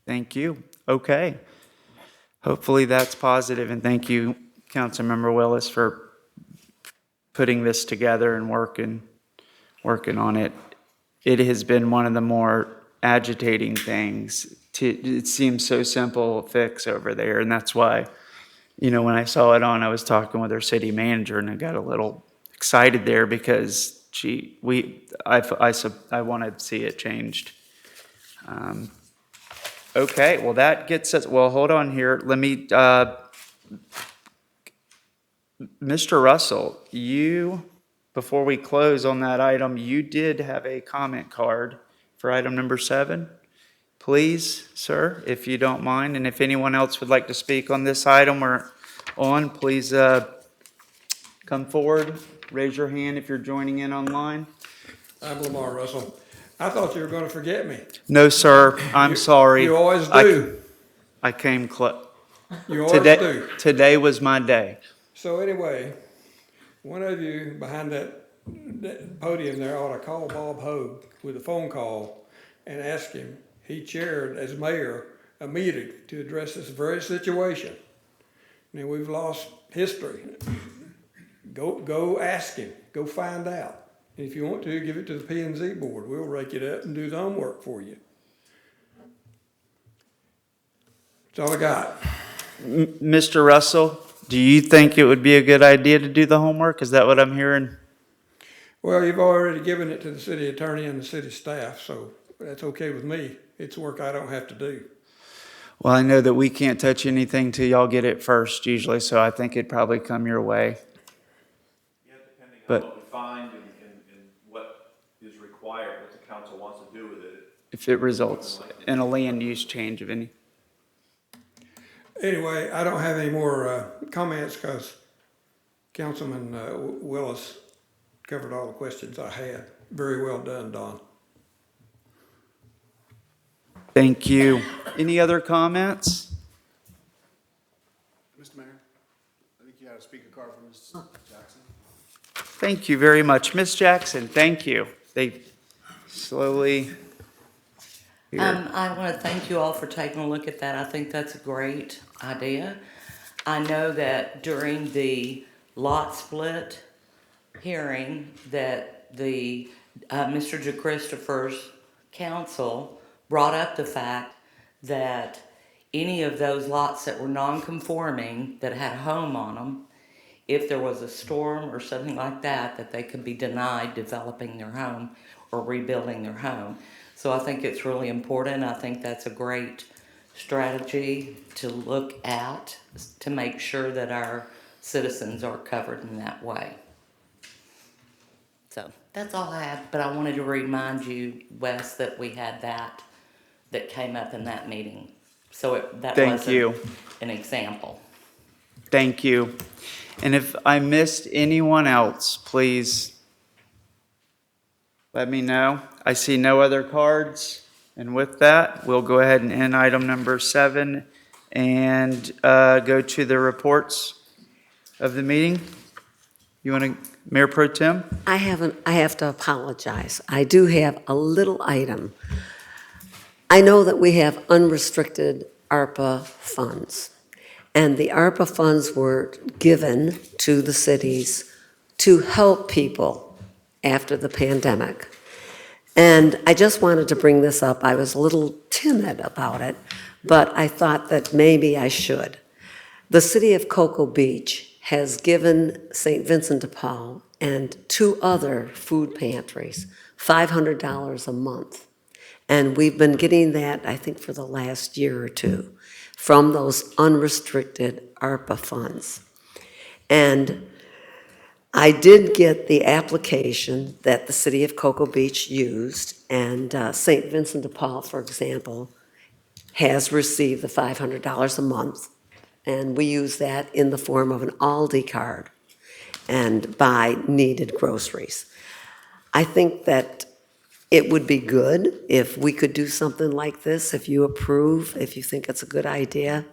Thank you. Okay. Hopefully that's positive, and thank you, Councilmember Willis, for putting this together and working on it. It has been one of the more agitating things. It seems so simple fix over there, and that's why, when I saw it on, I was talking with our city manager, and I got a little excited there because I want to see it changed. Okay, well, that gets us, well, hold on here. Let me, Mr. Russell, before we close on that item, you did have a comment card for item number 7. please, sir, if you don't mind. And if anyone else would like to speak on this item or on, please come forward. Raise your hand if you're joining in online. I'm Lamar Russell. I thought you were going to forget me. No, sir, I'm sorry. You always do. I came close. You always do. Today was my day. So anyway, one of you behind that podium there ought to call Bob Hogue with a phone call and ask him. He chaired as mayor a meeting to address this very situation. Now we've lost history. Go ask him. Go find out. And if you want to, give it to the P&Z board. We'll rake it up and do the homework for you. That's all I got. Mr. Russell, do you think it would be a good idea to do the homework? Is that what I'm hearing? Well, you've already given it to the city attorney and the city staff, so that's okay with me. It's work I don't have to do. Well, I know that we can't touch anything till y'all get it first usually, so I think it'd probably come your way. Yeah, depending But- on what we find and what is required, what the council wants to do with it. If it results in a land use change of any. Anyway, I don't have any more comments because Councilman Willis covered all the questions I had. Very well done, Don. Thank you. Any other comments? Mr. Mayor, I think you had a speaker card from Ms. Jackson. Thank you very much. Ms. Jackson, thank you. They slowly. Here. I want to thank you all for taking a look at that. I think that's a great idea. I know that during the lot split hearing that the Mr. DeChristopher's council brought up the fact that any of those lots that were non-conforming that had a home on them, if there was a storm or something like that, that they could be denied developing their home or rebuilding their home. So I think it's really important. I think that's a great strategy to look at to make sure that our citizens are covered in that way. So that's all I have, but I wanted to remind you, Wes, that we had that came up in that meeting. So that wasn't an example. Thank you. And if I missed anyone else, please let me know. I see no other cards. And with that, we'll go ahead and end item number 7 and go to the reports of the meeting. You want to, Mayor Pro Tem? I have to apologize. I do have a little item. I know that we have unrestricted ARPA funds, and the ARPA funds were given to the cities to help people after the pandemic. And I just wanted to bring this up. I was a little timid about it, but I thought that maybe I should. The city of Cocoa Beach has given St. Vincent de Paul and 2 other food pantries $500 a month. And we've been getting that, I think, for the last year or 2 from those unrestricted ARPA funds. And I did get the application that the city of Cocoa Beach used, and St. Vincent de Paul, for example, has received the $500 a month, and we use that in the form of an Aldi card and buy needed groceries. I think that it would be good if we could do something like this, if you approve, if you think it's a good idea.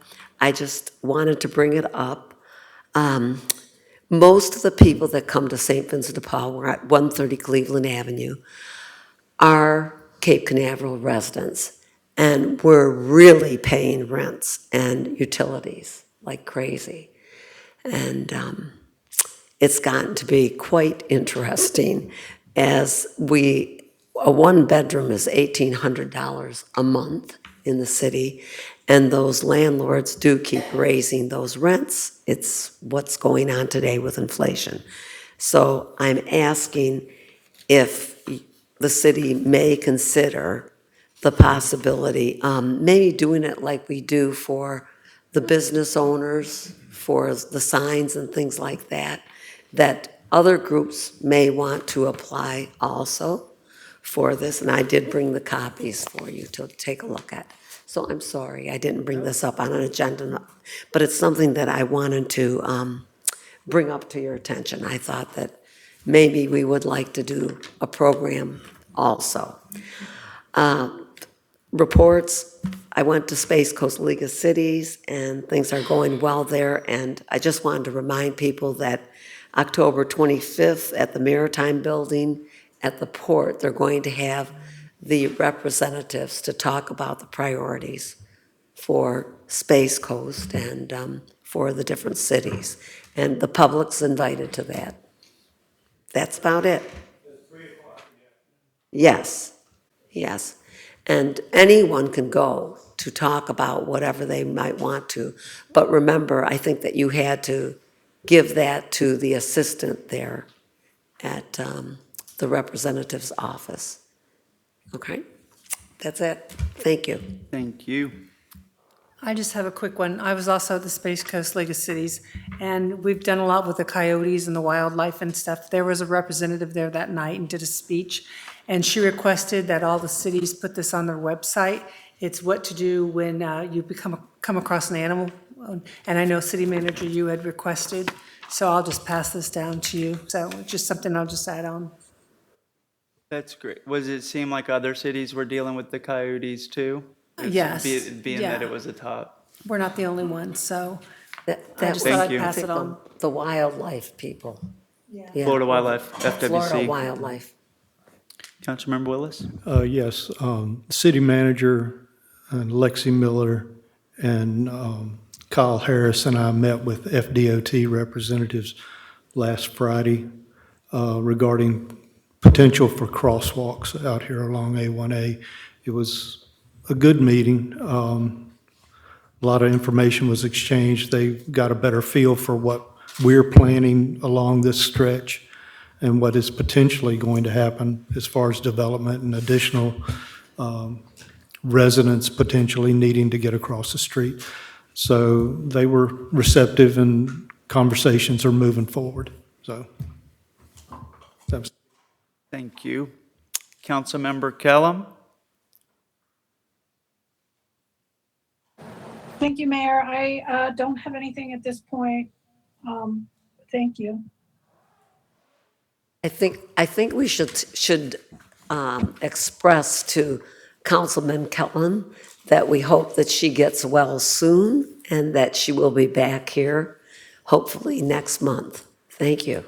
I just wanted to bring it up. Most of the people that come to St. Vincent de Paul, we're at 130 Cleveland Avenue, are Cape Canaveral residents, and we're really paying rents and utilities like crazy. And it's gotten to be quite interesting as a 1-bedroom is $1,800 a month in the city, and those landlords do keep raising those rents. It's what's going on today with inflation. So I'm asking if the city may consider the possibility, maybe doing it like we do for the business owners, for the signs and things like that, that other groups may want to apply also for this, and I did bring the copies for you to take a look at. So I'm sorry, I didn't bring this up on an agenda, but it's something that I wanted to bring up to your attention. I thought that maybe we would like to do a program also. Reports, I went to Space Coast League of Cities, and things are going well there, and I just wanted to remind people that October 25th at the Maritime Building at the port, they're going to have the representatives to talk about the priorities for Space Coast and for the different cities. And the public's invited to that. That's about it. Yes, yes. And anyone can go to talk about whatever they might want to. But remember, I think that you had to give that to the assistant there at the representative's office. Okay? That's it. Thank you. Thank you. I just have a quick one. I was also at the Space Coast League of Cities, and we've done a lot with the coyotes and the wildlife and stuff. There was a representative there that night and did a speech, and she requested that all the cities put this on their website. It's what to do when you come across an animal. And I know City Manager, you had requested, so I'll just pass this down to you. So it's just something I'll just add on. That's great. Was it seem like other cities were dealing with the coyotes too? Yes. Being Yeah. that it was a top. We're not the only ones, so I That just was, thought Thank I'd you. pass it on. the wildlife people. Yeah. Florida Wildlife, FWC. Florida Wildlife. Councilmember Willis? Yes, city manager and Lexi Miller and Kyle Harris and I met with FDOT representatives last Friday regarding potential for crosswalks out here along A1A. It was a good meeting. A lot of information was exchanged. They got a better feel for what we're planning along this stretch and what is potentially going to happen as far as development and additional residents potentially needing to get across the street. So they were receptive and conversations are moving forward. So that's. Thank you. Councilmember Kellum? Thank you, Mayor. I don't have anything at this point. Thank you. I think we should express to Councilman Kellen that we hope that she gets well soon and that she will be back here hopefully next month. Thank you.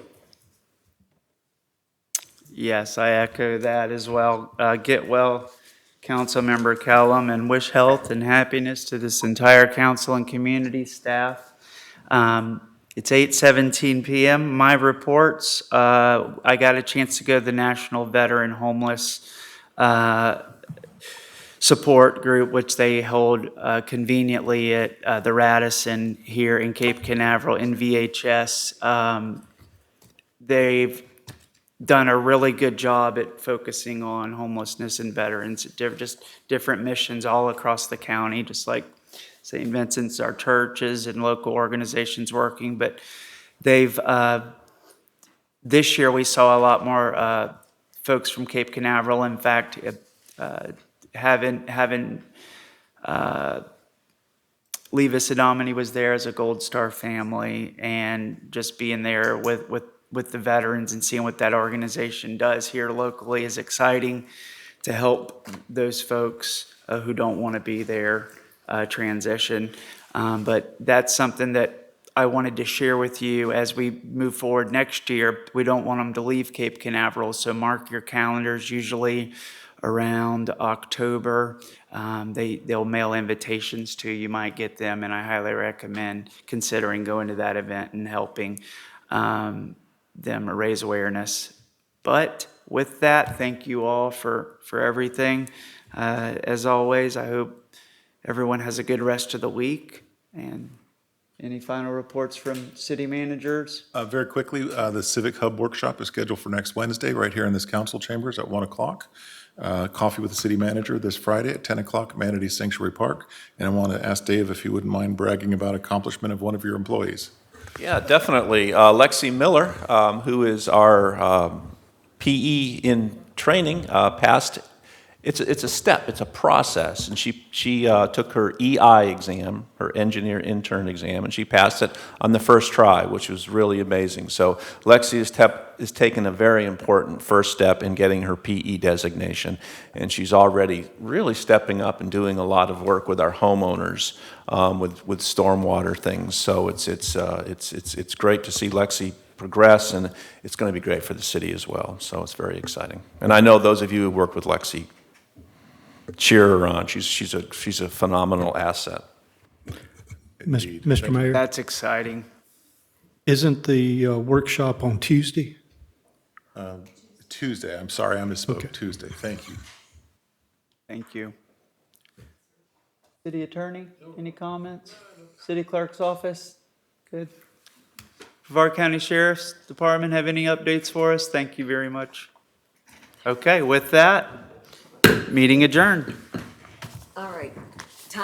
Yes, I echo that as well. Get well, Councilmember Kellum, and wish health and happiness to this entire council and community staff. It's 8:17 p.m. My reports, I got a chance to go to the National Veteran Homeless Support Group, which they hold conveniently at the Radisson here in Cape Canaveral in VHS. They've done a really good job at focusing on homelessness and veterans, just different missions all across the county, just like St. Vincent's, our churches and local organizations working. But they've, this year we saw a lot more folks from Cape Canaveral. In fact, having Levis Adamany was there as a Gold Star family, and just being there with the veterans and seeing what that organization does here locally is exciting to help those folks who don't want to be there transition. But that's something that I wanted to share with you as we move forward next year. We don't want them to leave Cape Canaveral, so mark your calendars. Usually around October, they'll mail invitations to you. You might get them, and I highly recommend considering going to that event and helping them raise awareness. But with that, thank you all for everything. As always, I hope everyone has a good rest of the week. And any final reports from city managers? Very quickly, the Civic Hub Workshop is scheduled for next Wednesday right here in this council chambers at 1 o'clock. Coffee with the city manager this Friday at 10 o'clock, Manatee Sanctuary Park. And I want to ask Dave if he wouldn't mind bragging about accomplishment of one of your employees. Yeah, definitely. Lexi Miller, who is our PE in training, passed. It's a step, it's a process, and she took her EI exam, her engineer intern exam, and she passed it on the first try, which was really amazing. So Lexi has taken a very important first step in getting her PE designation, and she's already really stepping up and doing a lot of work with our homeowners with stormwater things. So it's great to see Lexi progress, and it's going to be great for the city as well. So it's very exciting. And I know those of you who work with Lexi, cheer her on. She's a phenomenal asset. Mr. Mayor, That's exciting. isn't the workshop on Tuesday? Tuesday, I'm sorry, I misspoke. Okay. Tuesday, thank you. Thank you. City Attorney, any comments? City Clerk's Office? Good. Brevard County Sheriff's Department have any updates for us? Thank you very much. Okay, with that, meeting adjourned. All right.